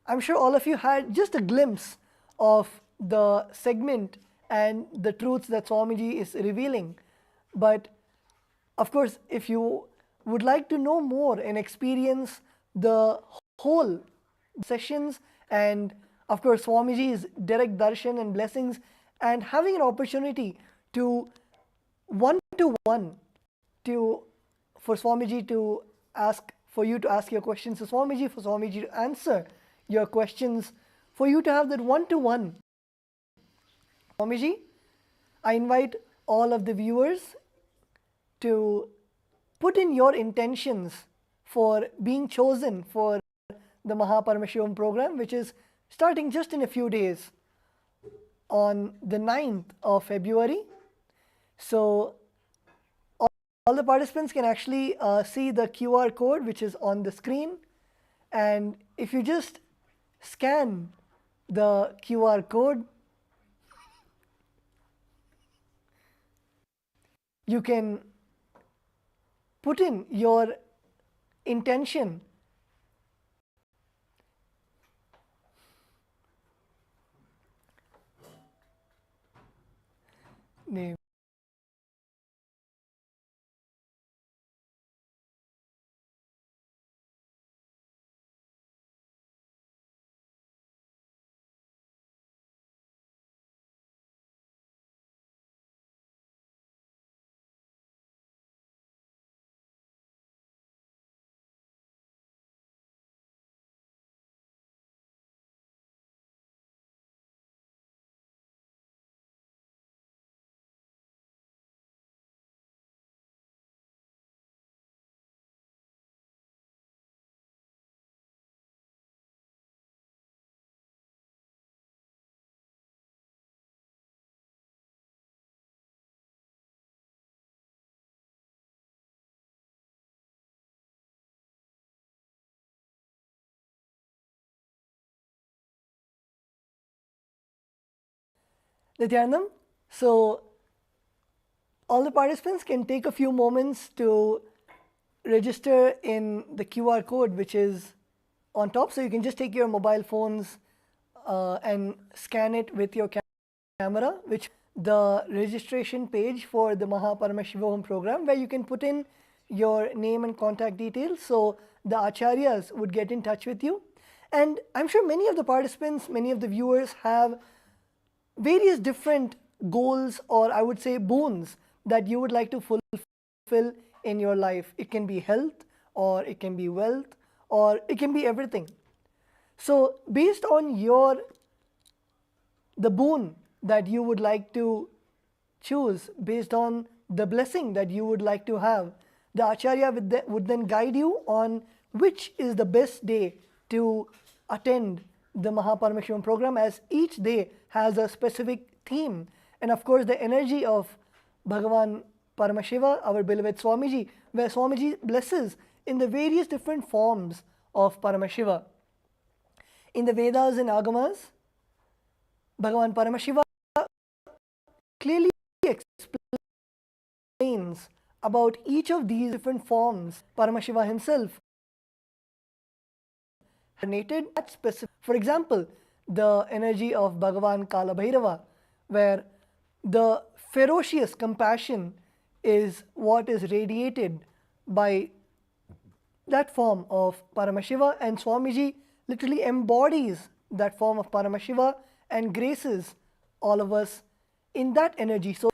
I'm sure all of you had just a glimpse of the segment and the truths that Swamiji is revealing. But of course, if you would like to know more and experience the whole sessions, and of course Swamiji's direct darshan and blessings, and having an opportunity to one-to-one for Swamiji to ask, for you to ask your questions to Swamiji, for Swamiji to answer your questions, for you to have that one-to-one. Swamiji, I invite all of the viewers to put in your intentions for being chosen for the Paramashivoham program, which is starting just in a few days on the 9th of February. So all the participants can actually see the QR code which is on the screen, and if you just scan the QR code, you can put in your intention. Name. Nithyanandam, so all the participants can take a few moments to register in the QR code which is on top. So you can just take your mobile phones and scan it with your camera, which the registration page for the Paramashivoham program, where you can put in your name and contact details, so the acharyas would get in touch with you. And I'm sure many of the participants, many of the viewers have various different goals, or I would say boons, that you would like to fulfill in your life. It can be health, or it can be wealth, or it can be everything. So based on the boon that you would like to choose, based on the blessing that you would like to have, the acharya would then guide you on which is the best day to attend the Paramashivoham program, as each day has a specific theme. And of course the energy of Bhagavan Paramashiva, our beloved Swamiji, where Swamiji blesses in the various different forms of Paramashiva. In the Vedas and Agamas, Bhagavan Paramashiva clearly explains about each of these different forms. Paramashiva himself incarnated at specific. For example, the energy of Bhagavan Kala Bhairava, where the ferocious compassion is what is radiated by that form of Paramashiva, and Swamiji literally embodies that form of Paramashiva and graces all of us in that energy. So,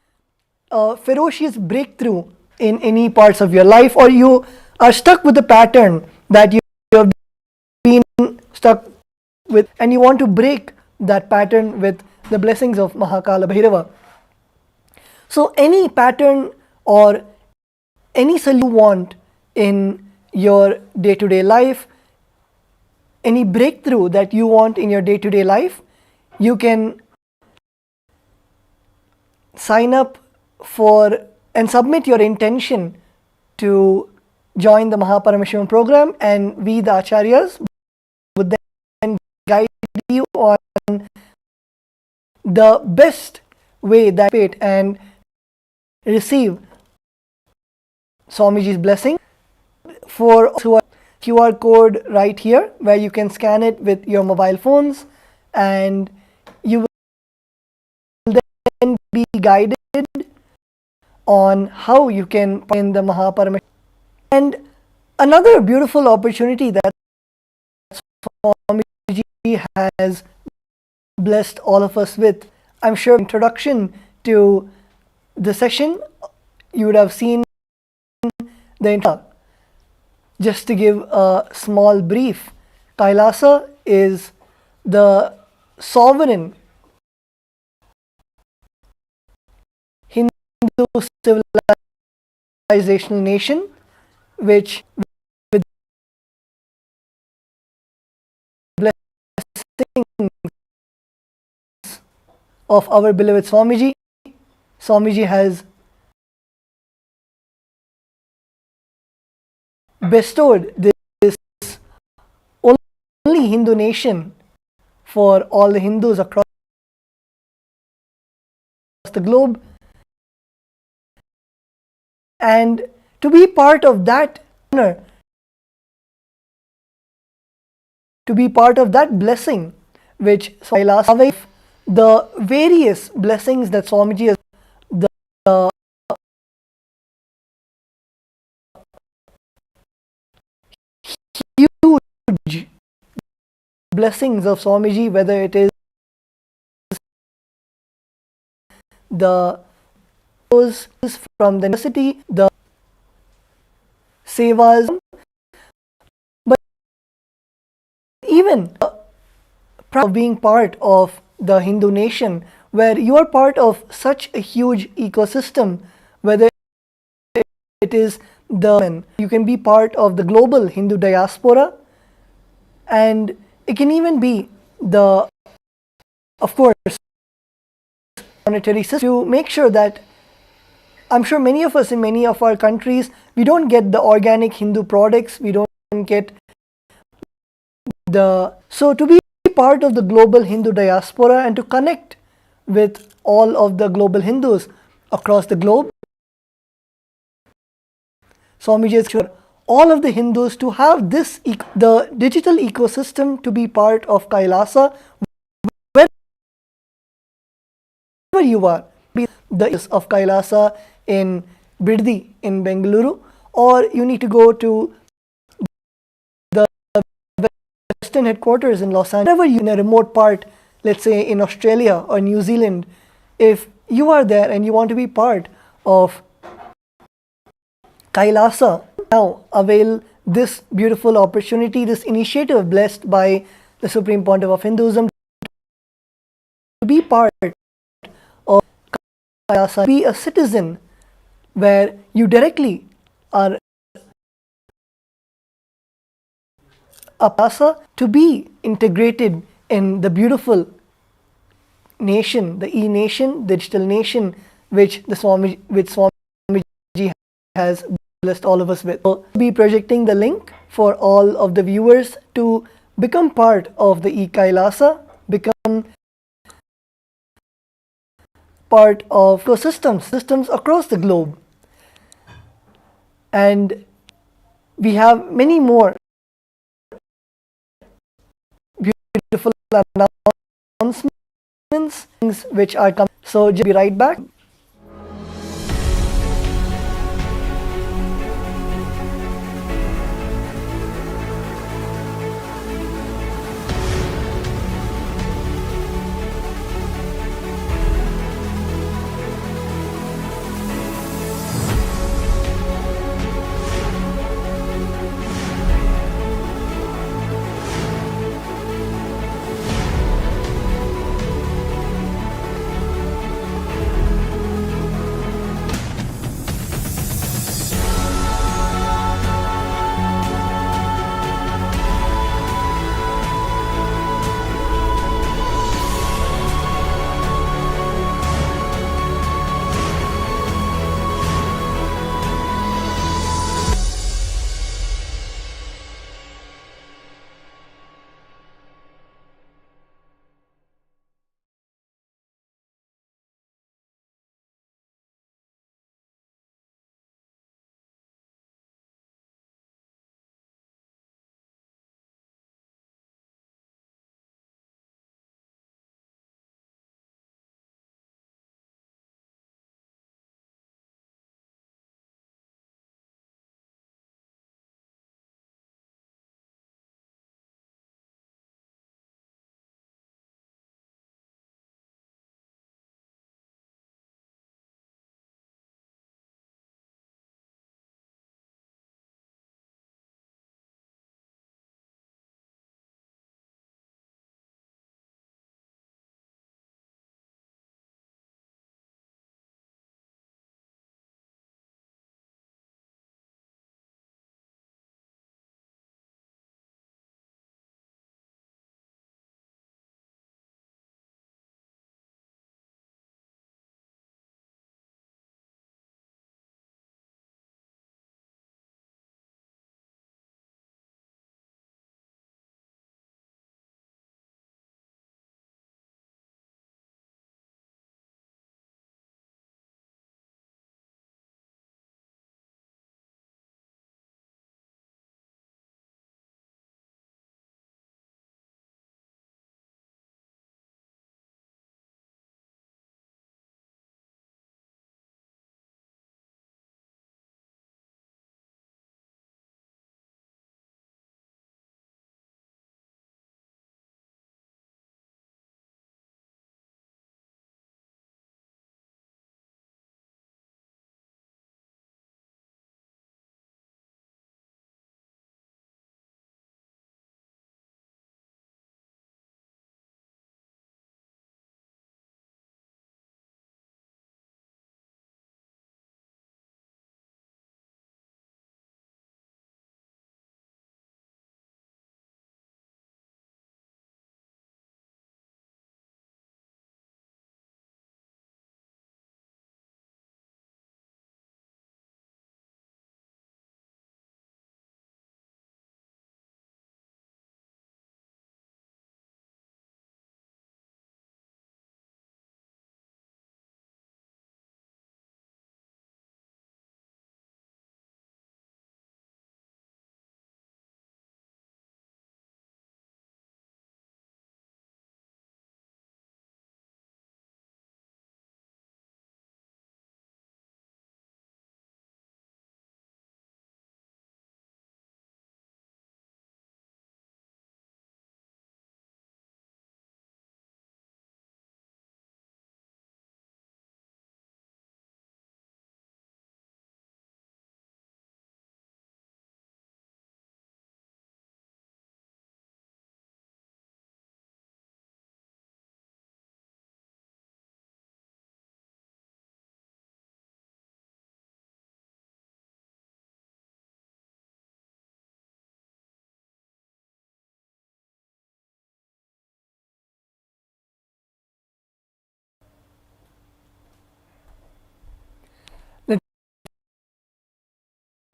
a ferocious breakthrough in any parts of your life, or you are stuck with a pattern that you have been stuck with and you want to break that pattern with the blessings of Mahakala Bhairava. So, any pattern or any solution you want in your day-to-day life, any breakthrough that you want in your day-to-day life, you can sign up for and submit your intention to join the Mahaparamashivam program, and we, the Acharyas, would then guide you on the best way that and receive Swamiji's blessing. For through a QR code right here, where you can scan it with your mobile phones, and you will then be guided on how you can in the Mahaparamashivam. And another beautiful opportunity that Swamiji has blessed all of us with, I'm sure introduction to the session, you would have seen the intro. Just to give a small brief, KAILASA is the sovereign Hindu civilizational nation, which with blessings of our beloved Swamiji, Swamiji has bestowed this only Hindu nation for all the Hindus across the globe, and to be part of that honor, to be part of that blessing which KAILASA, the various blessings that Swamiji has, the huge blessings of Swamiji, whether it is the from the university, the sevas, but even proud of being part of the Hindu nation, where you are part of such a huge ecosystem, whether it is you can be part of the global Hindu diaspora, and it can even be the, of course, monetary system to make sure that, I'm sure many of us in many of our countries, we don't get the organic Hindu products, we don't get the, so to be part of the global Hindu diaspora and to connect with all of the global Hindus across the globe, Swamiji is sure all of the Hindus to have this, the digital ecosystem, to be part of KAILASA, wherever you are, be the of KAILASA in Biddi in Bengaluru, or you need to go to the Western headquarters in Los Angeles, wherever you in a remote part, let's say in Australia or New Zealand, if you are there and you want to be part of KAILASA, now avail this beautiful opportunity, this initiative blessed by the Supreme Pontiff of Hinduism, to be part of KAILASA, be a citizen where you directly are a KAILASA, to be integrated in the beautiful nation, the e-nation, digital nation, which the Swamiji has blessed all of us with. So, be projecting the link for all of the viewers to become part of the e-KAILASA, become part of ecosystems, systems across the globe. And we have many more beautiful announcements which are coming. So just be right back.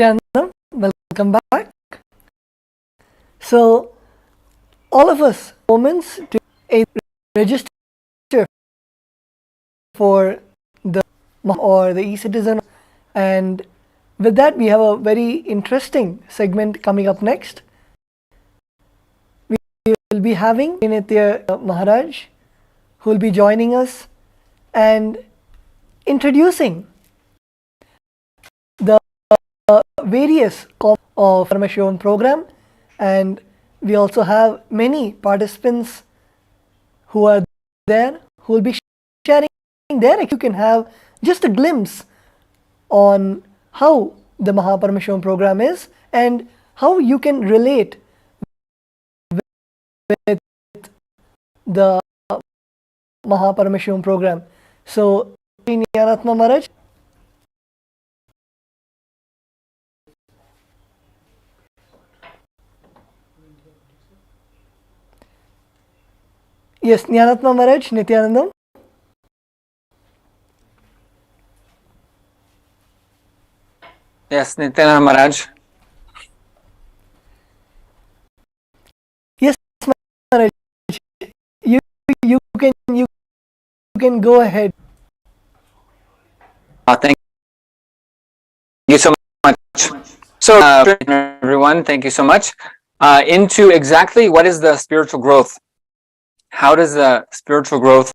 Nithyanandam, welcome back. So, all of us moments to register for or the e-citizen. And with that, we have a very interesting segment coming up next. We will be having Nithya Maharaj, who will be joining us and introducing the various of Paramashivoham program. And we also have many participants who are there who will be sharing their. You can have just a glimpse on how the Paramashivoham program is and how you can relate with the Paramashivoham program. So, Nithyananda Maharaj. Yes, Nithyananda Maharaj, Nithyanandam. Yes, Nithyananda Maharaj. Yes, Maharaj. You can go ahead. Thank you so much. So, everyone, thank you so much. Into exactly what is the spiritual growth? How does the spiritual growth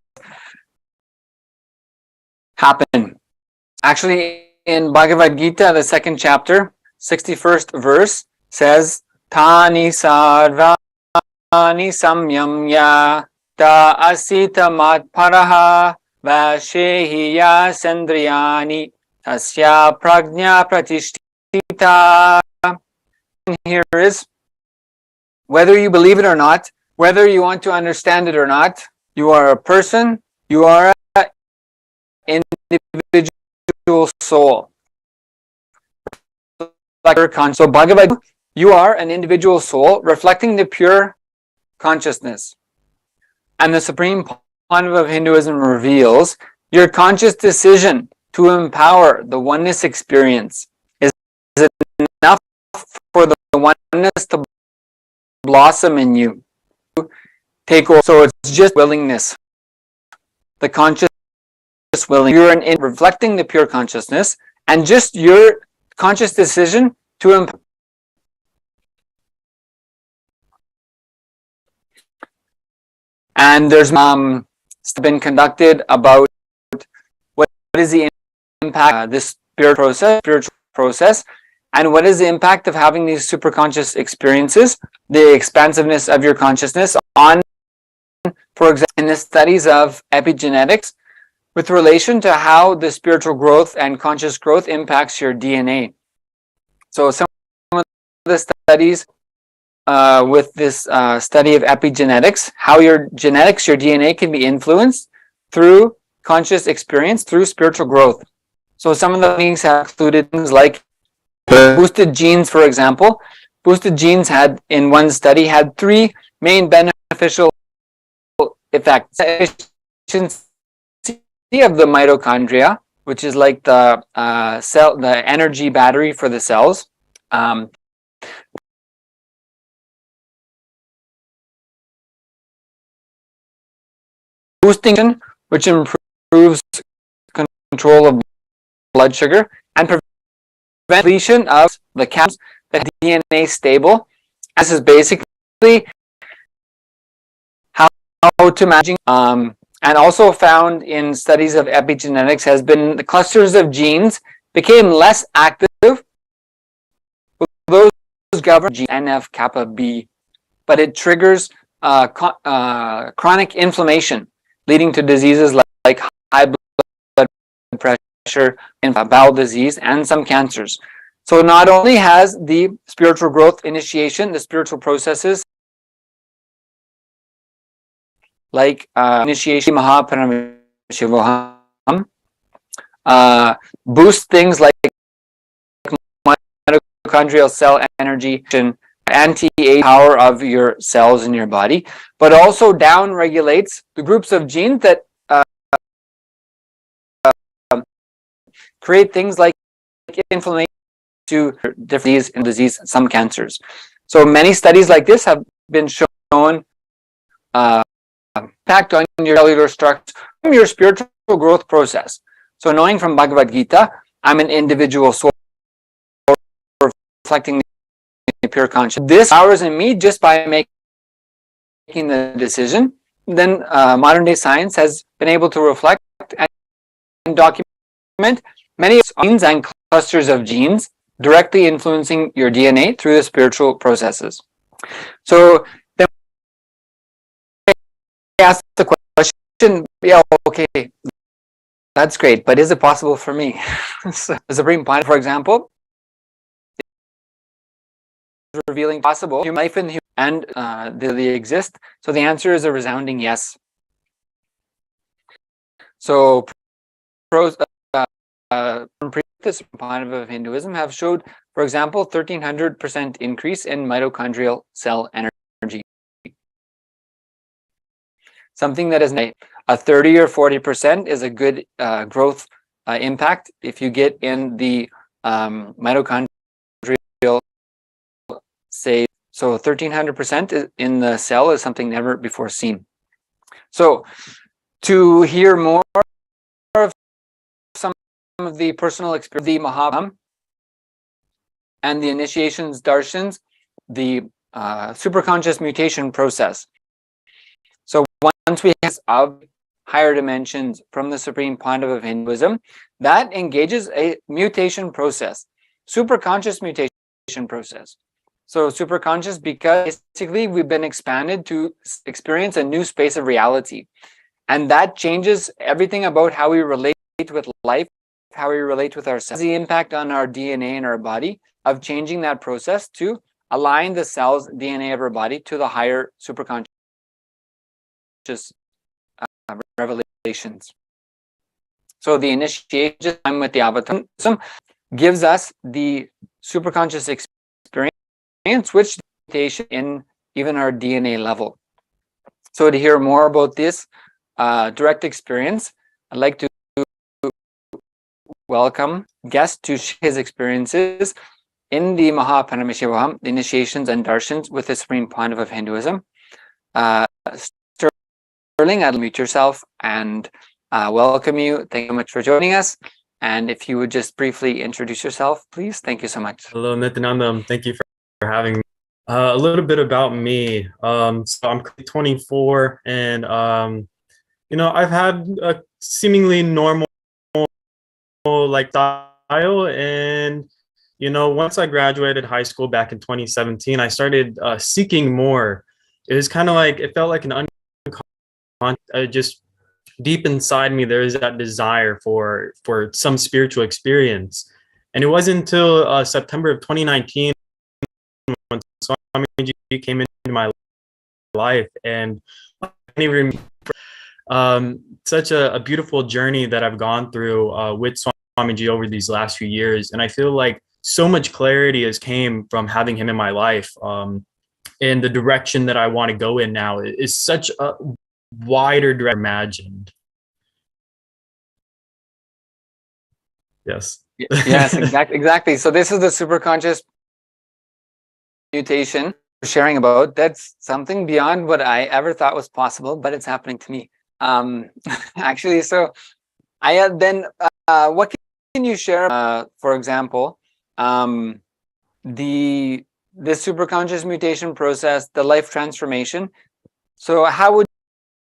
happen? Actually, in Bhagavad Gita, the second chapter, 61st verse says, Tani sarvani samyamya ta asita matparaha vashehiya sendriyani tasya prajna pratishtita. Here is, whether you believe it or not, whether you want to understand it or not, you are a person, you are an individual soul. So Bhagavad Gita, you are an individual soul reflecting the pure consciousness. And the Supreme Pandava of Hinduism reveals your conscious decision to empower the oneness experience is enough for the oneness to blossom in you. Take over. So it's just willingness. The conscious willing. You're reflecting the pure consciousness and just your conscious decision to empower. And there's been conducted about what is the impact of this spiritual process, and what is the impact of having these superconscious experiences, the expansiveness of your consciousness on, for example, in the studies of epigenetics, with relation to how the spiritual growth and conscious growth impacts your DNA. So some of the studies with this study of epigenetics, how your genetics, your DNA can be influenced through conscious experience, through spiritual growth. So some of the things have included things like boosted genes, for example. Boosted genes had, in one study, had 3 main beneficial effects. Efficiency of the mitochondria, which is like the cell, the energy battery for the cells. Boosting, which improves control of blood sugar and prevent depletion of the caps, the DNA stable. This is basically how to manage, and also found in studies of epigenetics has been the clusters of genes became less active with those governed NF kappa B, but it triggers chronic inflammation, leading to diseases like high blood pressure, bowel disease, and some cancers. So not only has the spiritual growth initiation, the spiritual processes like initiation Paramashivoham, boost things like mitochondrial cell energy and anti-age power of your cells in your body, but also down regulates the groups of genes that create things like inflammation to different disease, some cancers. So many studies like this have been shown impact on your cellular structure from your spiritual growth process. So knowing from Bhagavad Gita, I'm an individual soul reflecting the pure consciousness. This powers in me just by making the decision. Then modern day science has been able to reflect and document many genes and clusters of genes directly influencing your DNA through the spiritual processes. So then I ask the question, yeah, okay, that's great, but is it possible for me? So the Supreme Point, for example, is revealing possible human life in and they exist. So the answer is a resounding yes. So this point of Hinduism have showed, for example, 1300% increase in mitochondrial cell energy. Something that is a 30 or 40% is a good growth impact if you get in the mitochondrial, say, so 1300% in the cell is something never before seen. So to hear more of some of the personal experience, the Mahabharata and the initiations, darshans, the superconscious mutation process. So once we have of higher dimensions from the Supreme Pontiff of Hinduism, that engages a mutation process, superconscious mutation process. So superconscious because basically we've been expanded to experience a new space of reality. And that changes everything about how we relate with life, how we relate with ourselves, the impact on our DNA in our body of changing that process to align the cells DNA of our body to the higher superconscious revelations. So the initiation with the avatar gives us the superconscious experience, which in even our DNA level. So to hear more about this direct experience, I'd like to welcome guest to share his experiences in the Paramashivoham, the initiations and darshans with the Supreme Pontiff of Hinduism. Sterling, I'd mute yourself and welcome you. Thank you so much for joining us. And if you would just briefly introduce yourself, please. Thank you so much. Hello, Nithyananda. Thank you for having me. A little bit about me. So I'm 24 and, I've had a seemingly normal lifestyle. And, once I graduated high school back in 2017, I started seeking more. It was kind of like, it felt like an just deep inside me, there is that desire for some spiritual experience. And it wasn't until September of 2019 when Swamiji came into my life, and such a beautiful journey that I've gone through with Swamiji over these last few years. And I feel like so much clarity has came from having him in my life. And the direction that I want to go in now is such a wider direction imagined. Yes. Yes, exactly. So this is the superconscious mutation we're sharing about. That's something beyond what I ever thought was possible, but it's happening to me. Actually, so I then what can you share? For example, this superconscious mutation process, the life transformation. So how would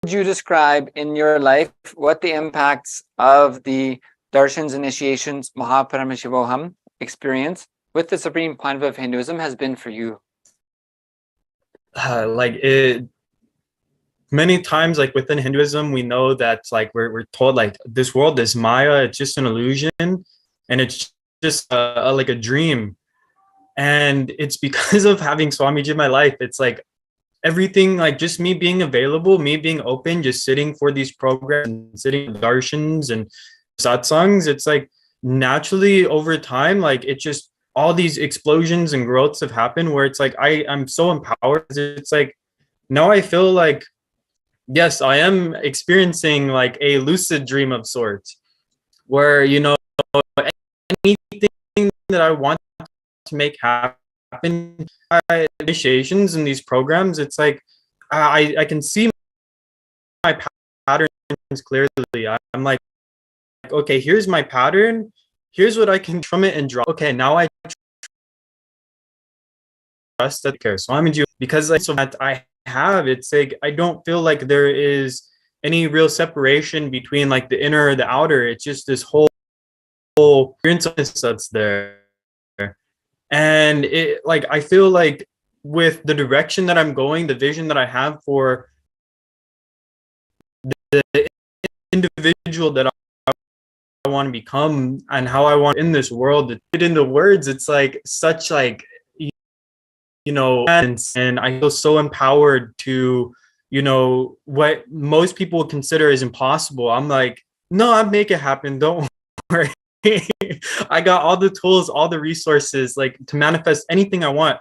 you describe in your life what the impacts of the darshans, initiations, Paramashivoham experience with the Supreme Pontiff of Hinduism has been for you? Many times, like within Hinduism, we know that like we're told like this world is Maya, it's just an illusion, and it's just like a dream. And it's because of having Swamiji in my life, it's like everything, like just me being available, me being open, just sitting for these programs and sitting with darshans and satsangs, it's like naturally over time, like it just all these explosions and growths have happened where it's like I'm so empowered. It's like now I feel like yes, I am experiencing like a lucid dream of sorts where anything that I want to make happen, initiations in these programs, it's like I can see my patterns clearly. I'm like okay, here's my pattern, here's what I can from it and draw. Okay, now I trust that care. So I'm in you because like so that I have, it's like I don't feel like there is any real separation between like the inner or the outer. It's just this whole experience that's there. And it like I feel like with the direction that I'm going, the vision that I have for the individual that I want to become and how I want in this world, to put it into words, it's like such like, you know, and I feel so empowered to, you know, what most people would consider is impossible. I'm like, no, I'll make it happen. Don't worry. I got all the tools, all the resources, like to manifest anything I want.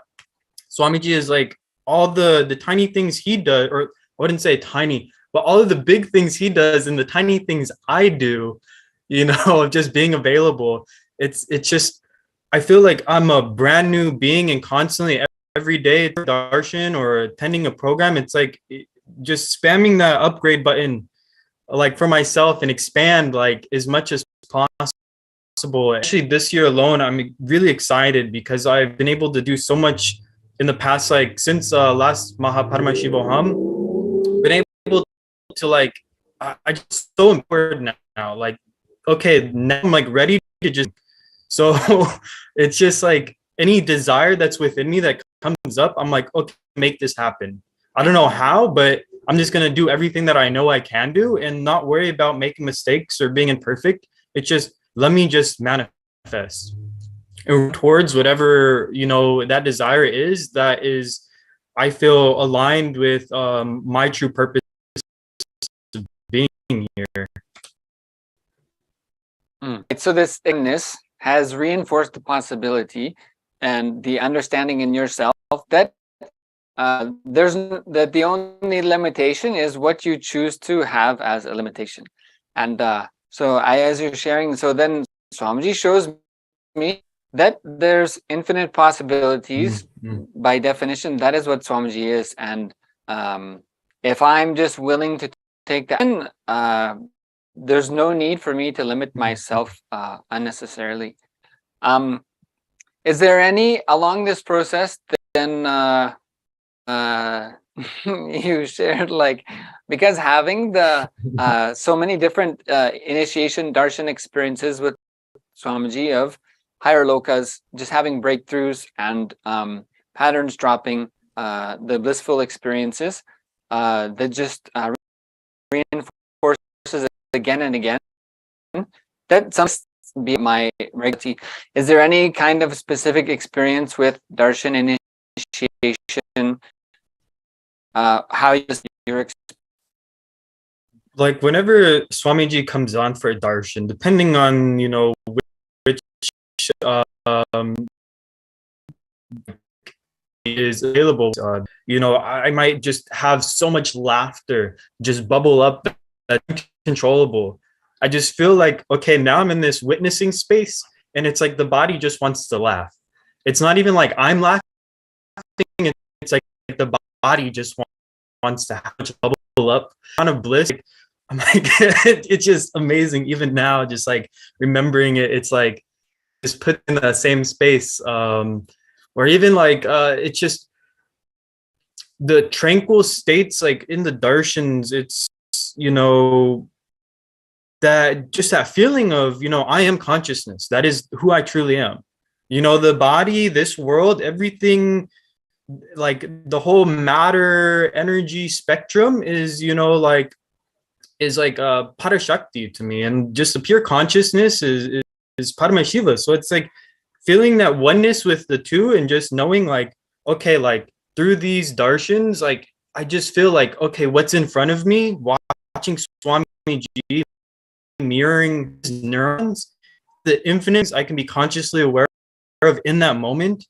Swamiji is like all the tiny things he does, or I wouldn't say tiny, but all of the big things he does and the tiny things I do, you know, just being available. It's just, I feel like I'm a brand new being, and constantly every day Darshan or attending a program, it's like just spamming that upgrade button, like for myself, and expand like as much as possible. Actually, this year alone, I'm really excited because I've been able to do so much in the past, like since last Paramashivoham, been able to like, I just so important now. Like, okay, now I'm like ready to just, so it's just like any desire that's within me that comes up, I'm like, okay, make this happen. I don't know how, but I'm just gonna do everything that I know I can do and not worry about making mistakes or being imperfect. It's just, let me just manifest and towards whatever, you know, that desire is, that is, I feel aligned with my true purpose of being here. So this thickness has reinforced the possibility and the understanding in yourself that that the only limitation is what you choose to have as a limitation. And so as you're sharing, so then Swamiji shows me that there's infinite possibilities. By definition, that is what Swamiji is. And if I'm just willing to take that, then there's no need for me to limit myself unnecessarily. Is there any along this process then you shared, like, because having the so many different initiation darshan experiences with Swamiji of higher lokas, just having breakthroughs and patterns dropping, the blissful experiences that just reinforces it again and again, that some be my regularity. Is there any kind of specific experience with darshan initiation? How your like whenever Swamiji comes on for a darshan, depending on, you know, which is available, you know, I might just have so much laughter just bubble up that's uncontrollable. I just feel like, okay, now I'm in this witnessing space, and it's like the body just wants to laugh. It's not even like I'm laughing, it's like the body just wants to have to bubble up kind of bliss. I'm like, it's just amazing. Even now, just like remembering it, it's like just put in the same space. Or even like it's just the tranquil states, like in the darshans, it's, you know, that just that feeling of, you know, I am consciousness. That is who I truly am. You know, the body, this world, everything, like the whole matter energy spectrum is, you know, like is like parashakti to me, and just the pure consciousness is Paramashiva. So it's like feeling that oneness with the two, and just knowing like, okay, like through these darshans, like I just feel like, okay, what's in front of me, watching Swamiji mirroring his neurons, the infinite I can be consciously aware of in that moment.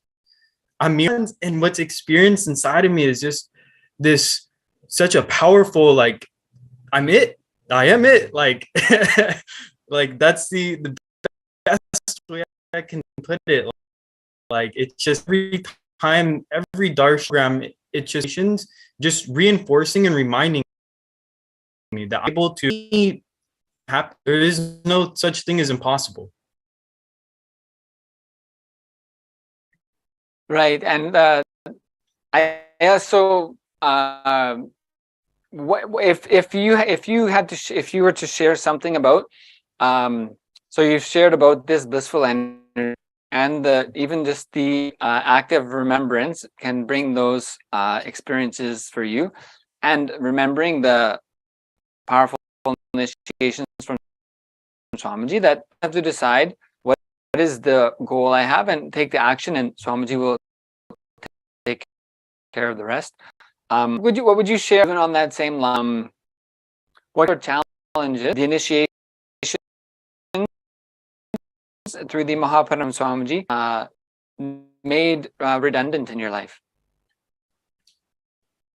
I'm mirroring, and what's experienced inside of me is just this such a powerful, like, I'm it, I am it, like like that's the best way I can put it. Like it's just every time, every darshan, it just reinforcing and reminding me that I'm able to be happen. There is no such thing as impossible. Right, and I also if you had to if you were to share something about so you've shared about this blissful energy and even just the act of remembrance can bring those experiences for you, and remembering the powerful initiations from Swamiji, that I have to decide what is the goal I have and take the action, and Swamiji will take care of the rest. What would you share even on that same line? What are challenges the initiation through the Mahaparam Swamiji made redundant in your life?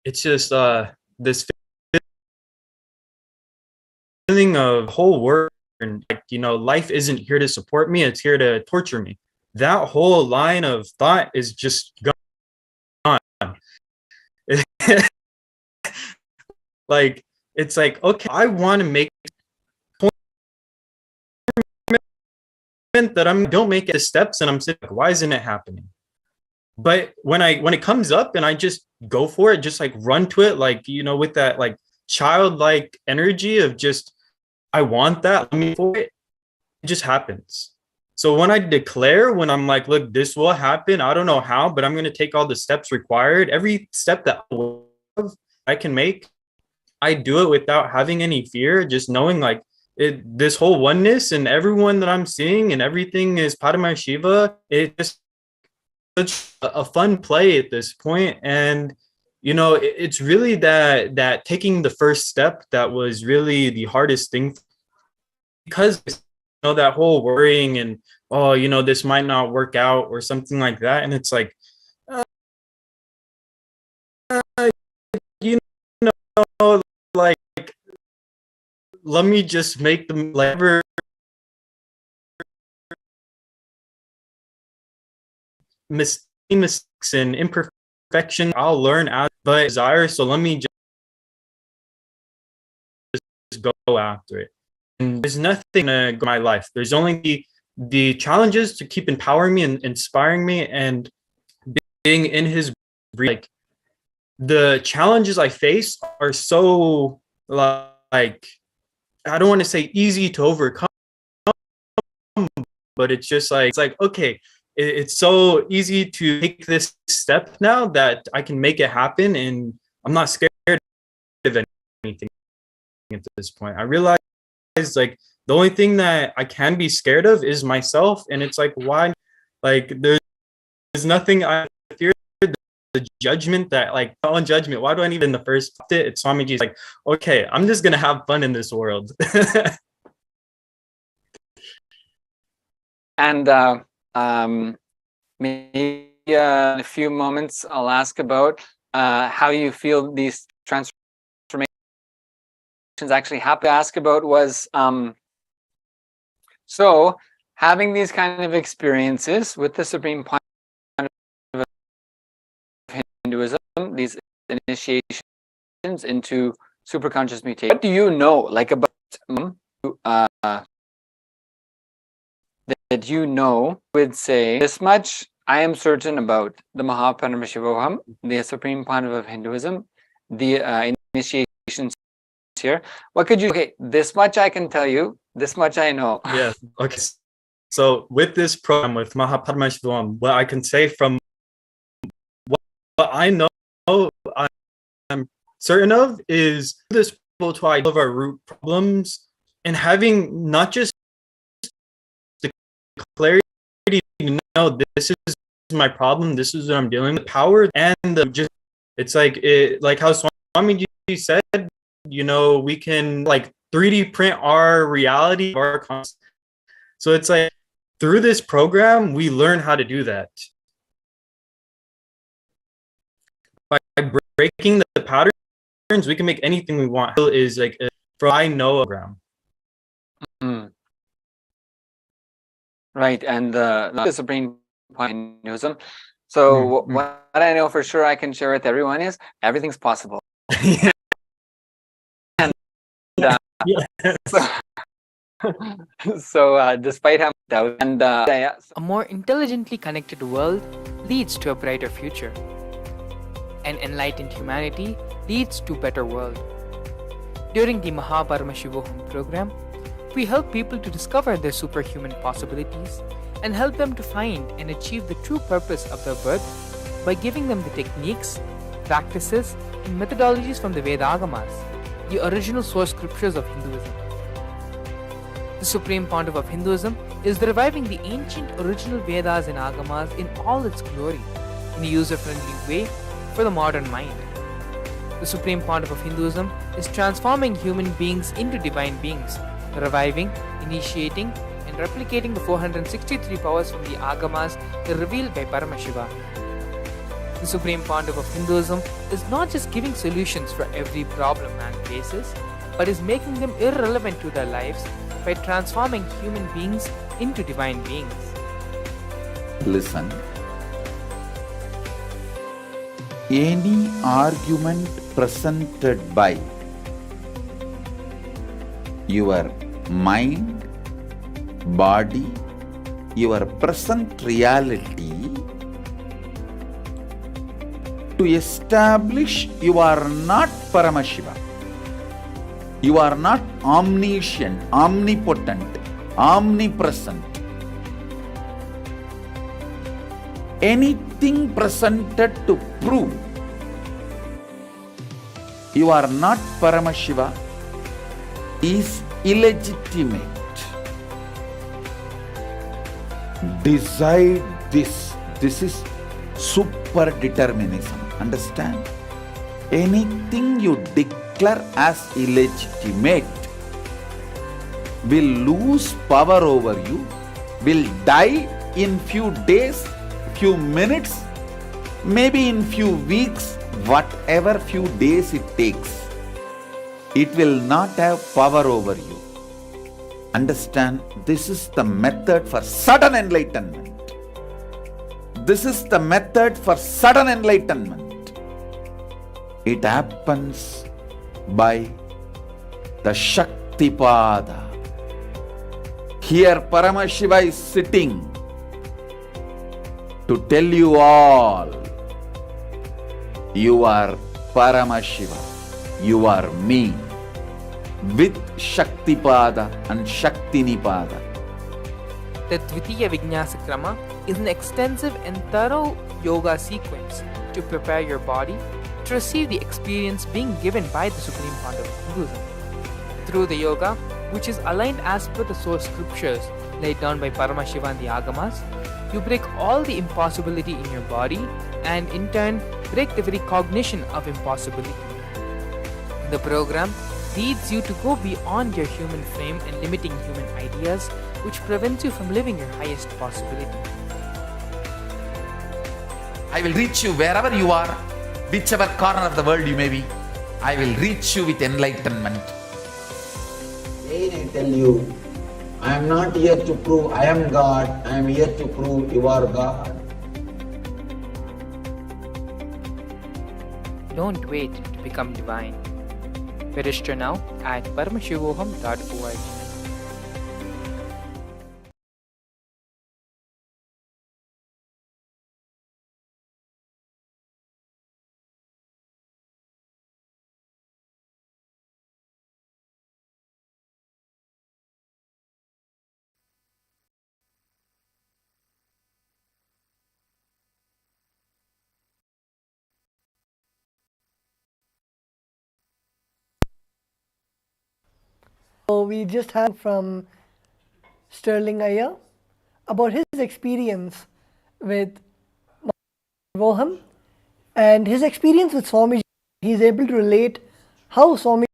It's just this feeling of whole world, and like, you know, life isn't here to support me, it's here to torture me. That whole line of thought is just gone. Like, it's like, okay, I want to make that don't make the steps, and I'm sitting like, why isn't it happening? But when it comes up and I just go for it, just like run to it, like, you know, with that like childlike energy of just, I want that, let me for it, it just happens. So when I declare, when I'm like, look, this will happen, I don't know how, but I'm going to take all the steps required, every step that I can make, I do it without having any fear, just knowing like this whole oneness and everyone that I'm seeing and everything is Paramashiva. It's just such a fun play at this point. And, you know, it's really that taking the first step that was really the hardest thing, because, you know, that whole worrying and, oh, you know, this might not work out or something like that. And it's like, you know, like, let me just make them like mistakes and imperfection. I'll learn out, but desire. So let me just go after it. And there's nothing in my life. There's only the challenges to keep empowering me and inspiring me and being in his breath. Like, the challenges I face are so like, I don't want to say easy to overcome, but it's just like, it's like, okay, it's so easy to take this step now that I can make it happen, and I'm not scared of anything at this point. I realize like the only thing that I can be scared of is myself, and it's like, why? Like, there's nothing I fear. The judgment that, like, on judgment, why do I need in the first it? It's Swamiji's like, okay, I'm just gonna have fun in this world. And maybe in a few moments I'll ask about how you feel these transformations actually happen. To ask about was so having these kind of experiences with the Supreme Point of Hinduism, these initiations into superconscious mutation. What do you know, like, about that you know would say, this much I am certain about the Paramashivoham, the Supreme Point of Hinduism, the initiations here. What could you, okay, this much I can tell you, this much I know. Yeah, okay. So with this program with Paramashivoham, what I can say from what I know, I'm certain of, is this able to identify our root problems and having not just the clarity to know this is my problem, this is what I'm dealing with, power, and just, it's like it, like how Swamiji said, you know, we can like 3D print our reality, our concept. So it's like through this program we learn how to do that by breaking the patterns. We can make anything we want. Is like from I know program. Right, and the Supreme Point in Hinduism. So what I know for sure I can share with everyone is everything's possible. Yeah. And Yes. So despite having doubt and A more intelligently connected world leads to a brighter future. An enlightened humanity leads to a better world. During the Paramashivoham program, we help people to discover their superhuman possibilities and help them to find and achieve the true purpose of their birth by giving them the techniques, practices, and methodologies from the Vedagamas, the original source scriptures of Hinduism. The Supreme Pontiff of Hinduism is reviving the ancient original Vedas and Agamas in all its glory in a user-friendly way for the modern mind. The Supreme Pontiff of Hinduism is transforming human beings into divine beings, reviving, initiating, and replicating the 463 powers from the Agamas revealed by Paramashiva. The Supreme Pontiff of Hinduism is not just giving solutions for every problem man faces, but is making them irrelevant to their lives by transforming human beings into divine beings. Listen. Any argument presented by your mind, body, your present reality to establish you are not Paramashiva. You are not omniscient, omnipotent, omnipresent. Anything presented to prove you are not Paramashiva is illegitimate. Decide this. This is super determinism. Understand? Anything you declare as illegitimate will lose power over you, will die in few days, few minutes, maybe in few weeks, whatever few days it takes. It will not have power over you. Understand, this is the method for sudden enlightenment. This is the method for sudden enlightenment. It happens by the Shaktipada. Here Paramashiva is sitting to tell you all, you are Paramashiva, you are me, with Shaktipada and Shaktinipada. The Dvitiya Vijnasa Krama is an extensive and thorough yoga sequence to prepare your body to receive the experience being given by the Supreme Pontiff of Hinduism. Through the yoga, which is aligned as per the source scriptures laid down by Paramashiva and the Agamas, you break all the impossibility in your body and in turn break the very cognition of impossibility. The program leads you to go beyond your human frame and limiting human ideas, which prevents you from living your highest possibility. I will reach you wherever you are, whichever corner of the world you may be. I will reach you with enlightenment. Again I tell you, I am not here to prove I am God, I am here to prove you are God. Don't wait to become divine. Register now at paramashivoham.org. So we just had from Sterling Iyer about his experience with Voham and his experience with Swamiji. He is able to relate how Swamiji's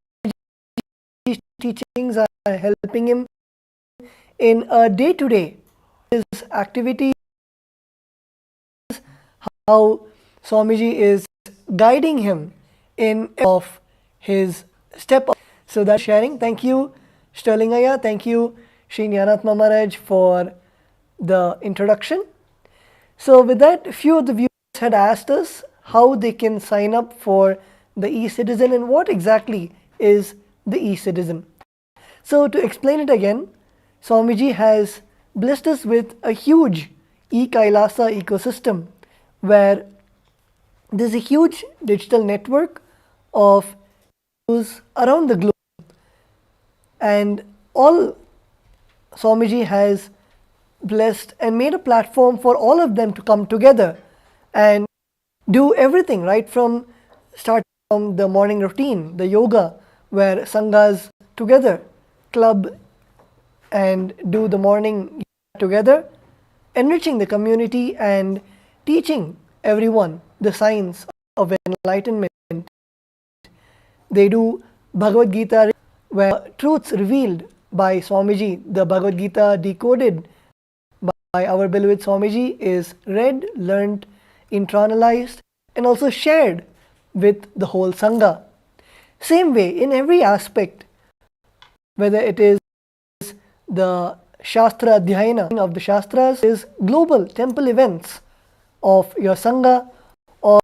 teachings are helping him in a day-to-day his activities, how Swamiji is guiding him in of his step. So that's sharing. Thank you, Sterling Iyer. Thank you, Sri Jnanatma Maharaj, for the introduction. So with that, a few of the viewers had asked us how they can sign up for the e-citizen and what exactly is the e-citizen. So to explain it again, Swamiji has blessed us with a huge KAILASA ecosystem where there's a huge digital network of around the globe, and all Swamiji has blessed and made a platform for all of them to come together and do everything, right from start from the morning routine, the yoga, where sanghas together club and do the morning together, enriching the community and teaching everyone the science of enlightenment. They do Bhagavad Gita, where truths revealed by Swamiji, the Bhagavad Gita decoded by our beloved Swamiji, is read, learnt, internalized, and also shared with the whole Sangha. Same way, in every aspect, whether it is the Shastra Adhyayana of the Shastras, is global temple events of your Sangha, or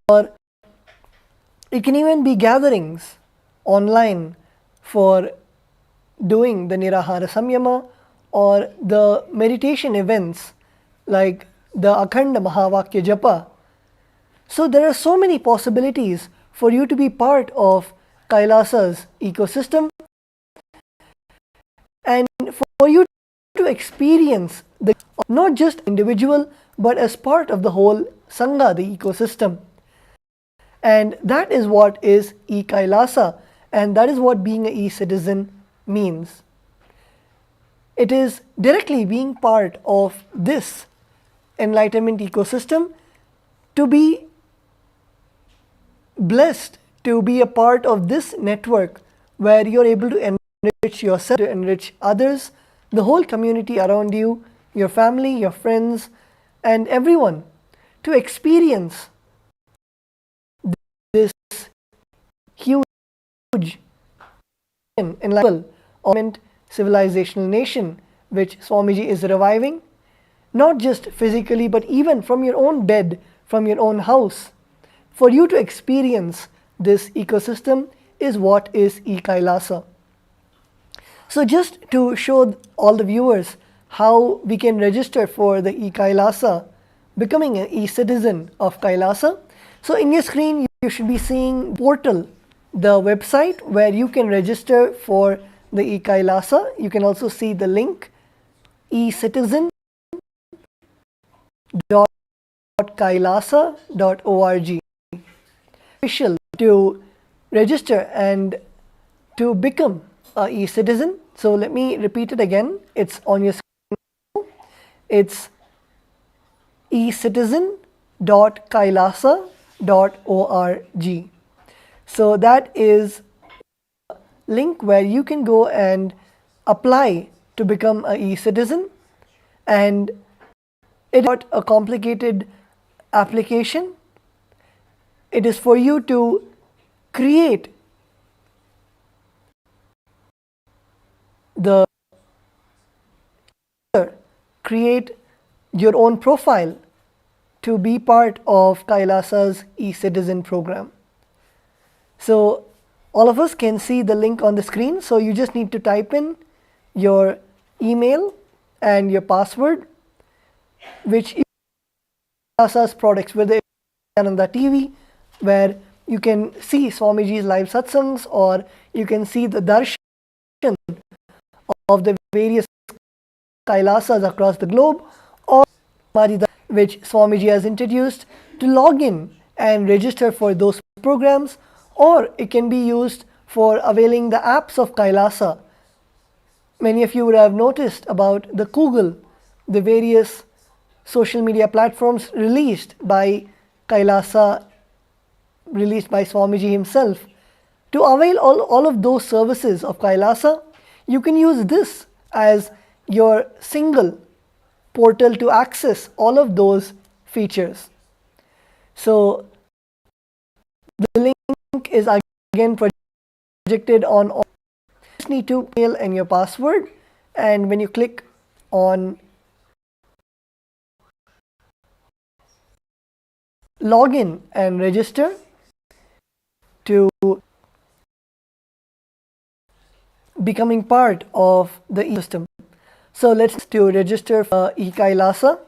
it can even be gatherings online for doing the Nirahara Samyama, or the meditation events like the Akhanda Mahavakya Japa. So there are so many possibilities for you to be part of KAILASA's ecosystem and for you to experience the not just individual but as part of the whole Sangha, the ecosystem. And that is what is KAILASA, and that is what being an e-citizen means. It is directly being part of this enlightenment ecosystem, to be blessed to be a part of this network where you're able to enrich yourself, to enrich others, the whole community around you, your family, your friends, and everyone, to experience this huge enlightenment civilizational nation which Swamiji is reviving, not just physically but even from your own bed, from your own house. For you to experience this ecosystem is what is KAILASA. So just to show all the viewers how we can register for the KAILASA, becoming an e-citizen of KAILASA. So in your screen you should be seeing portal, the website where you can register for the KAILASA. You can also see the link ecitizen.kailasa.org. Official to register and to become a e-citizen. So let me repeat it again. It's on your screen. It's ecitizen.kailasa.org. So that is a link where you can go and apply to become a e-citizen, and it is not a complicated application. It is for you to create your own profile to be part of KAILASA's e-citizen program. So all of us can see the link on the screen. So you just need to type in your email and your password, which is KAILASA's products, whether it's Nithyananda TV, where you can see Swamiji's live satsangs, or you can see the Darshan of the various KAILASAs across the globe, or Samadhi, which Swamiji has introduced, to log in and register for those programs, or it can be used for availing the apps of KAILASA. Many of you would have noticed about the Google, the various social media platforms released by KAILASA, released by Swamiji himself. To avail all of those services of KAILASA, you can use this as your single portal to access all of those features. So the link is again projected on all. You just need to mail and your password, and when you click on login and register to becoming part of the ecosystem. So let's to register for KAILASA.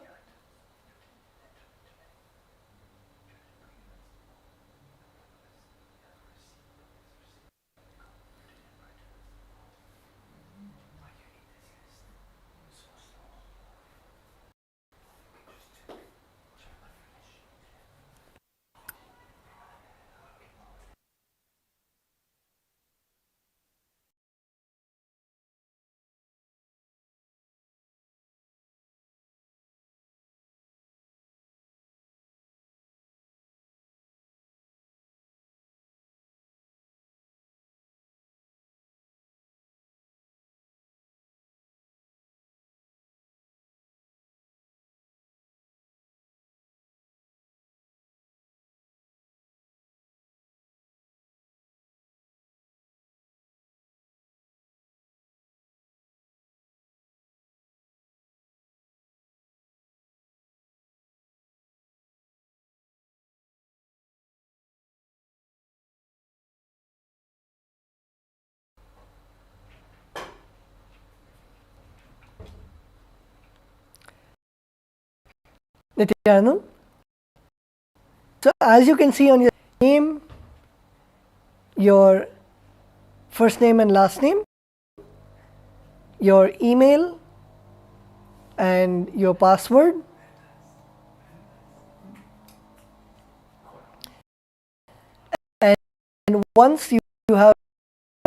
Nithyananda. So as you can see on your name, your first name and last name, your email and your password, and once you have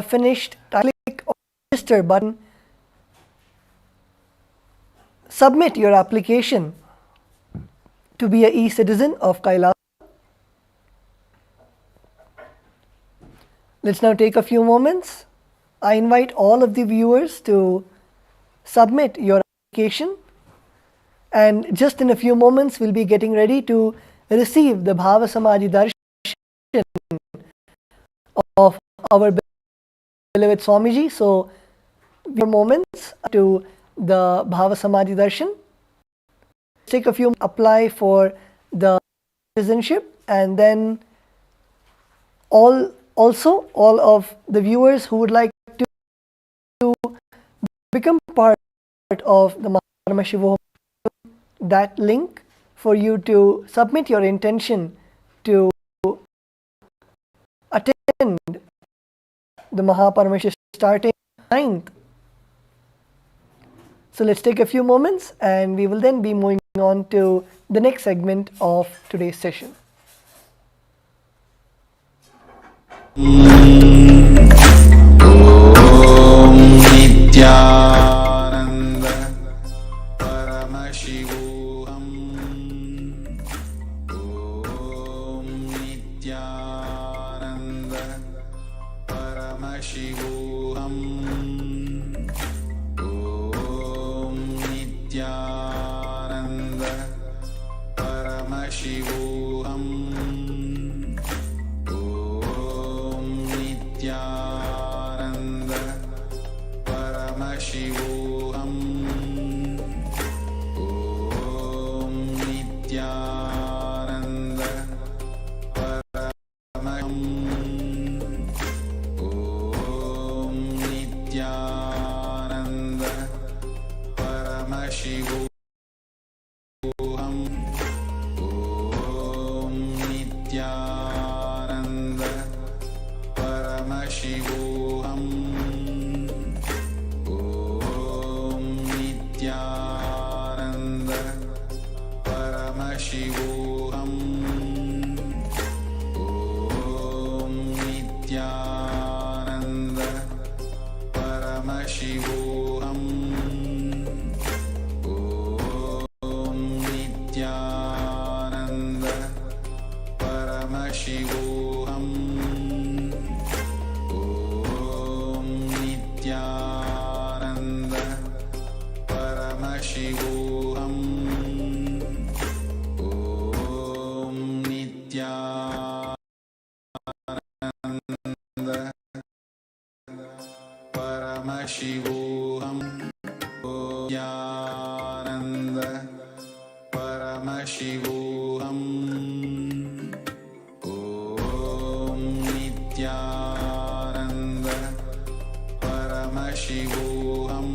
finished, click on the register button, submit your application to be a e-citizen of KAILASA. Let's now take a few moments. I invite all of the viewers to submit your application, and just in a few moments we'll be getting ready to receive the Bhava Samadhi Darshan of our beloved Swamiji. So, few moments to the Bhava Samadhi Darshan. Take a few, apply for the citizenship, and then all of the viewers who would like to become part of the Paramashivoham, that link for you to submit your intention to attend the Mahaparamashi starting 9th. So let's take a few moments and we will then be moving on to the next segment of today's session. Om Nithyananda Paramashivoham. Om Nithyananda Paramashivoham. Om Nithyananda Paramashivoham. Om Nithyananda Paramashivoham. Om Nithyananda Paramashivoham. Om Nithyananda Paramashivoham. Om Nithyananda Paramashivoham. Om Nithyananda Paramashivoham. Om Nithyananda Paramashivoham. Om Nithyananda Paramashivoham. Om Nithyananda Paramashivoham. Om Nithyananda Paramashivoham. Nithyananda Paramashivoham. Om Nithyananda Paramashivoham.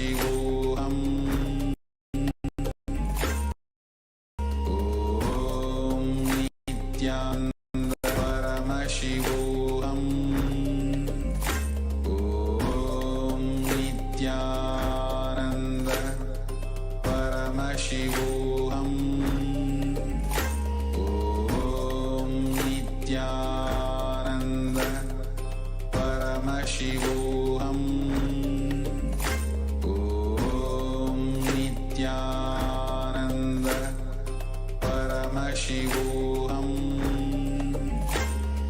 Paramashivoham. Om Nithyananda Paramashivoham. Om Nithyananda Paramashivoham. Om Nithyananda Paramashivoham. Om Nithyananda Paramashivoham.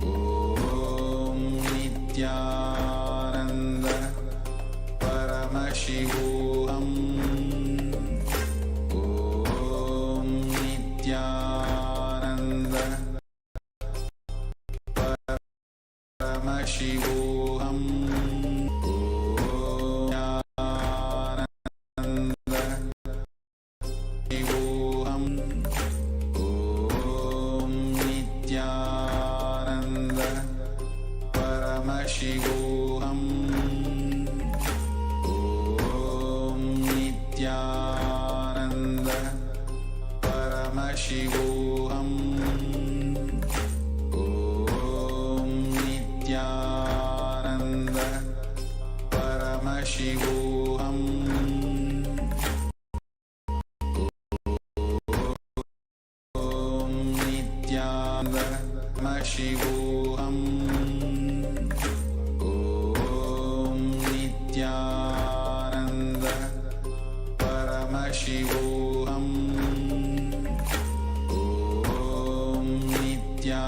Om Nithyananda Paramashivoham. Om Nithyananda Paramashivoham. Om Nithyananda Paramashivoham. Om Nithyananda Paramashivoham. Om Nithyananda Paramashivoham. Om Nithyananda Paramashivoham. Om Nithyananda Paramashivoham. Om Nithyananda Paramashivoham. Om Nithyananda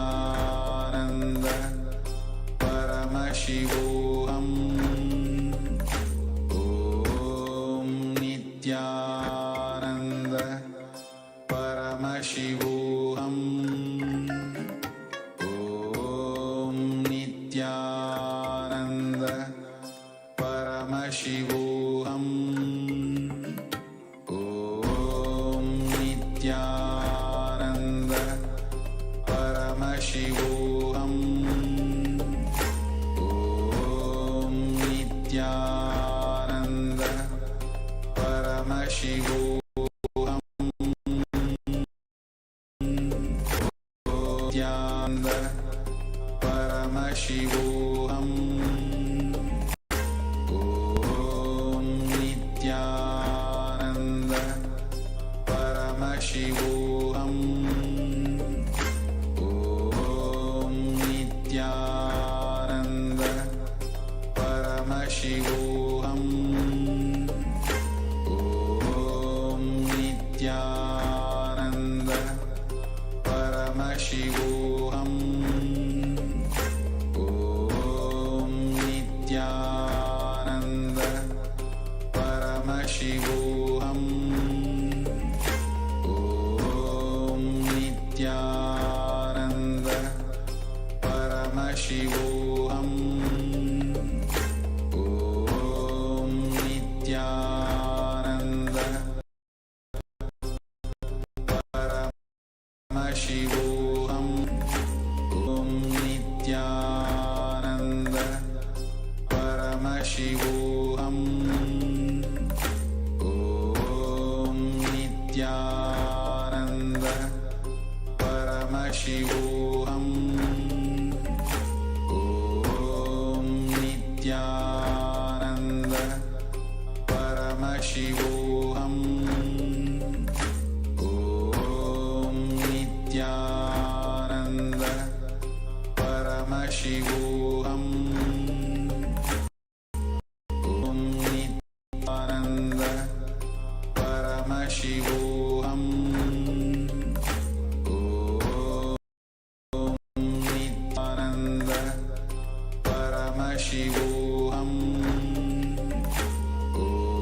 Paramashivoham. Om Nithyananda Paramashivoham. Om Nithyananda Paramashivoham. Om Nithyananda Paramashivoham. Nithyananda Paramashivoham. Om Nithyananda Paramashivoham. Om Nithyananda Paramashivoham. Om Nithyananda Paramashivoham. Om Nithyananda Paramashivoham. Om Nithyananda Paramashivoham. Om Nithyananda Paramashivoham. Om Nithyananda Paramashivoham. Om Nithyananda Paramashivoham. Om Nithyananda Paramashivoham. Om Nithyananda Paramashivoham. Om Nithyananda Paramashivoham. Om Nithyananda Paramashivoham.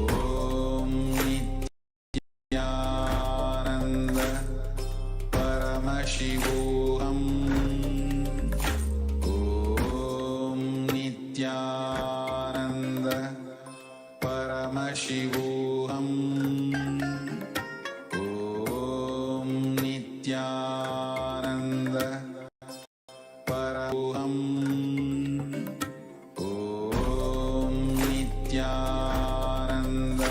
Om Nithyananda Paramashivoham. Om Nithyananda Paramashivoham. Om Nithyananda Paramashivoham. Om Nithyananda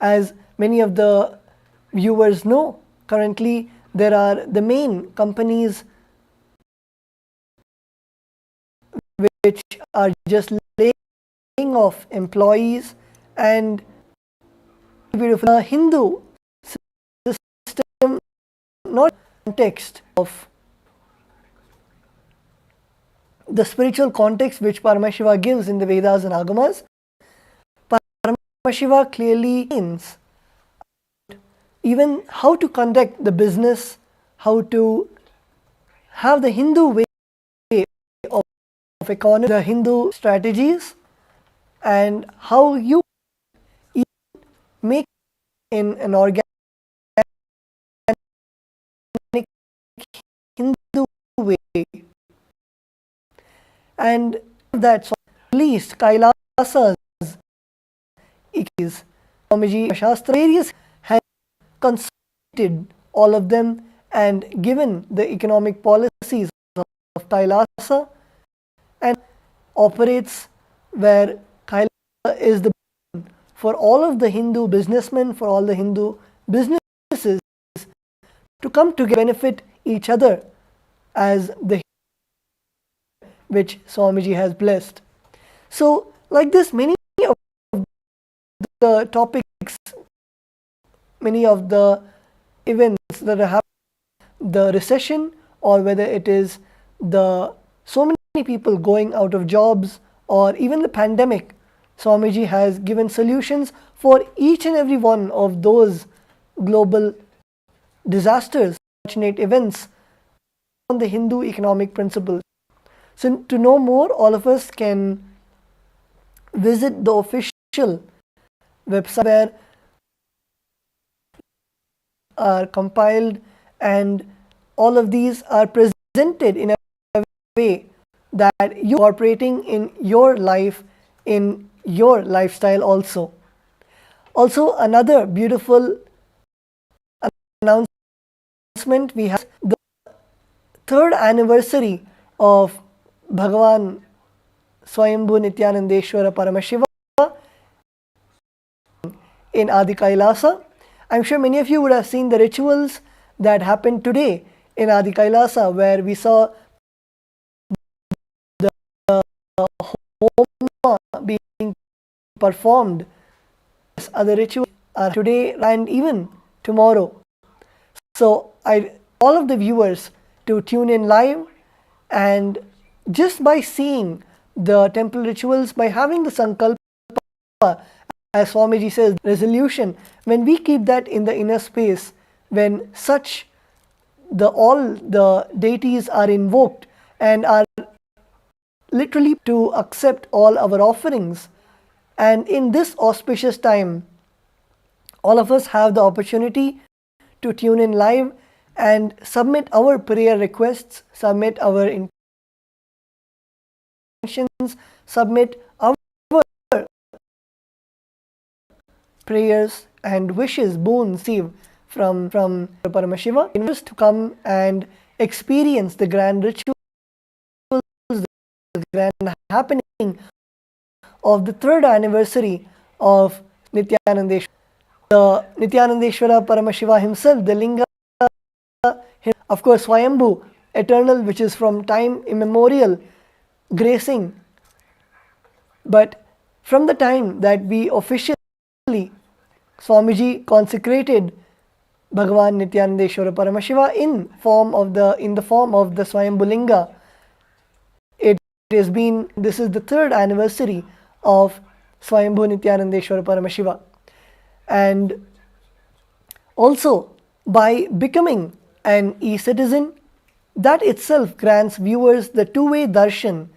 As many of the viewers know, currently there are the main companies which are just laying off employees, and beautiful Hindu system, not context of the spiritual context which Paramashiva gives in the Vedas and Agamas. Paramashiva clearly means even how to conduct the business, how to have the Hindu way of economy, the Hindu strategies, and how you make in an organic Hindu way. And that's at least KAILASA's is Swamiji Shastra various has consulted all of them and given the economic policies of KAILASA, and operates where KAILASA is the for all of the Hindu businessmen, for all the Hindu businesses to come together, benefit each other as the which Swamiji has blessed. So, like this, many of the topics, many of the events that are happening, the recession, or whether it is the so many people going out of jobs, or even the pandemic, Swamiji has given solutions for each and every one of those global disasters, unfortunate events on the Hindu economic principles. So to know more, all of us can visit the official website where are compiled, and all of these are presented in a way that you are operating in your life, in your lifestyle also. Also, another beautiful announcement, we have the third anniversary of Bhagavan Swayambhu Nithyanandeshwara Paramashiva in Adi Kailasa. I'm sure many of you would have seen the rituals that happened today in Adi Kailasa, where we saw the homa being performed. Other rituals are today and even tomorrow. So all of the viewers to tune in live, and just by seeing the temple rituals, by having the sankalpa, as Swamiji says, resolution, when we keep that in the inner space, when all the deities are invoked and are literally to accept all our offerings, and in this auspicious time, all of us have the opportunity to tune in live and submit our prayer requests, submit our intentions, submit our prayers and wishes, boons received from Paramashiva, invite us to come and experience the grand rituals, the grand happening of the third anniversary of Nithyanandeshwara. The Nithyanandeshwara Paramashiva himself, the Linga, of course Swayambhu, eternal, which is from time immemorial, gracing. But from the time that we officially, Swamiji consecrated Bhagavan Nithyanandeshwara Paramashiva in the form of the Swayambhu Linga, this is the third anniversary of Swayambhu Nithyanandeshwara Paramashiva. And also, by becoming an e-citizen, that itself grants viewers the two-way darshan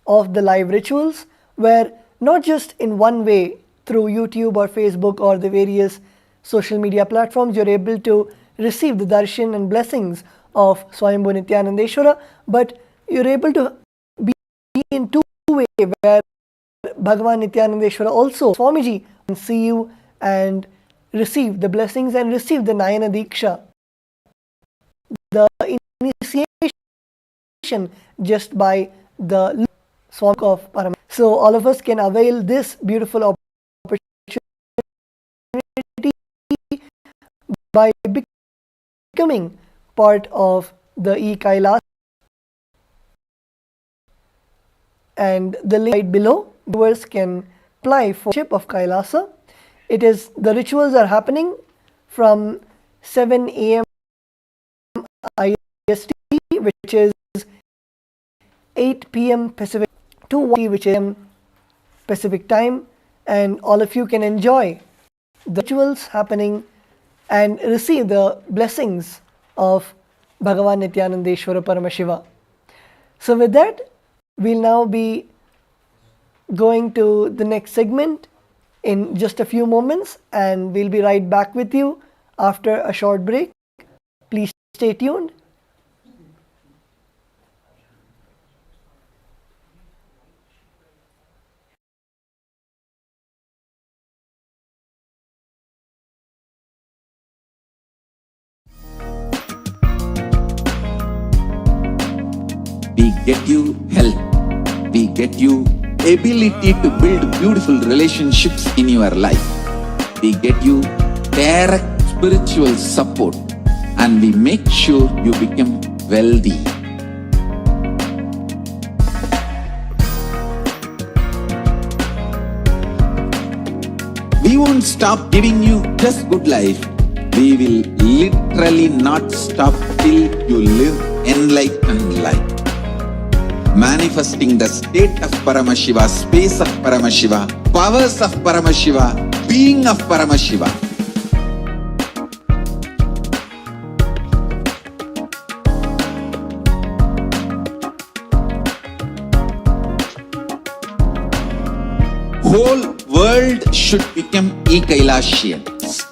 of the live rituals, where not just in one way through YouTube or Facebook or the various social media platforms you're able to receive the darshan and blessings of Swayambhu Nithyanandeshwara, but you're able to be in two-way, where Bhagavan Nithyanandeshwara also, Swamiji, can see you and receive the blessings and receive the Nayana Diksha, the initiation just by the Swami of Paramashiva. So all of us can avail this beautiful opportunity by becoming part of the KAILASA, and the link right below, viewers can apply for ship of KAILASA. The rituals are happening from 7 a.m. IST, which is 8 p.m. Pacific, to 1 which is Pacific time, and all of you can enjoy the rituals happening and receive the blessings of Bhagavan Nithyanandeshwara Paramashiva. So with that, we'll now be going to the next segment in just a few moments, and we'll be right back with you after a short break. Please stay tuned. We get you health. We get you ability to build beautiful relationships in your life. We get you direct spiritual support, and we make sure you become wealthy. We won't stop giving you just good life. We will literally not stop till you live enlightened life. Manifesting the state of Paramashiva, space of Paramashiva, powers of Paramashiva, being of Paramashiva. Whole world should become KAILAShians.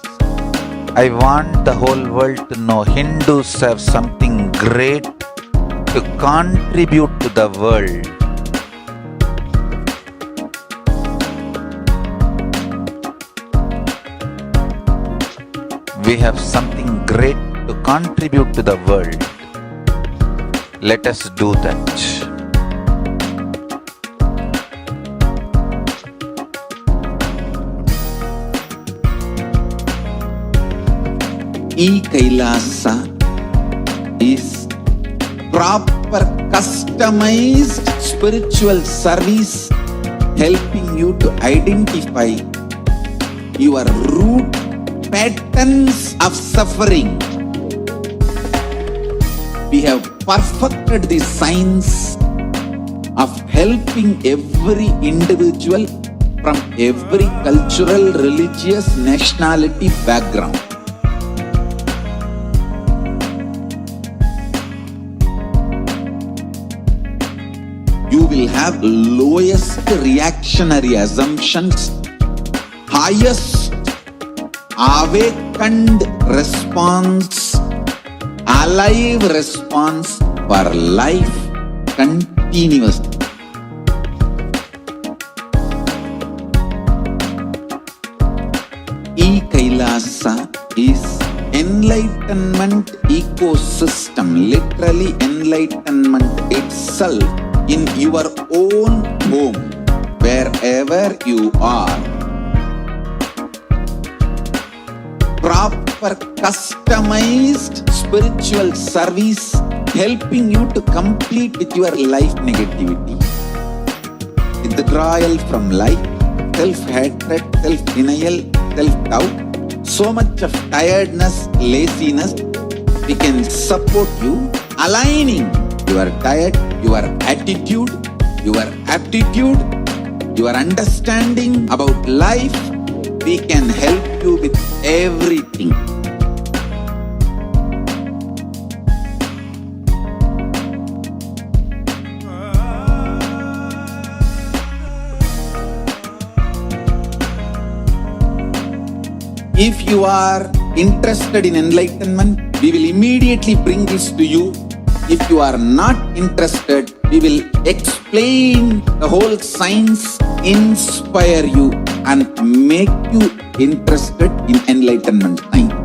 I want the whole world to know Hindus have something great to contribute to the world. We have something great to contribute to the world. Let us do that. KAILASA is proper customized spiritual service helping you to identify your root patterns of suffering. We have perfected the science of helping every individual from every cultural, religious, nationality background. You will have lowest reactionary assumptions, highest awakened response, alive response for life continuously. KAILASA is enlightenment ecosystem, literally enlightenment itself in your own home, wherever you are. Proper customized spiritual service helping you to complete with your life negativity. Withdrawal from life, self-hatred, self-denial, self-doubt, so much of tiredness, laziness. We can support you aligning your diet, your attitude, your aptitude, your understanding about life. We can help you with everything. If you are interested in enlightenment, we will immediately bring this to you. If you are not interested, we will explain the whole science, inspire you and make you interested in enlightenment science.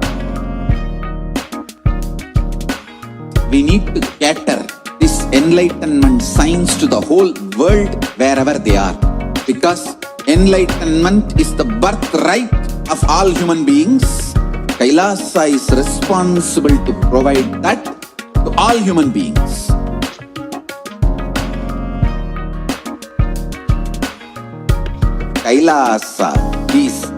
We need to cater this enlightenment science to the whole world wherever they are, because enlightenment is the birthright of all human beings. Kailasa is responsible to provide that to all human beings. Kailasa is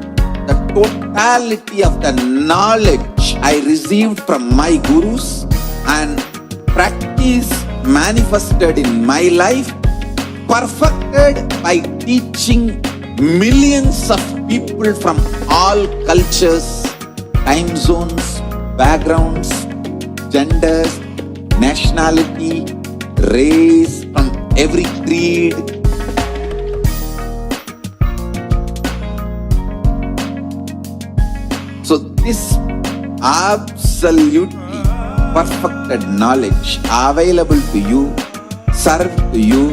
the totality of the knowledge I received from my gurus and practice manifested in my life, perfected by teaching millions of people from all cultures, time zones, backgrounds, genders, nationality, race, from every creed. So this absolutely perfected knowledge available to you, served to you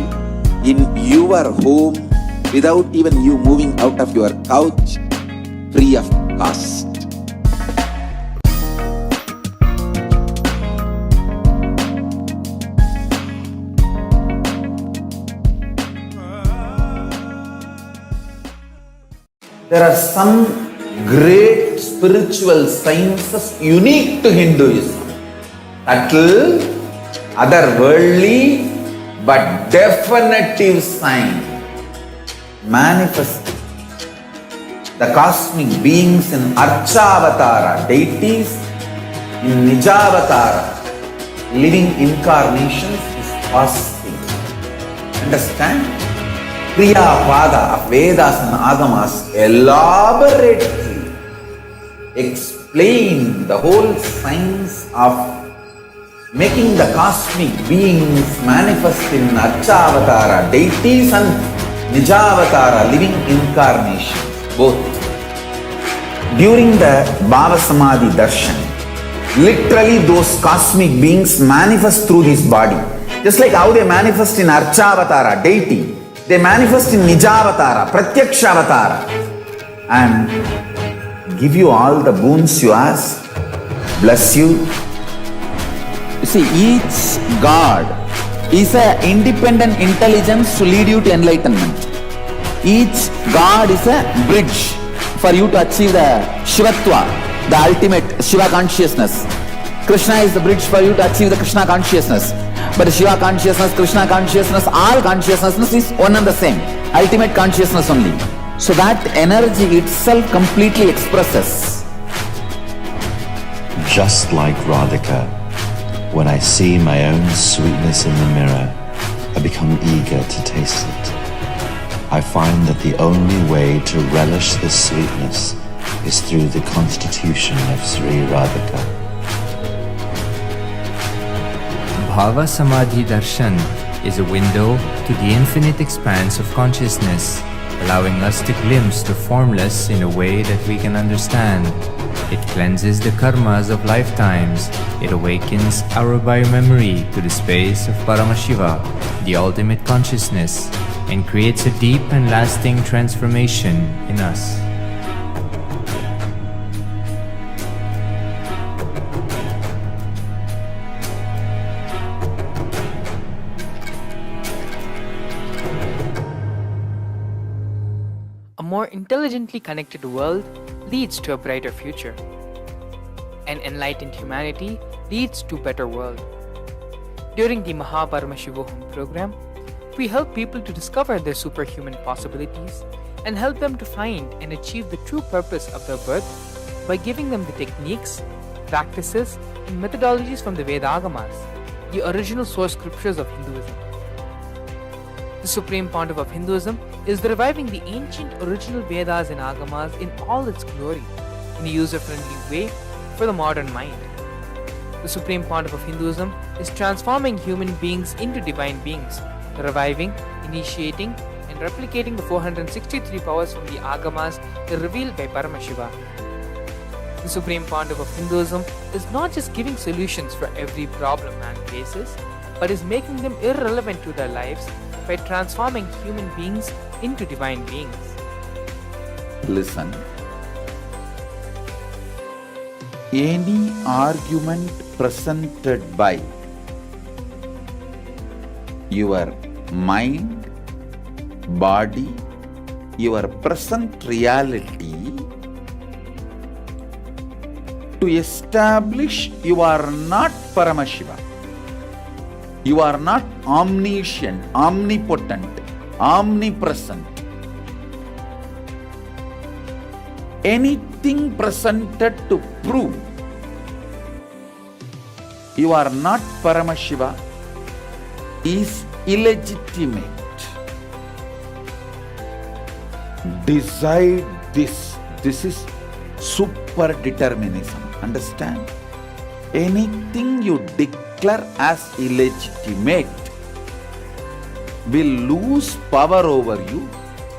in your home without even you moving out of your couch, free of cost. There are some great spiritual sciences unique to Hinduism. Subtle, otherworldly, but definitive sign. Manifesting the cosmic beings in Archavatara, deities in Nijavatara, living incarnations is possible. Understand? Kriya Pada of Vedas and Agamas elaborately explain the whole science of making the cosmic beings manifest in Archavatara, deities and Nijavatara, living incarnations, both. During the Bhava Samadhi Darshan, literally those cosmic beings manifest through this body. Just like how they manifest in Archavatara, deity, they manifest in Nijavatara, Pratyakshavatara, and give you all the boons you ask, bless you. You see, each God is an independent intelligence to lead you to enlightenment. Each God is a bridge for you to achieve the Shivatva, the ultimate Shiva consciousness. Krishna is the bridge for you to achieve the Krishna consciousness. But Shiva consciousness, Krishna consciousness, all consciousness is one and the same. Ultimate consciousness only. So that energy itself completely expresses. Just like Radhika, when I see my own sweetness in the mirror, I become eager to taste it. I find that the only way to relish this sweetness is through the constitution of Sri Radhika. Bhava Samadhi Darshan is a window to the infinite expanse of consciousness, allowing us to glimpse the formless in a way that we can understand. It cleanses the karmas of lifetimes. It awakens our biomemory to the space of Paramashiva, the ultimate consciousness, and creates a deep and lasting transformation in us. A more intelligently connected world leads to a brighter future. An enlightened humanity leads to a better world. During the Paramashivoham program, we help people to discover their superhuman possibilities and help them to find and achieve the true purpose of their birth by giving them the techniques, practices, and methodologies from the Vedagamas, the original source scriptures of Hinduism. The Supreme Pontiff of Hinduism is reviving the ancient original Vedas and Agamas in all its glory, in a user-friendly way for the modern mind. The Supreme Pontiff of Hinduism is transforming human beings into divine beings, reviving, initiating, and replicating the 463 powers from the Agamas revealed by Paramashiva. The Supreme Pontiff of Hinduism is not just giving solutions for every problem man faces, but is making them irrelevant to their lives by transforming human beings into divine beings. Listen. Any argument presented by your mind, body, your present reality to establish you are not Paramashiva. You are not omniscient, omnipotent, omnipresent. Anything presented to prove you are not Paramashiva is illegitimate. Decide this. This is super determinism. Understand? Anything you declare as illegitimate will lose power over you,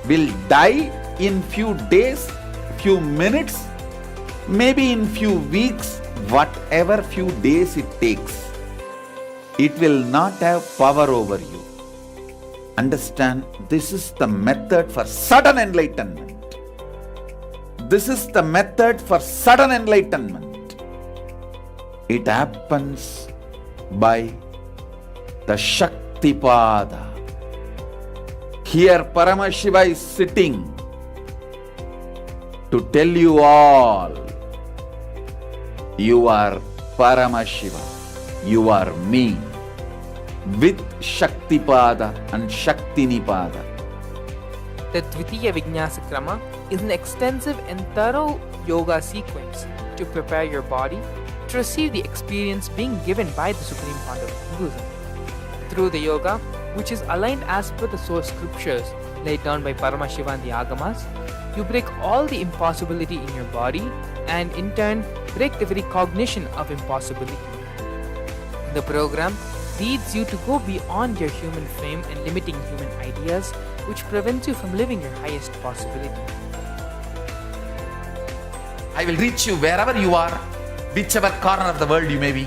will die in few days, few minutes, maybe in few weeks, whatever few days it takes. It will not have power over you. Understand, this is the method for sudden enlightenment. This is the method for sudden enlightenment. It happens by the Shaktipada. Here Paramashiva is sitting to tell you all, you are Paramashiva, you are me, with Shaktipada and Shaktinipada. The Dvitiya Vijnasa Krama is an extensive and thorough yoga sequence to prepare your body to receive the experience being given by the Supreme Founder of Hinduism. Through the yoga, which is aligned as per the source scriptures laid down by Paramashiva and the Agamas, you break all the impossibility in your body and in turn break the very cognition of impossibility. The program leads you to go beyond your human frame and limiting human ideas, which prevents you from living your highest possibility. I will reach you wherever you are, whichever corner of the world you may be.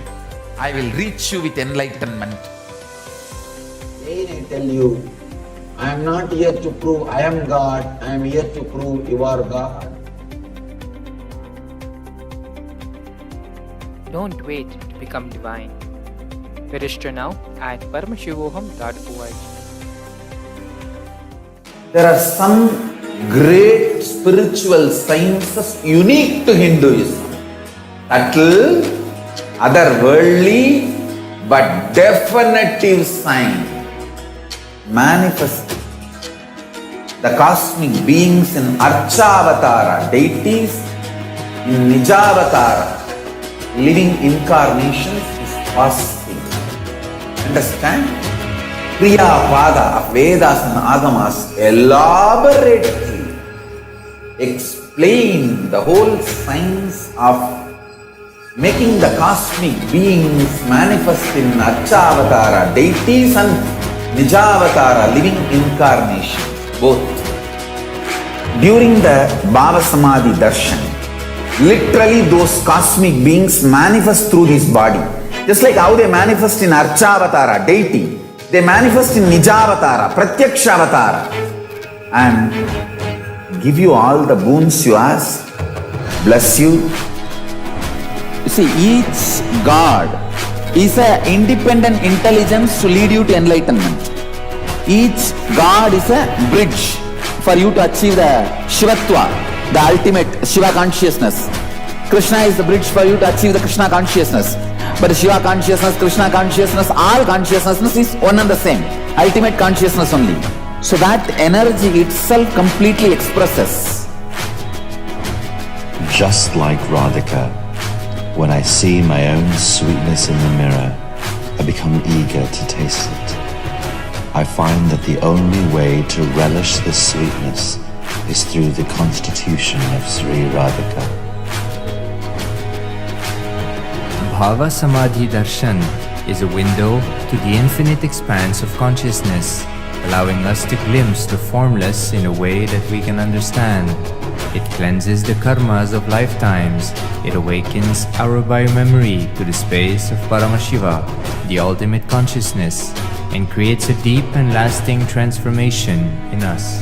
I will reach you with enlightenment. Again I tell you, I am not here to prove I am God, I am here to prove you are God. Don't wait to become divine. Register now at paramashivoham.org. There are some great spiritual sciences unique to Hinduism. Subtle, otherworldly, but definitive sign. Manifesting the cosmic beings in Archavatara, deities in Nijavatara, living incarnations is possible. Understand? Kriyapada of Vedas and Agamas elaborately explain the whole science of making the cosmic beings manifest in Archavatara, deities and Nijavatara, living incarnations, both. During the Bhava Samadhi Darshan, literally those cosmic beings manifest through this body. Just like how they manifest in Archavatara, deity, they manifest in Nijavatara, Pratyakshavatara, and give you all the boons you ask, bless you. You see, each God is an independent intelligence to lead you to enlightenment. Each God is a bridge for you to achieve the Shivatva, the ultimate Shiva consciousness. Krishna is the bridge for you to achieve the Krishna consciousness. But Shiva consciousness, Krishna consciousness, all consciousness is one and the same. Ultimate consciousness only. So that energy itself completely expresses. Just like Radhika, when I see my own sweetness in the mirror, I become eager to taste it. I find that the only way to relish this sweetness is through the constitution of Sri Radhika. Bhava Samadhi Darshan is a window to the infinite expanse of consciousness, allowing us to glimpse the formless in a way that we can understand. It cleanses the karmas of lifetimes. It awakens our biomemory to the space of Paramashiva, the ultimate consciousness, and creates a deep and lasting transformation in us.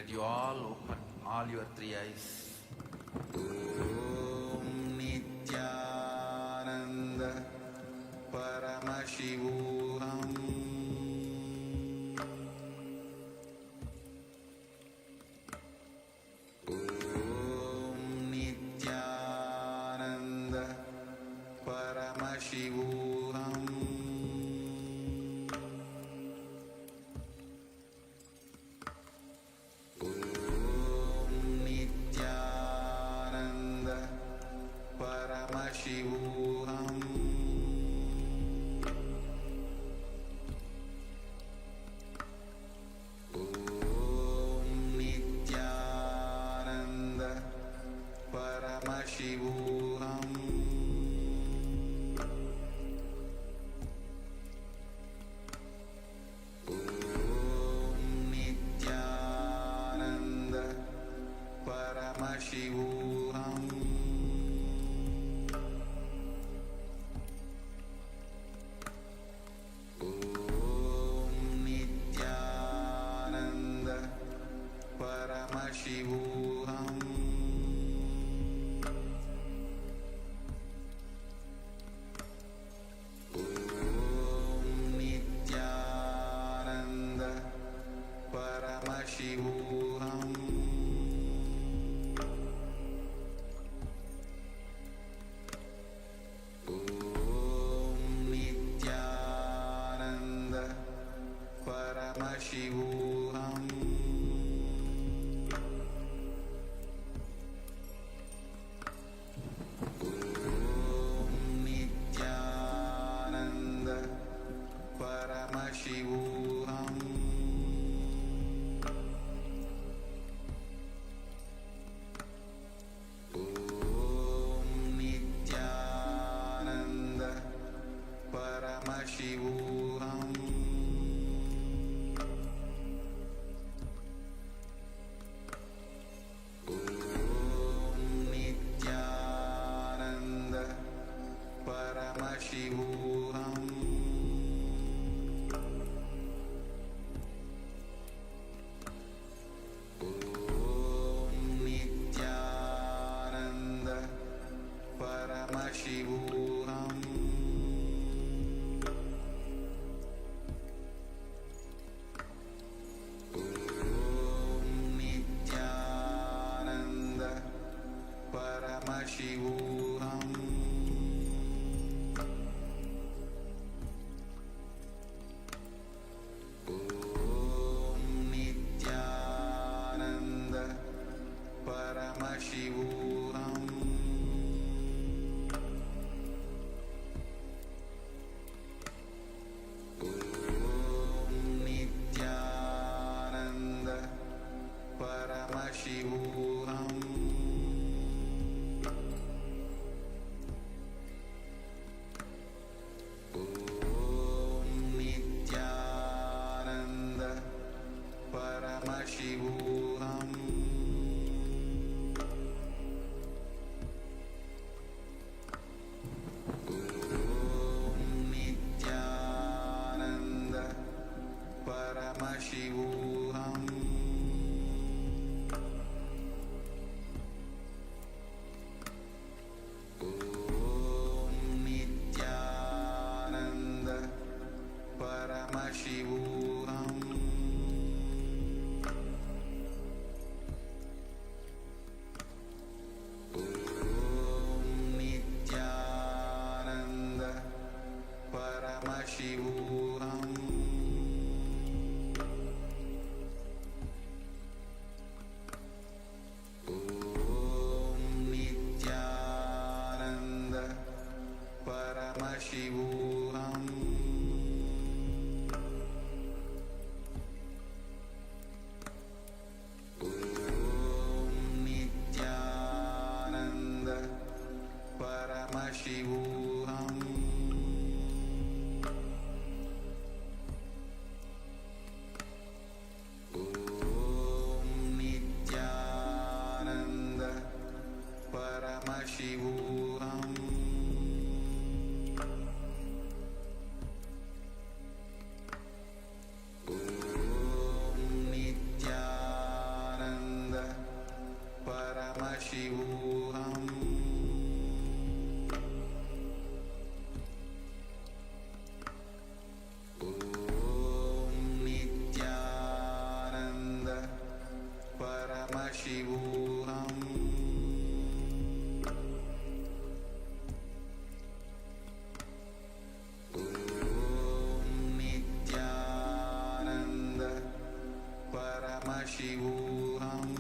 let you all open all your three eyes. Om Nithyananda Paramashivoham. Om Nithyananda Paramashivoham. Om Nithyananda Paramashivoham. Om Nithyananda Paramashivoham. Om Nithyananda Paramashivoham. Om Nithyananda Paramashivoham. Om Nithyananda Paramashivoham. Om Nithyananda Paramashivoham. Om Nithyananda Paramashivoham. Om Nithyananda Paramashivoham. Om Nithyananda Paramashivoham. Om Nithyananda Paramashivoham. Om Nithyananda Paramashivoham. Om Nithyananda Paramashivoham. Om Nithyananda Paramashivoham. Om Nithyananda Paramashivoham. Paramashivoham. Om Nithyananda Paramashivoham. Om Nithyananda Paramashivoham.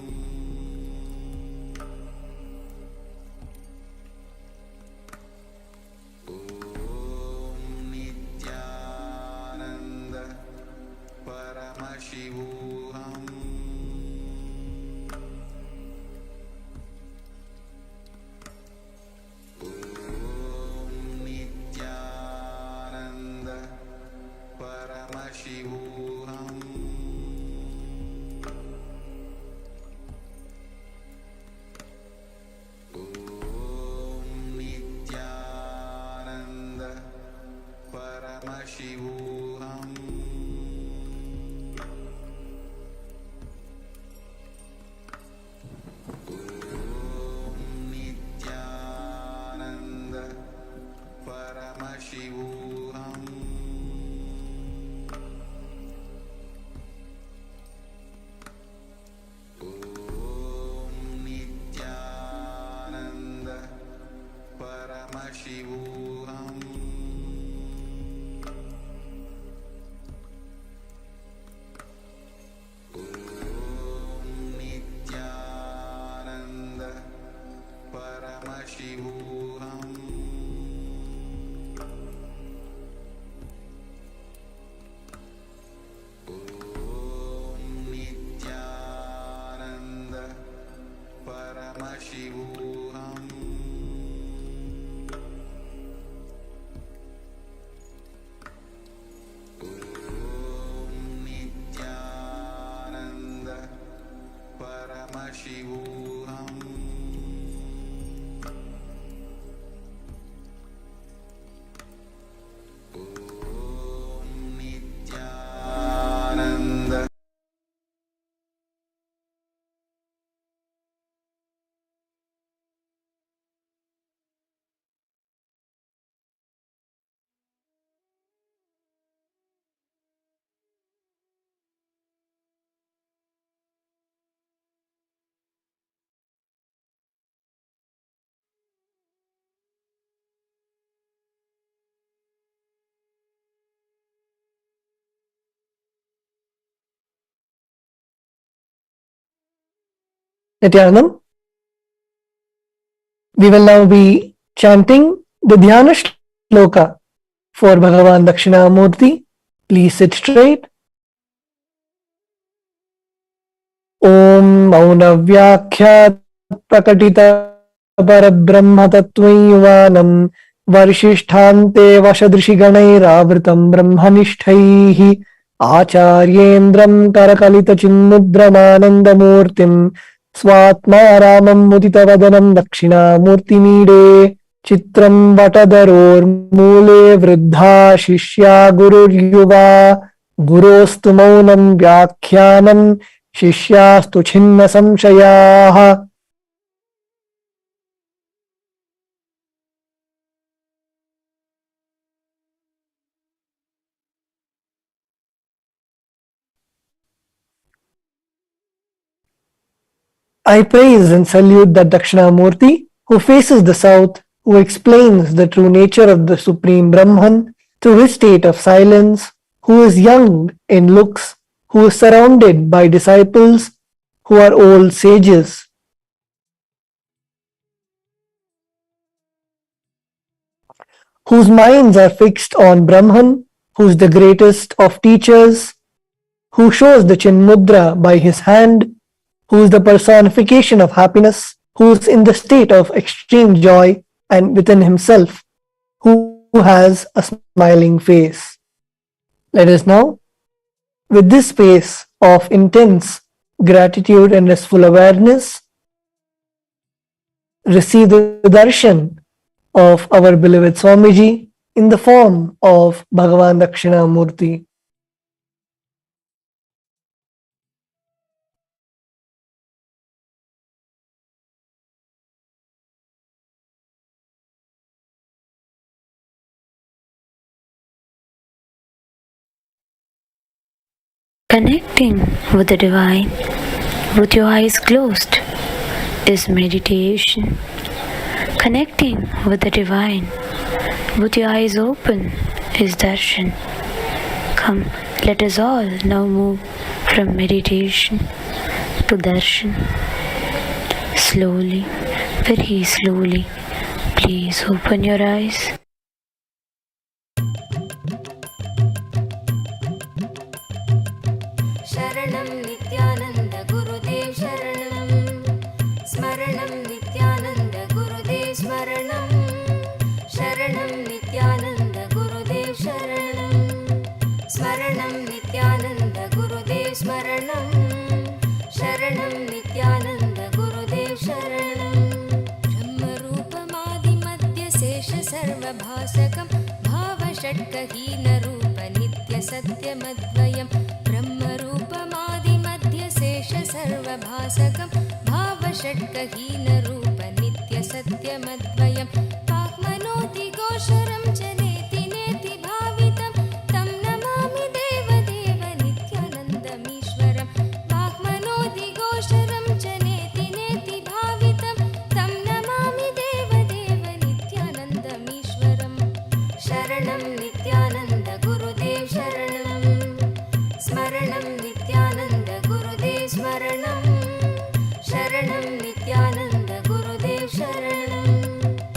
Om Nithyananda Paramashivoham. Om Nithyananda Paramashivoham. Om Nithyananda Paramashivoham. Om Nithyananda Paramashivoham. Om Nithyananda Paramashivoham. Om Nithyananda Paramashivoham. Om Nithyananda Paramashivoham. Om Nithyananda Paramashivoham. Om Nithyananda. Nityanandam, we will now be chanting the Dhyana Shloka for Bhagavan Dakshinamurthy. Please sit straight. Om Maunavyakhya Prakatita Parabrahma Tattvayuvanam Varshishthante Vashadrishiganairavritam Brahmanishthaihi Acharyendram Karakalita Chinmudramanandamurtim Swatma Ramam Muditavadanam Dakshinamurtimide Chitram Vatadharor Mule Vruddha Shishya Gururyuva Gurostu Maunam Vyakhyanam Shishyastu Chinna Samshayaha. I praise and salute that Dakshinamurthy who faces the south, who explains the true nature of the Supreme Brahman through his state of silence, who is young in looks, who is surrounded by disciples who are old sages, whose minds are fixed on Brahman, who is the greatest of teachers, who shows the Chinmudra by his hand, who is the personification of happiness, who is in the state of extreme joy and within himself, who has a smiling face. Let us now, with this space of intense gratitude and restful awareness, receive the darshan of our beloved Swamiji in the form of Bhagavan Dakshinamurthy. Connecting with the divine with your eyes closed is meditation. Connecting with the divine with your eyes open is darshan. Come, let us all now move from meditation to darshan. Slowly, very slowly, please open your eyes. शरणं नित्यानन्द गुरुदेव शरणं स्मरणं नित्यानन्द गुरुदेव स्मरणं शरणं नित्यानन्द गुरुदेव शरणं स्मरणं नित्यानन्द गुरुदेव स्मरणं शरणं नित्यानन्द गुरुदेव शरणं ब्रह्मरूपमादिमध्यशेष सर्वभासकं भावषट्कहीनरूप नित्यसत्यमद्वयं ब्रह्मरूपमादिमध्यशेष सर्वभासकं भावषट्कहीनरूप नित्यसत्यमद्वयं वाक्मनोतिघोषरं च नेति नेति भावितं तं नमामि देवदेव नित्यानन्दमीश्वरं वाक्मनोतिघोषरं च नेति नेति भावितं तं नमामि देवदेव नित्यानन्दमीश्वरं शरणं नित्यानन्द गुरुदेव शरणं स्मरणं नित्यानन्द गुरुदेव स्मरणं शरणं नित्यानन्द गुरुदेव शरणं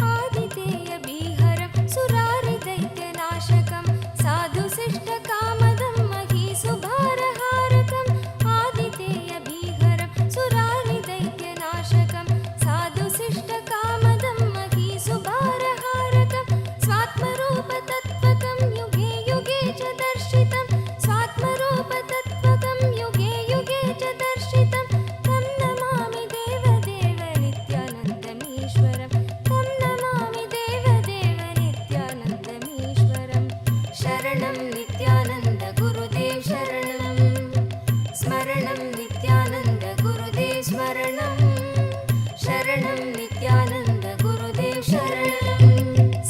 आदितेयविहरं सुरारिदैत्यनाशकं साधुशिष्टकामदं महीसुभारहारकम् आदितेयविहरं सुरारिदैत्यनाशकं साधुशिष्टकामदं महीसुभारहारकं स्वात्मरूपतत्त्वकं युगे युगे च दर्शितं स्वात्मरूपतत्त्वकं युगे युगे च दर्शितं तं नमामि देवदेव नित्यानन्दमीश्वरं तं नमामि देवदेव नित्यानन्दमीश्वरं शरणं नित्यानन्द गुरुदेव शरणं स्मरणं नित्यानन्द गुरुदेव स्मरणं शरणं नित्यानन्द गुरुदेव शरणं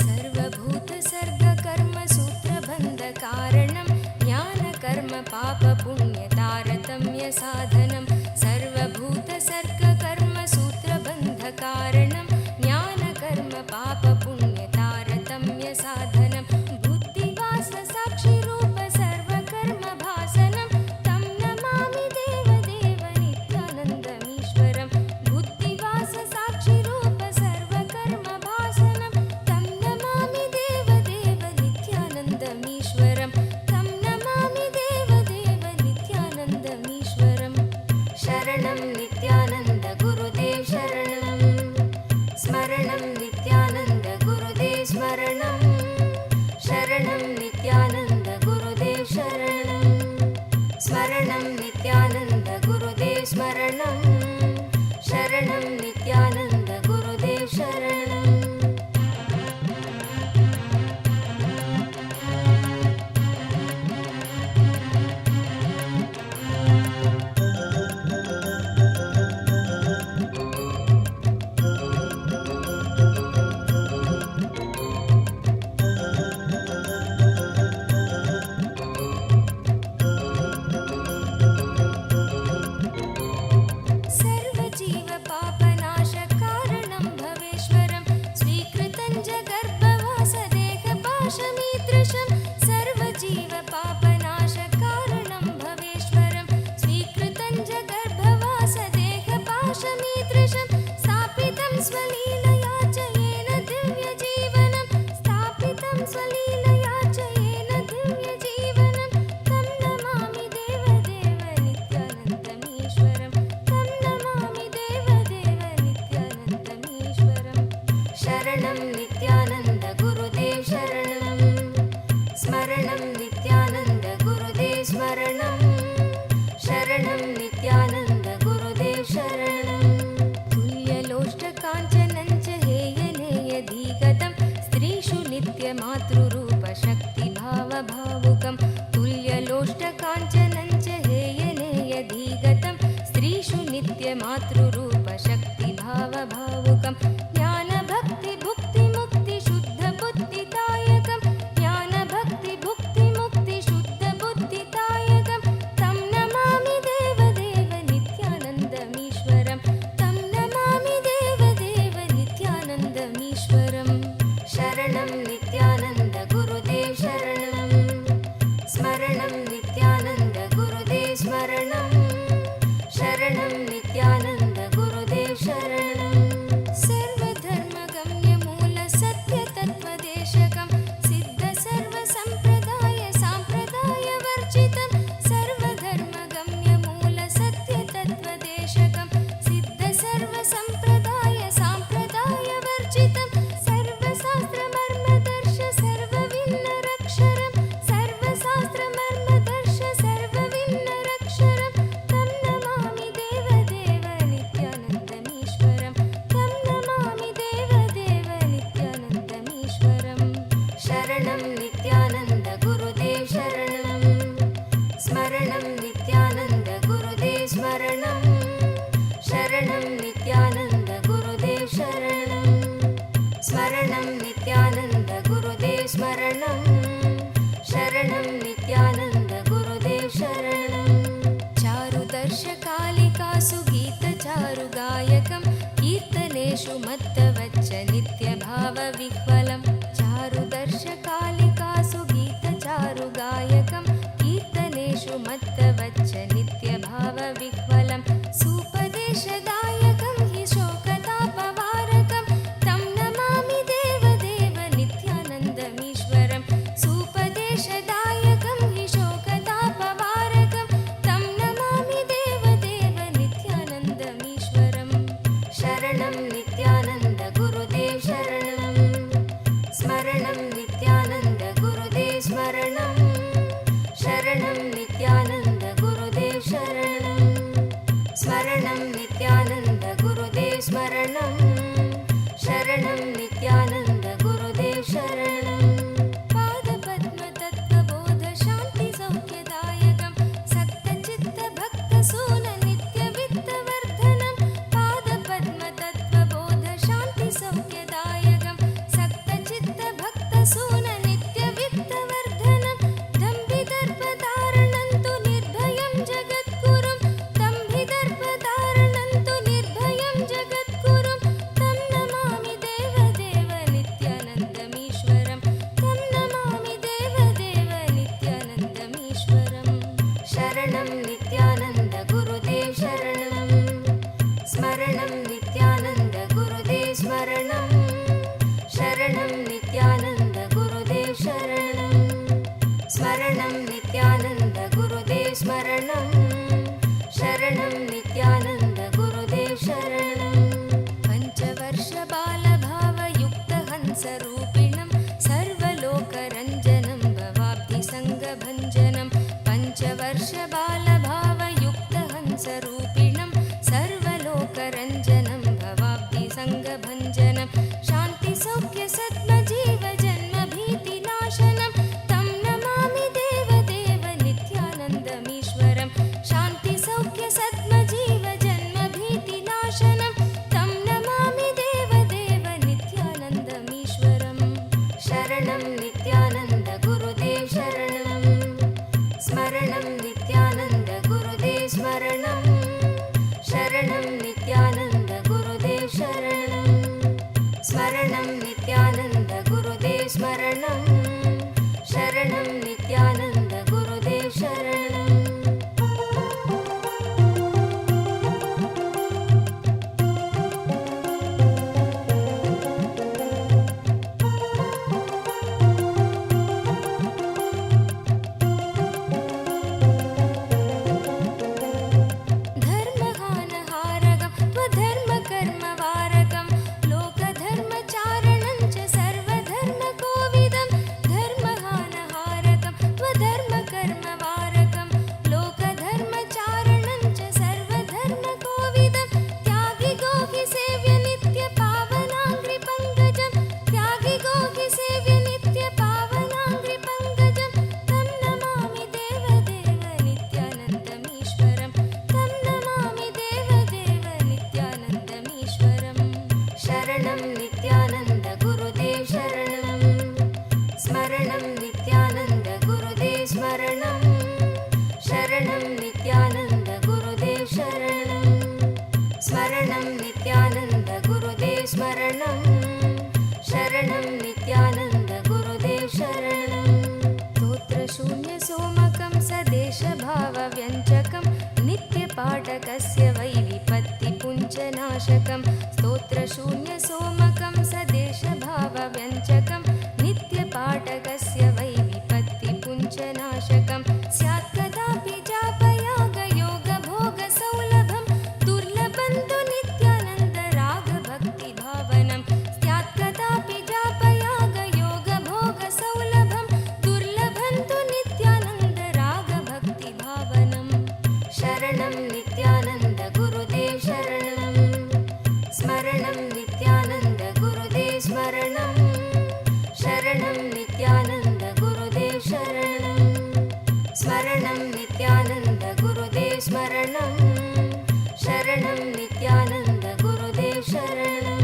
सर्वभूतसर्गकर्मसूत्रबन्धकारणं ज्ञानकर्म पापपुण्यतारतम्यसाधनं सर्वभूतसर्गकर्मसूत्रबन्धकारणं ज्ञानकर्म पापपुण्यतारतम्यसाधनं बुद्धिवाससाक्षिरूप सर्वकर्मभासनं तं नमामि देवदेव नित्यानन्दमीश्वरं बुद्धिवाससाक्षिरूप सर्वकर्मभासनं तं नमामि देवदेव नित्यानन्दमीश्वरं तं नमामि देवदेव नित्यानन्दमीश्वरं शरणं नित्यानन्द गुरुदेव शरणं स्मरणं नित्यानन्द गुरुदेव स्मरणं शरणं नित्यानन्द गुरुदेव शरणं स्मरणं नित्यानन्द गुरुदेव स्मरणं शरणं नित्यानन्द गुरुदेव शरणं सर्वजीवपापनाशकारणं भवेश्वरं स्वीकृतं च गर्भवासदेहपाशमीदृशं सर्वजीवपापनाशकारणं भवेश्वरं स्वीकृतं च गर्भवासदेहपाशमीदृशं स्थापितं स्वलीलया च येन दिव्यजीवनं स्थापितं स्वलीलया च येन दिव्यजीवनं तं नमामि देवदेव नित्यानन्दमीश्वरं तं नमामि देवदेव नित्यानन्दमीश्वरं शरणं नित्यानन्द गुरुदेव शरणं स्मरणं नित्यानन्द गुरुदेव स्मरणं शरणं नित्यानन्द गुरुदेव शरणं तुल्यलोष्टकाञ्चनं च हेयनेयधीगतं स्त्रीषु नित्यमातृरूपशक्तिभावभावुकं तुल्यलोष्टकाञ्चनं च हेयनेयधीगतं स्त्रीषु नित्यमातृरूपशक्तिभावभावुकं ज्ञानभक्तिभुक्तिमुक्तिशुद्धबुद्धिदायकं ज्ञानभक्तिभुक्तिमुक्तिशुद्धबुद्धिदायकं तं शरणं नित्यानन्द गुरुदेव शरणं स्मरणं नित्यानन्द गुरुदेव स्मरणं शरणं नित्यानन्द गुरुदेव शरणं चारुदर्शकालिकासु गीतचारुगायकं कीर्तनेषु मत्तवच्च नित्यभावविह्वलं चारुदर्शकालिकासु गीतचारुगायकं कीर्तनेषु मत्तवच्च नित्यभावविह्वलं सूपदेशदायकं हि शोकतापवारकं तं नमामि देवदेव नित्यानन्दमीश्वरं सूपदेशदायकं हि शोकतापवारकं तं नमामि देवदेव नित्यानन्दमीश्वरं शरणं नित्यानन्द गुरुदेव शरणं स्मरणं नित्यानन्द गुरुदेव स्मरणं शरणं नित्यानन्द गुरुदेव शरणं स्मरणं नित्यानन्द गुरुदेव स्मरणं शरणं नित्यानन्द गुरुदेव शरणं पादपद्मतत्त्वबोधशान्तिसौख्यदायकं सक्तचित्तभक्तसून नित्यवित्तवर्धनं पादपद्मतत्त्वबोधशान्तिसौख्यदायकं सक्तचित्तभक्तसून नित्यवित्तवर्धनं दम्भिदर्पधारणं तु निर्भयं जगद्गुरुं दम्भिदर्पधारणं तु निर्भयं जगद्गुरुं तं नमामि देवदेव नित्यानन्दमीश्वरं तं नमामि देवदेव नित्यानन्दमीश्वरं शरणं नित्यानन्द गुरुदेव शरणं स्मरणं नित्यानन्द गुरुदेव स्मरणं शरणं नित्यानन्द गुरुदेव शरणं स्मरणं नित्यानन्द गुरुदेव स्मरणं शरणं नित्यानन्द गुरुदेव शरणं पञ्चवर्षबालभावयुक्तहंसरूपिणं सर्वलोकरञ्जनं भवाब्धिसङ्गभञ्जनं पञ्चवर्षबालभावयुक्तहंसरूपिणं सर्वलोकरञ्जनं भवाब्धिसङ्गभञ्जनं शान्तिसौख्यसद्मजीवजन्मभीतिनाशनं तं नमामि देवदेव नित्यानन्दमीश्वरं शान्तिसौख्यसद्मजीवजन्मभीतिनाशनं तं नमामि देवदेव नित्यानन्दमीश्वरं शरणं नित्यानन्द गुरुदेव शरणं स्मरणं नित्यानन्द गुरुदेव स्मरणं शरणं नित्यानन्द गुरुदेव शरणं स्मरणं नित्यानन्द गुरुदेव स्मरणं शरणं नित्यानन्द गुरुदेव शरणं धर्महानहारकं त्वधर्मकर्मवारकं लोकधर्मचारणं च सर्वधर्मकोविदं धर्महानहारकं त्वधर्मकर्मवारकं लोकधर्मचारणं च सर्वधर्मकोविदं त्यागिगो हि सेव्य नित्यपावनाङ्घ्रिपङ्कजं त्यागिगो हि सेव्य नित्यपावनाङ्घ्रिपङ्कजं तं नमामि देवदेव नित्यानन्दमीश्वरं तं नमामि देवदेव नित्यानन्दमीश्वरं शरणं नित्यानन्द गुरुदेव शरणं स्मरणं नित्यानन्द गुरुदेव स्मरणं शरणं नित्यानन्द गुरुदेव शरणं स्मरणं नित्यानन्द गुरुदेव स्मरणं शरणं नित्यानन्द गुरुदेव शरणं स्तोत्रशून्यसोमकं सदेशभावव्यञ्जकं नित्यपाठकस्य वै विपत्तिपुञ्जनाशकं स्तोत्रशून्यसोमकं सदेशभावव्यञ्जकं नित्यपाठकस्य वै विपत्तिपुञ्जनाशकं स्यात् कदापि जापयागयोगभोगसौलभं दुर्लभं तु नित्यानन्दरागभक्तिभावनं स्यात् कदापि जापयागयोगभोगसौलभं दुर्लभं तु नित्यानन्दरागभक्तिभावनं शरणं नित्यानन्द गुरुदेव शरणं स्मरणं नित्यानन्द शरणं नित्यानन्द गुरुदेव शरणं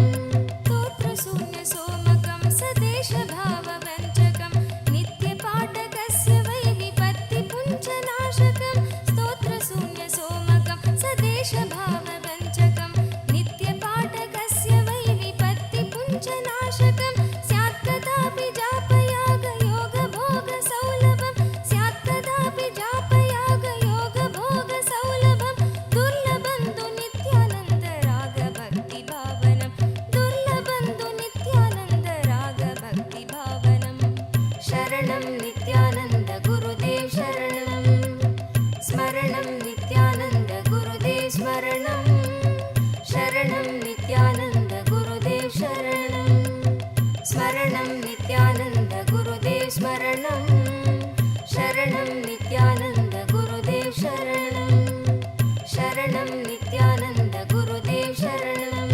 तोत्रशून्य सोमकं सदेशभाववञ्चकं नित्यपाठकस्य वै विपत्तिपुञ्जनाशकं स्तोत्रशून्य सोमकं सदेशभाववञ्चकं नित्यपाठकस्य वै विपत्तिपुञ्जनाशकं स्यात् कदापि जापयागयोगभोगसौलभं स्यात् कदापि जापयागयोगभोगसौलभं दुर्लभं तु नित्यानन्दरागभक्तिभावनं दुर्लभं तु नित्यानन्दरागभक्तिभावनं शरणं नित्यानन्द गुरुदेव शरणं स्मरणं नित्यानन्द गुरुदेव स्मरणं शरणं नित्यानन्द गुरुदेव शरणं स्मरणं नित्यानन्द गुरुदेव स्मरणं शरणं नित्यानन्द गुरुदेव शरणं शरणं नित्यानन्द गुरुदेव शरणं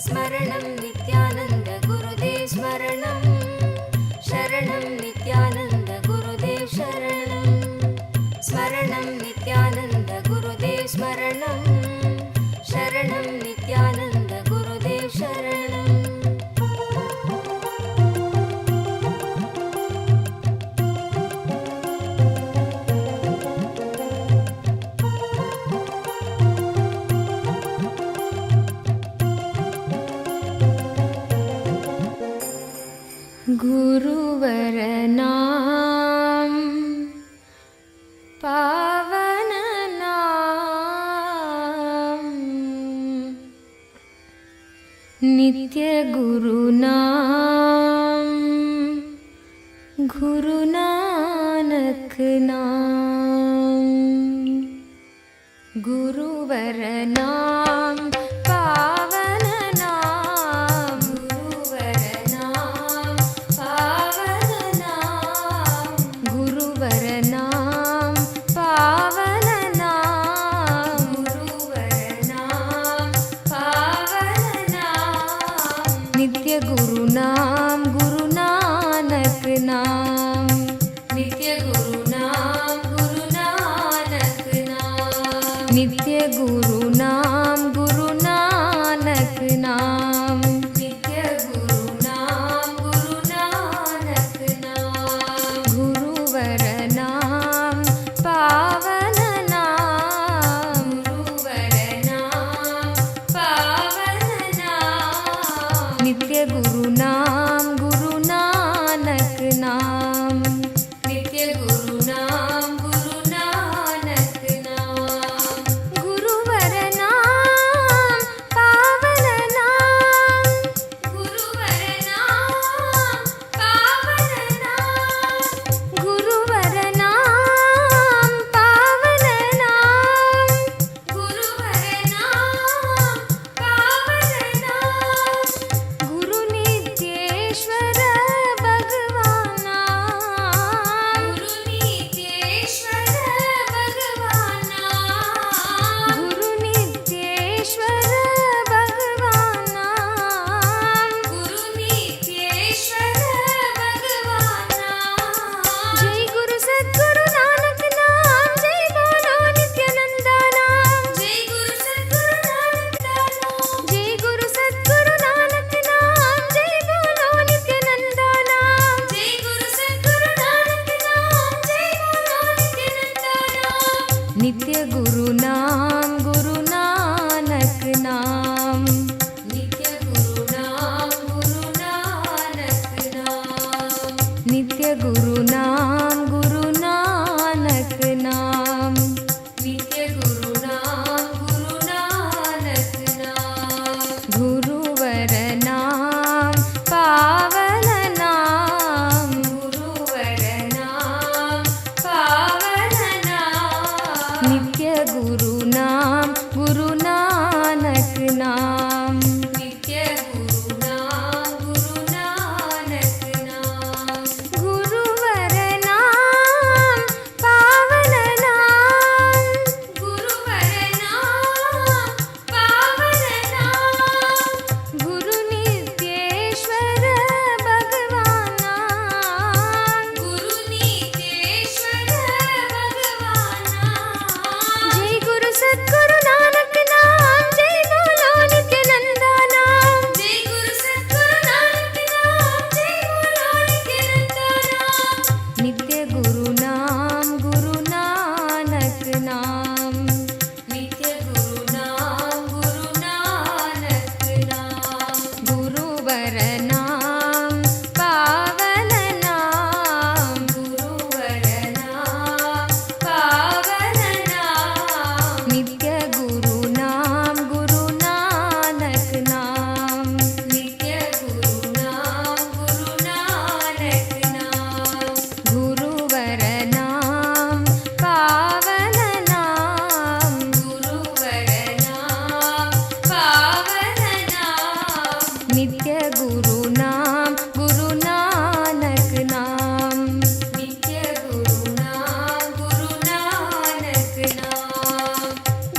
स्मरणं नित्यानन्द गुरुदेव स्मरणं शरणं नित्यानन्द गुरुदेव शरणं स्मरणं नित्यानन्द गुरुदेव स्मरणं शरणं नित्यानन्द गुरुदेव शरणं गुरुवरनाम पावननाम नित्य गुरुनाम गुरु नानक नाम गुरुवरनाम पावन नाम गुरुवरनाम पावन नाम गुरुवरनाम पावन नाम गुरुवरनाम पावन नाम नित्य गुरुनाम गुरु नानक नाम नित्य गुरुनाम गुरु नानक नाम नित्य गुरुनाम गुरु नानक नाम नित्य गुरुनाम गुरु नानक नाम गुरुवरनाम पावन नाम गुरुवरनाम पावन नाम नित्य गुरुनाम गुरु नानक नाम नित्य गुरुनाम गुरु नानक नाम गुरुवरनाम पावन नाम गुरुवरनाम पावन नाम गुरुवरनाम पावन नाम गुरुवरनाम पावन नाम गुरु नित्येश्वर भगवाना गुरु नित्येश्वर भगवाना गुरु नित्येश्वर भगवाना गुरु नित्येश्वर भगवाना जय गुरु सद्गुरु नानक नाम जय बोलो नित्यानंदा नाम जय गुरु सद्गुरु नानक नाम जय गुरु सद्गुरु नानक नाम जय बोलो नित्यानंदा नाम जय गुरु सद्गुरु नानक नाम जय बोलो नित्यानंदा नाम नित्य गुरु नाम गुरु नानक नाम नित्य गुरु नाम गुरु नानक नाम नित्य गुरु नाम गुरु नानक नाम नित्य गुरु नाम गुरु नानक नाम गुरुवरनाम पावन नाम गुरुवरनाम पावन नाम नित्य गुरु नाम गुरु नानक नाम नित्य गुरु नाम गुरु नानक नाम गुरुवरनाम पावन नाम गुरुवरनाम पावन नाम गुरु नित्येश्वर भगवाना गुरु नित्येश्वर भगवाना जय गुरु सद्गुरु नानक नाम नित्य गुरु नाम गुरु नानक नाम नित्य गुरु नाम गुरु नानक नाम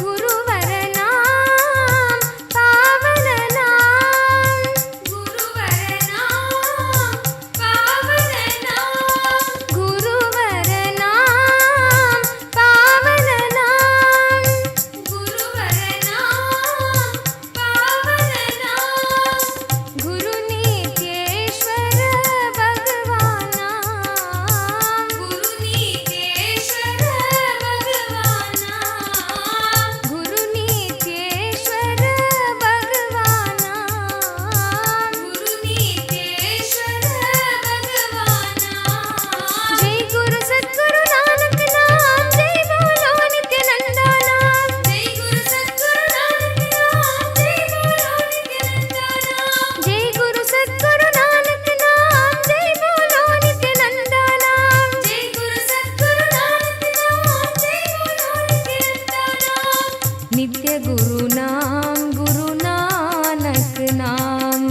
गुरुवर नाम पावन नाम गुरुवर नाम पावन नाम गुरुवर नाम पावन नाम गुरुवर नाम पावन नाम गुरु नित्येश्वर भगवान गुरु नित्येश्वर भगवान गुरु नित्येश्वर भगवान गुरु नित्येश्वर भगवान जय गुरु सद्गुरु नानक नाम जय बोलो नित्यानंदा नाम जय गुरु सद्गुरु नानक नाम जय बोलो नित्यानंदा नाम जय गुरु सद्गुरु नानक नाम जय बोलो नित्यानंदा नाम जय गुरु सद्गुरु नानक नाम जय बोलो नित्यानंदा नाम नित्य गुरु नाम गुरु नानक नाम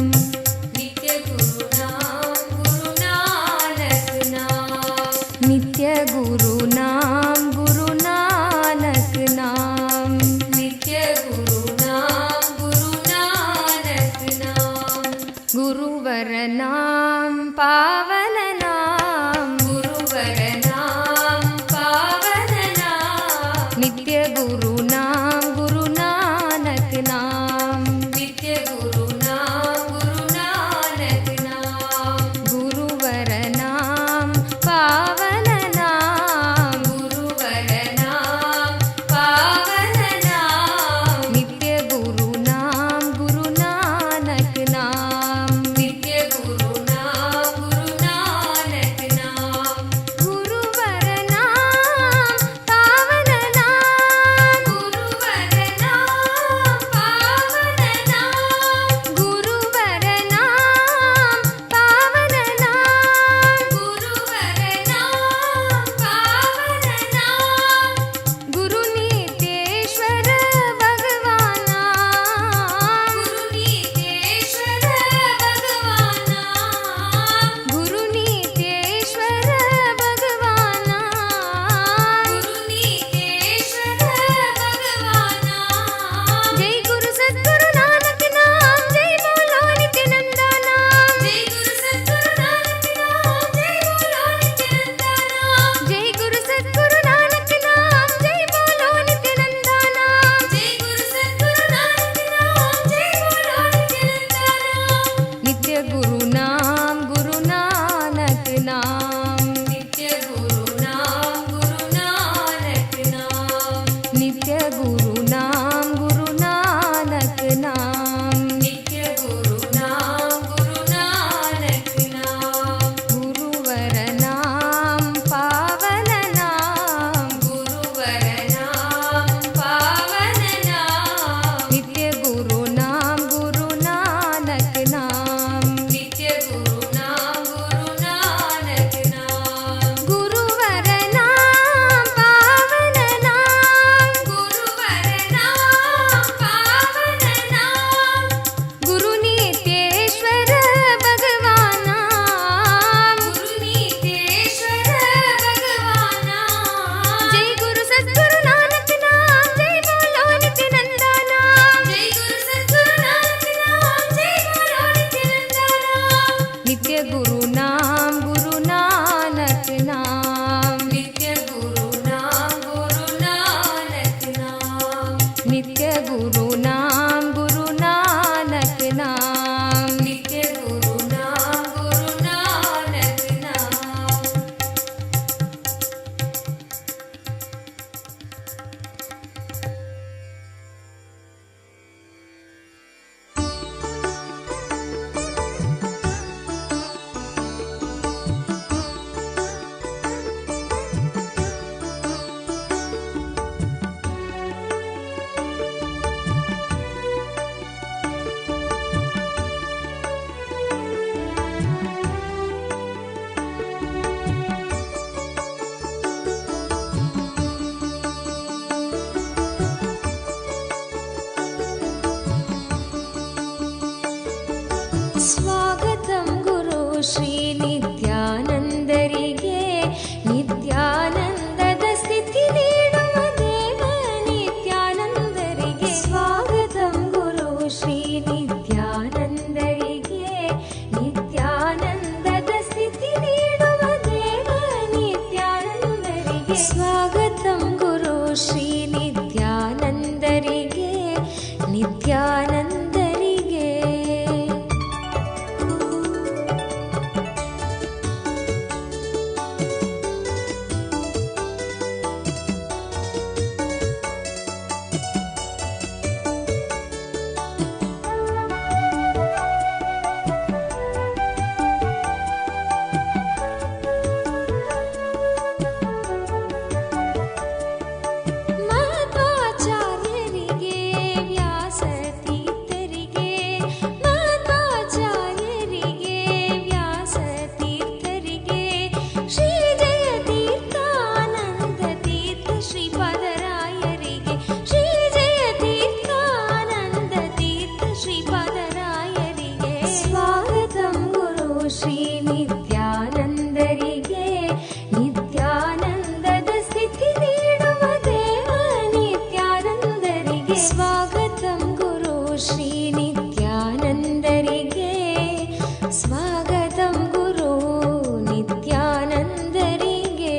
नित्य गुरु नाम गुरु नानक नाम नित्य गुरु नाम गुरु नानक नाम नित्य गुरु नाम गुरु नानक नाम गुरुवर नाम पावन नाम गुरुवर नाम पावन नाम नित्य गुरु नाम गुरु नानक नाम नित्य गुरु नाम गुरु नानक नाम गुरुवर नाम पावन नाम गुरुवर नाम पावन नाम नित्य गुरु नाम गुरु नानक नाम नित्य गुरु नाम गुरु स्वागतं गुरु श्री नित्यानन्दरिगे नित्यानन्दद स्थिति नीಡುವ ದೇವ ನಿತ್ಯಾನಂದರಿಗೆ स्वागतं गुरु श्री नित्यानन्दरिगे नित्यानन्दದ ಸ್ಥಿತಿ ನೀಡುವ ದೇವ ನಿತ್ಯಾನಂದರಿಗೆ स्वागतं गुरु श्री नित्यानन्दरिगे नित्यानन्दरिगे ಮಧ್ವಾಚಾರ್ಯರಿಗೆ ವ್ಯಾಸತೀರ್ಥರಿಗೆ ಮಧ್ವಾಚಾರ್ಯರಿಗೆ ವ್ಯಾಸತೀರ್ಥರಿಗೆ ಶ್ರೀ ಜಯತೀರ್ಥಾನಂದ ತೀರ್ಥ ಶ್ರೀಪಾದರಾಯರಿಗೆ ಶ್ರೀ ಜಯತೀರ್ಥಾನಂದ ತೀರ್ಥ ಶ್ರೀಪಾದರಾಯರಿಗೆ स्वागतं गुरु श्री नित्यानन्दरिगे नित्यानन्दದ ಸ್ಥಿತಿ ನೀಡುವ ದೇವ ನಿತ್ಯಾನಂದರಿಗೆ स्वागतं गुरु श्री नित्यानन्दरिगे स्वागतं गुरु नित्यानन्दरिगे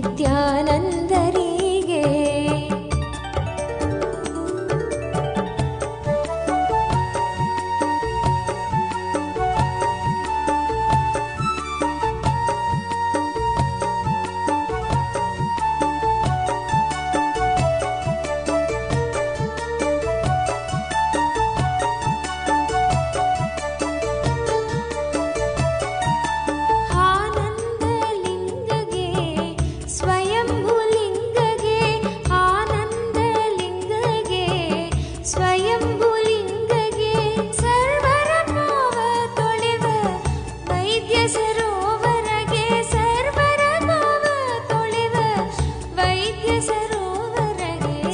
ನಿತ್ಯಾನಂದರಿಗೆ.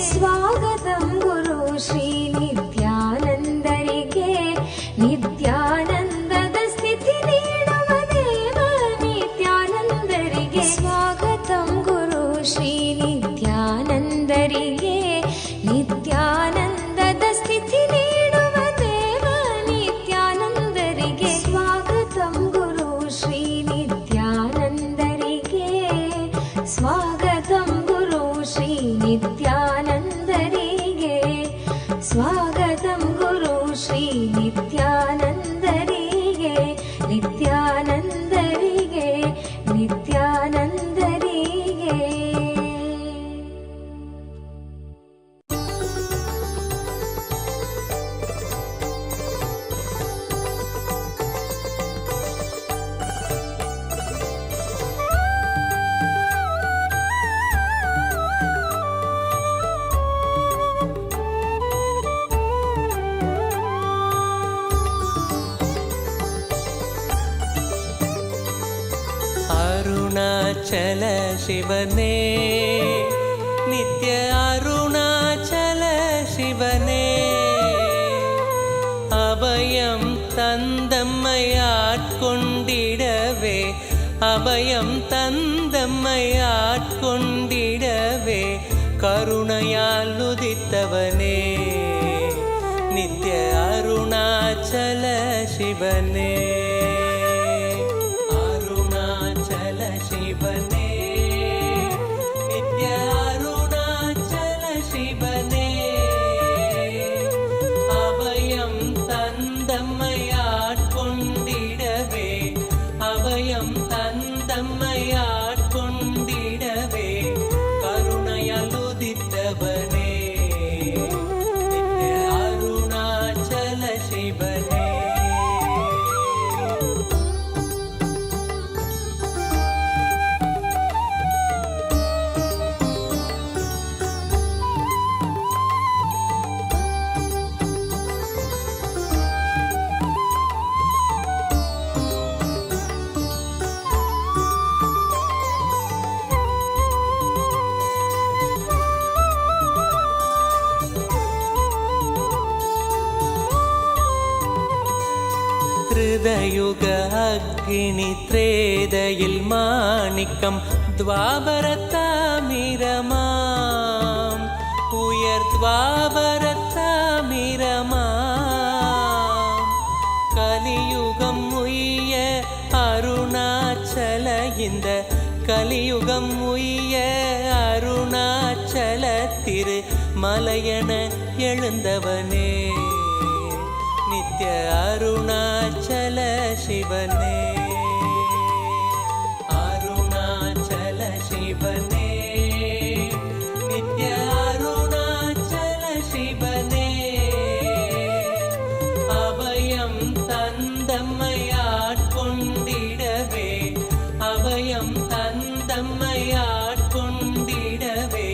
ಸ್ವಾಗತಂ ಗುರು ಶ್ರೀ ನಿತ್ಯಾನಂದರಿಗೆ. ನಿತ್ಯಾನಂದದ ಸ್ಥಿತಿ ನೀಡುವ ದೇವ ನಿತ್ಯಾನಂದರಿಗೆ. ಸ್ವಾಗತಂ ಗುರು ಶ್ರೀ ನಿತ್ಯಾನಂದರಿಗೆ. ನಿತ್ಯಾನಂದದ ಸ್ಥಿತಿ ನೀಡುವ ದೇವ ನಿತ್ಯಾನಂದರಿಗೆ. ಸ್ವಾಗತಂ ಗುರು ಶ್ರೀ ನಿತ್ಯಾನಂದರಿಗೆ. ಸ್ವಾಗತಂ ಗುರು ಶ್ರೀ ನಿತ್ಯಾನಂದರಿಗೆ. ಸ್ವಾಗತಂ ಗುರು ಶ್ರೀ ನಿತ್ಯಾನಂದರಿಗೆ. ನಿತ್ಯಾನಂದರಿಗೆ ನಿತ್ಯಾನಂದರಿಗೆ. ಅರುಣಾಚಲ ಶಿವನೇ ನಿತ್ಯ ಅರುಣಾಚಲ ಶಿವನೇ அபயம் தந்தம்மையாட்கொண்டிடவே அபயம் தந்தம்மையாட்கொண்டிடவே கருணையால் உதித்தவனே நித்ய அருணாச்சல சிவனே அருணாச்சல சிவனே நித்ய அருணாச்சல சிவனே அபயம் தந்தம்மையாட்கொண்டிடவே அபயம் தந்தம்மையாட்கொண்டிடவே கருணையால் உதித்தவனே நித்ய அருணாச்சல சிவனே. ത്രിതയുഗ അഗ്നി ത്രേതയിൽ മാണിക്കം ദ്വാപരത്താമിരമാം ഉയർ ദ്വാപരത്താമിരമാം கலியுகம் உய்ய அருணாச்சல இந்த கலியுகம் உய்ய அருணாச்சல திரு மலையன எழுந்தவனே நித்ய அருணாச்சல சிவனே அருணாச்சல சிவனே நித்ய அருணாச்சல சிவனே அபயம் தந்தம்மையாட்கொண்டிடவே அபயம் தந்தம்மையாட்கொண்டிடவே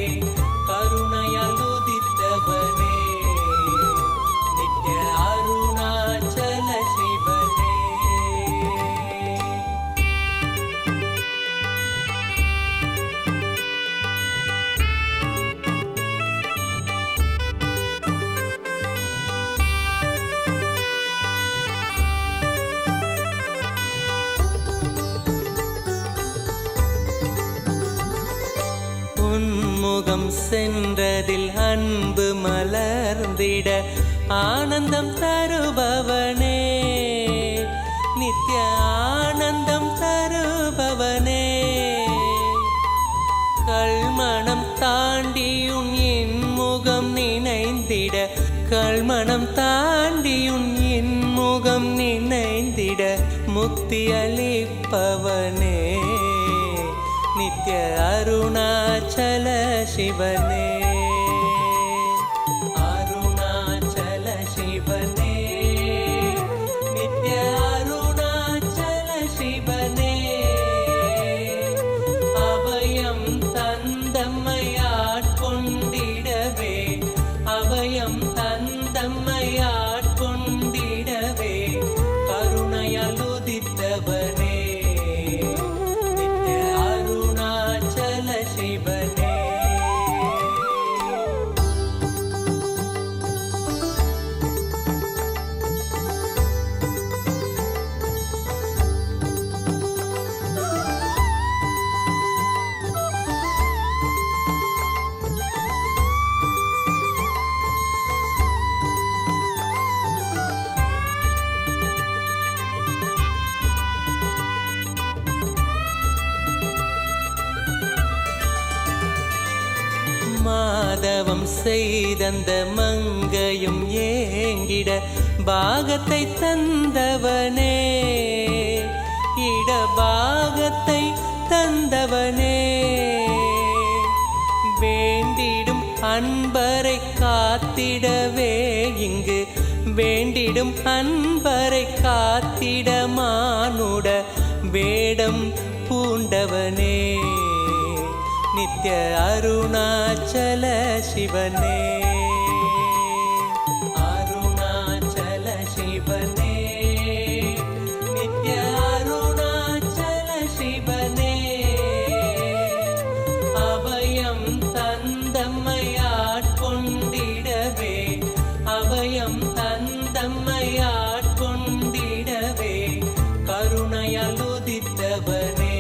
கருணையால் உதித்தவனே நித்ய அருணாச்சல சிவனே. உன்முகம் சென்றதில் அன்பு மலர்ந்திட ஆனந்தம் தருபவனே நித்ய ஆனந்தம் தருபவனே கல்மணம் தாண்டியுன் இன்முகம் நினைந்திட கல்மணம் தாண்டியுன் இன்முகம் நினைந்திட முக்தி அளிப்பவனே நித்ய அருணாச்சல சிவனே அருணாச்சல சிவனே நித்ய அருணாச்சல சிவனே அபயம் தந்தம்மையாட்கொண்டிடவே அபயம் தந்தம்மையாட்கொண்டிடவே கருணையால் உதித்தவனே நித்ய அருணாச்சல சிவனே மாதவம் செய்தந்த மங்கையும் ஏங்கிட பாகத்தை தந்தவனே இடபாகத்தை தந்தவனே வேண்டிடும் அன்பரை காத்திடவே இங்கு வேண்டிடும் அன்பரை காத்திட மானுட வேடம் பூண்டவனே நித்ய அருணாச்சல சிவனே அருணாச்சல சிவனே நித்ய அருணாச்சல சிவனே அபயம் தந்தம்மையாட்கொண்டிடவே அபயம் தந்தம்மையாட்கொண்டிடவே கருணையால் உதித்தவனே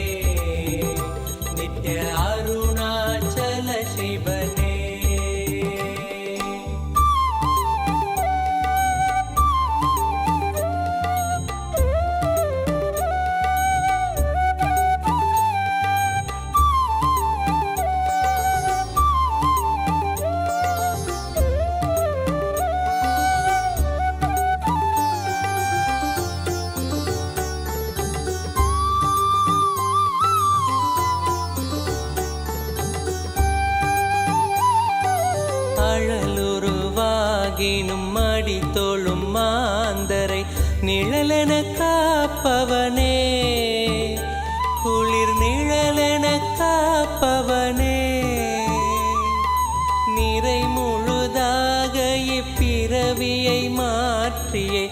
நித்ய அருணாச்சல சிவனே அழலுருவாகினும் அடி தோளும் மாந்தரை நிழலென காப்பவனே குளிர் நிழலென காப்பவனே நிறை முழுதாக இப்பிறவியை மாற்றியே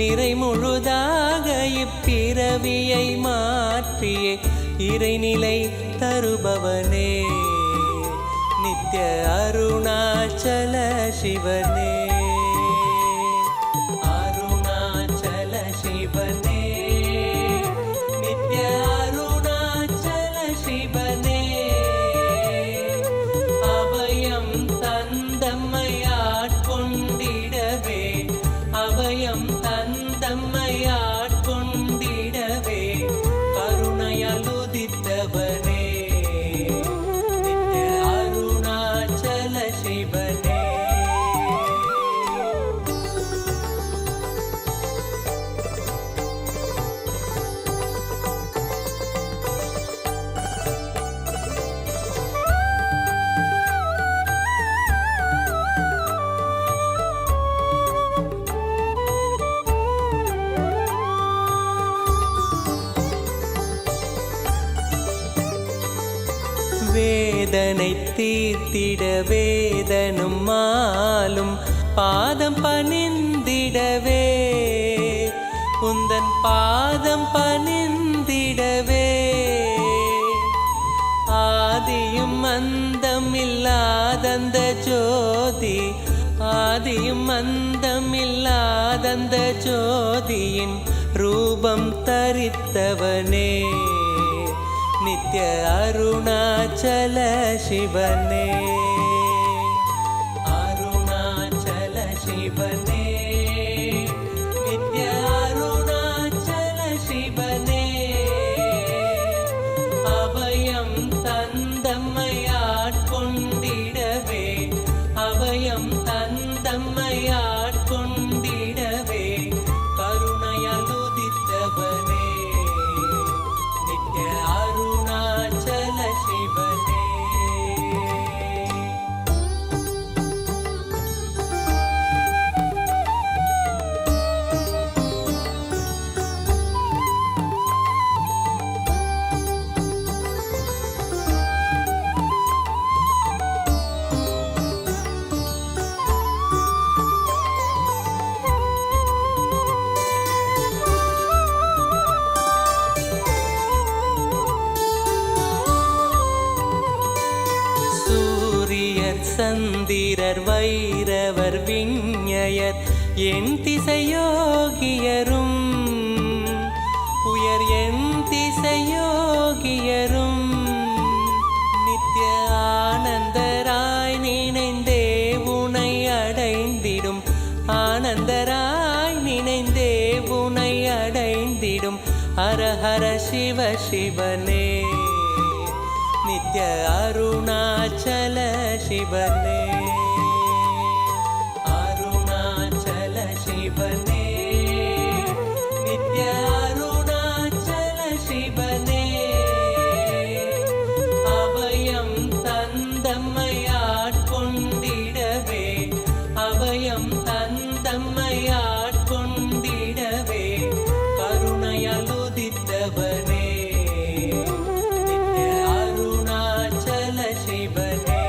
நிறை முழுதாக இப்பிறவியை மாற்றியே இறைநிலை தருபவனே நித்ய அருணாச்சல சிவனே அருணாச்சல சிவனே நித்ய அருணாச்சல சிவனே அபயம் தந்தம்மையாட்கொண்டிடவே அபயம் தந்தம்மையாட்கொண்டிடவே கருணையால் உதித்தவனே நித்ய அருணாச்சல சிவனே வேதனை தீர்த்திட வேதனும் மாலும் பாதம் பணிந்திடவே உந்தன் பாதம் பணிந்திடவே ஆதியும் அந்தமில்லாதந்த ஜோதி ஆதியும் அந்தமில்லாதந்த ஜோதியின் ரூபம் தரித்தவனே நித்ய அருணாச்சல சிவனே அருணாச்சல சிவனே நித்ய அருணாச்சல சிவனே அபயம் தந்தம்மையா உயர் சந்திரர் வைரவர் விஞ்ஞயர் என் திசையோகியரும் உயர் என் திசையோகியரும் நித்ய ஆனந்தராய் நினைந்தே உனை அடைந்திடும் ஆனந்தராய் நினைந்தே உனை அடைந்திடும் ஹர ஹர சிவ சிவனே நித்ய அருணாச்சல சிவனே அருணாச்சல சிவனே நித்ய அருணாச்சல சிவனே அபயம் தந்தம்மையாட்கொண்டிடவே அபயம் தந்தம்மையாட்கொண்டிடவே கருணையால் உதித்தவனே நித்ய அருணாச்சல சிவனே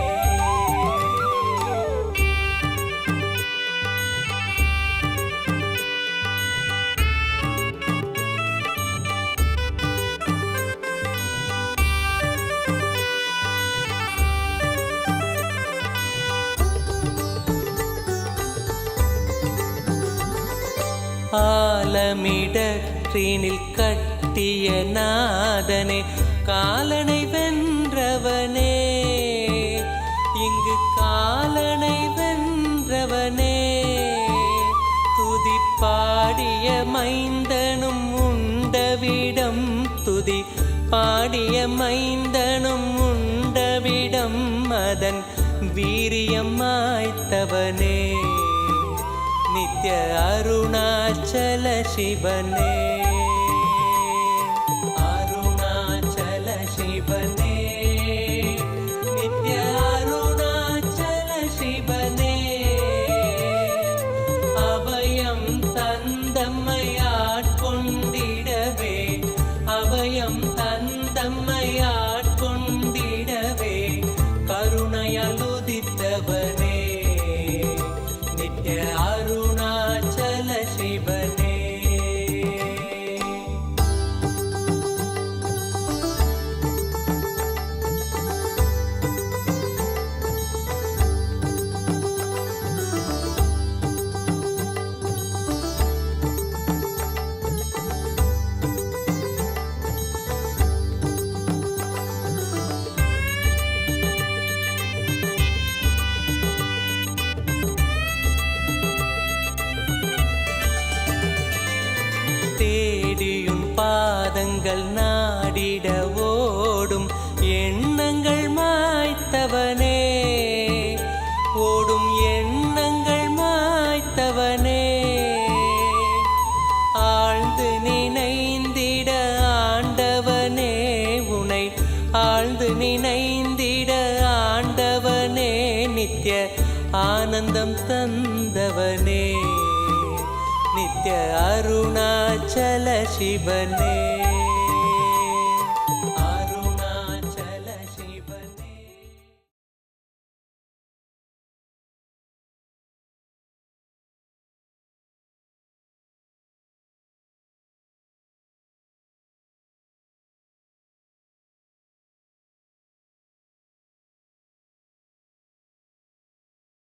ஆலமிடற்றினில் கட்டிய நாதனே காலனை வென்றவனே இங்கு காலனை வென்றவனே துதி பாடிய மைந்தனும் உண்டவிடம் துதி பாடிய மைந்தனும் உண்டவிடம் அதன் வீரியம் மாய்த்தவனே நித்ய அருணாச்சல சிவனே அருணாச்சல சிவனே நித்ய அருணாச்சல சிவனே அபயம் தந்தம்மையாட்கொண்டிடவே அபயம் தந்தம்மையாட்கொண்டிடவே கருணையால் உதித்தவனே நித்ய அருணாச்சல சிவனே தேடியும் பாதங்கள் நாடிட ஓடும் எண்ணங்கள் மாய்த்தவனே ஓடும் எண்ணங்கள் மாய்த்தவனே ஆழ்ந்து நினைந்திட ஆண்டவனே உனை ஆழ்ந்து நினைந்திட ஆண்டவனே நித்ய ஆனந்தம் தந்தவனே நித்ய அருணாச்சல சிவனே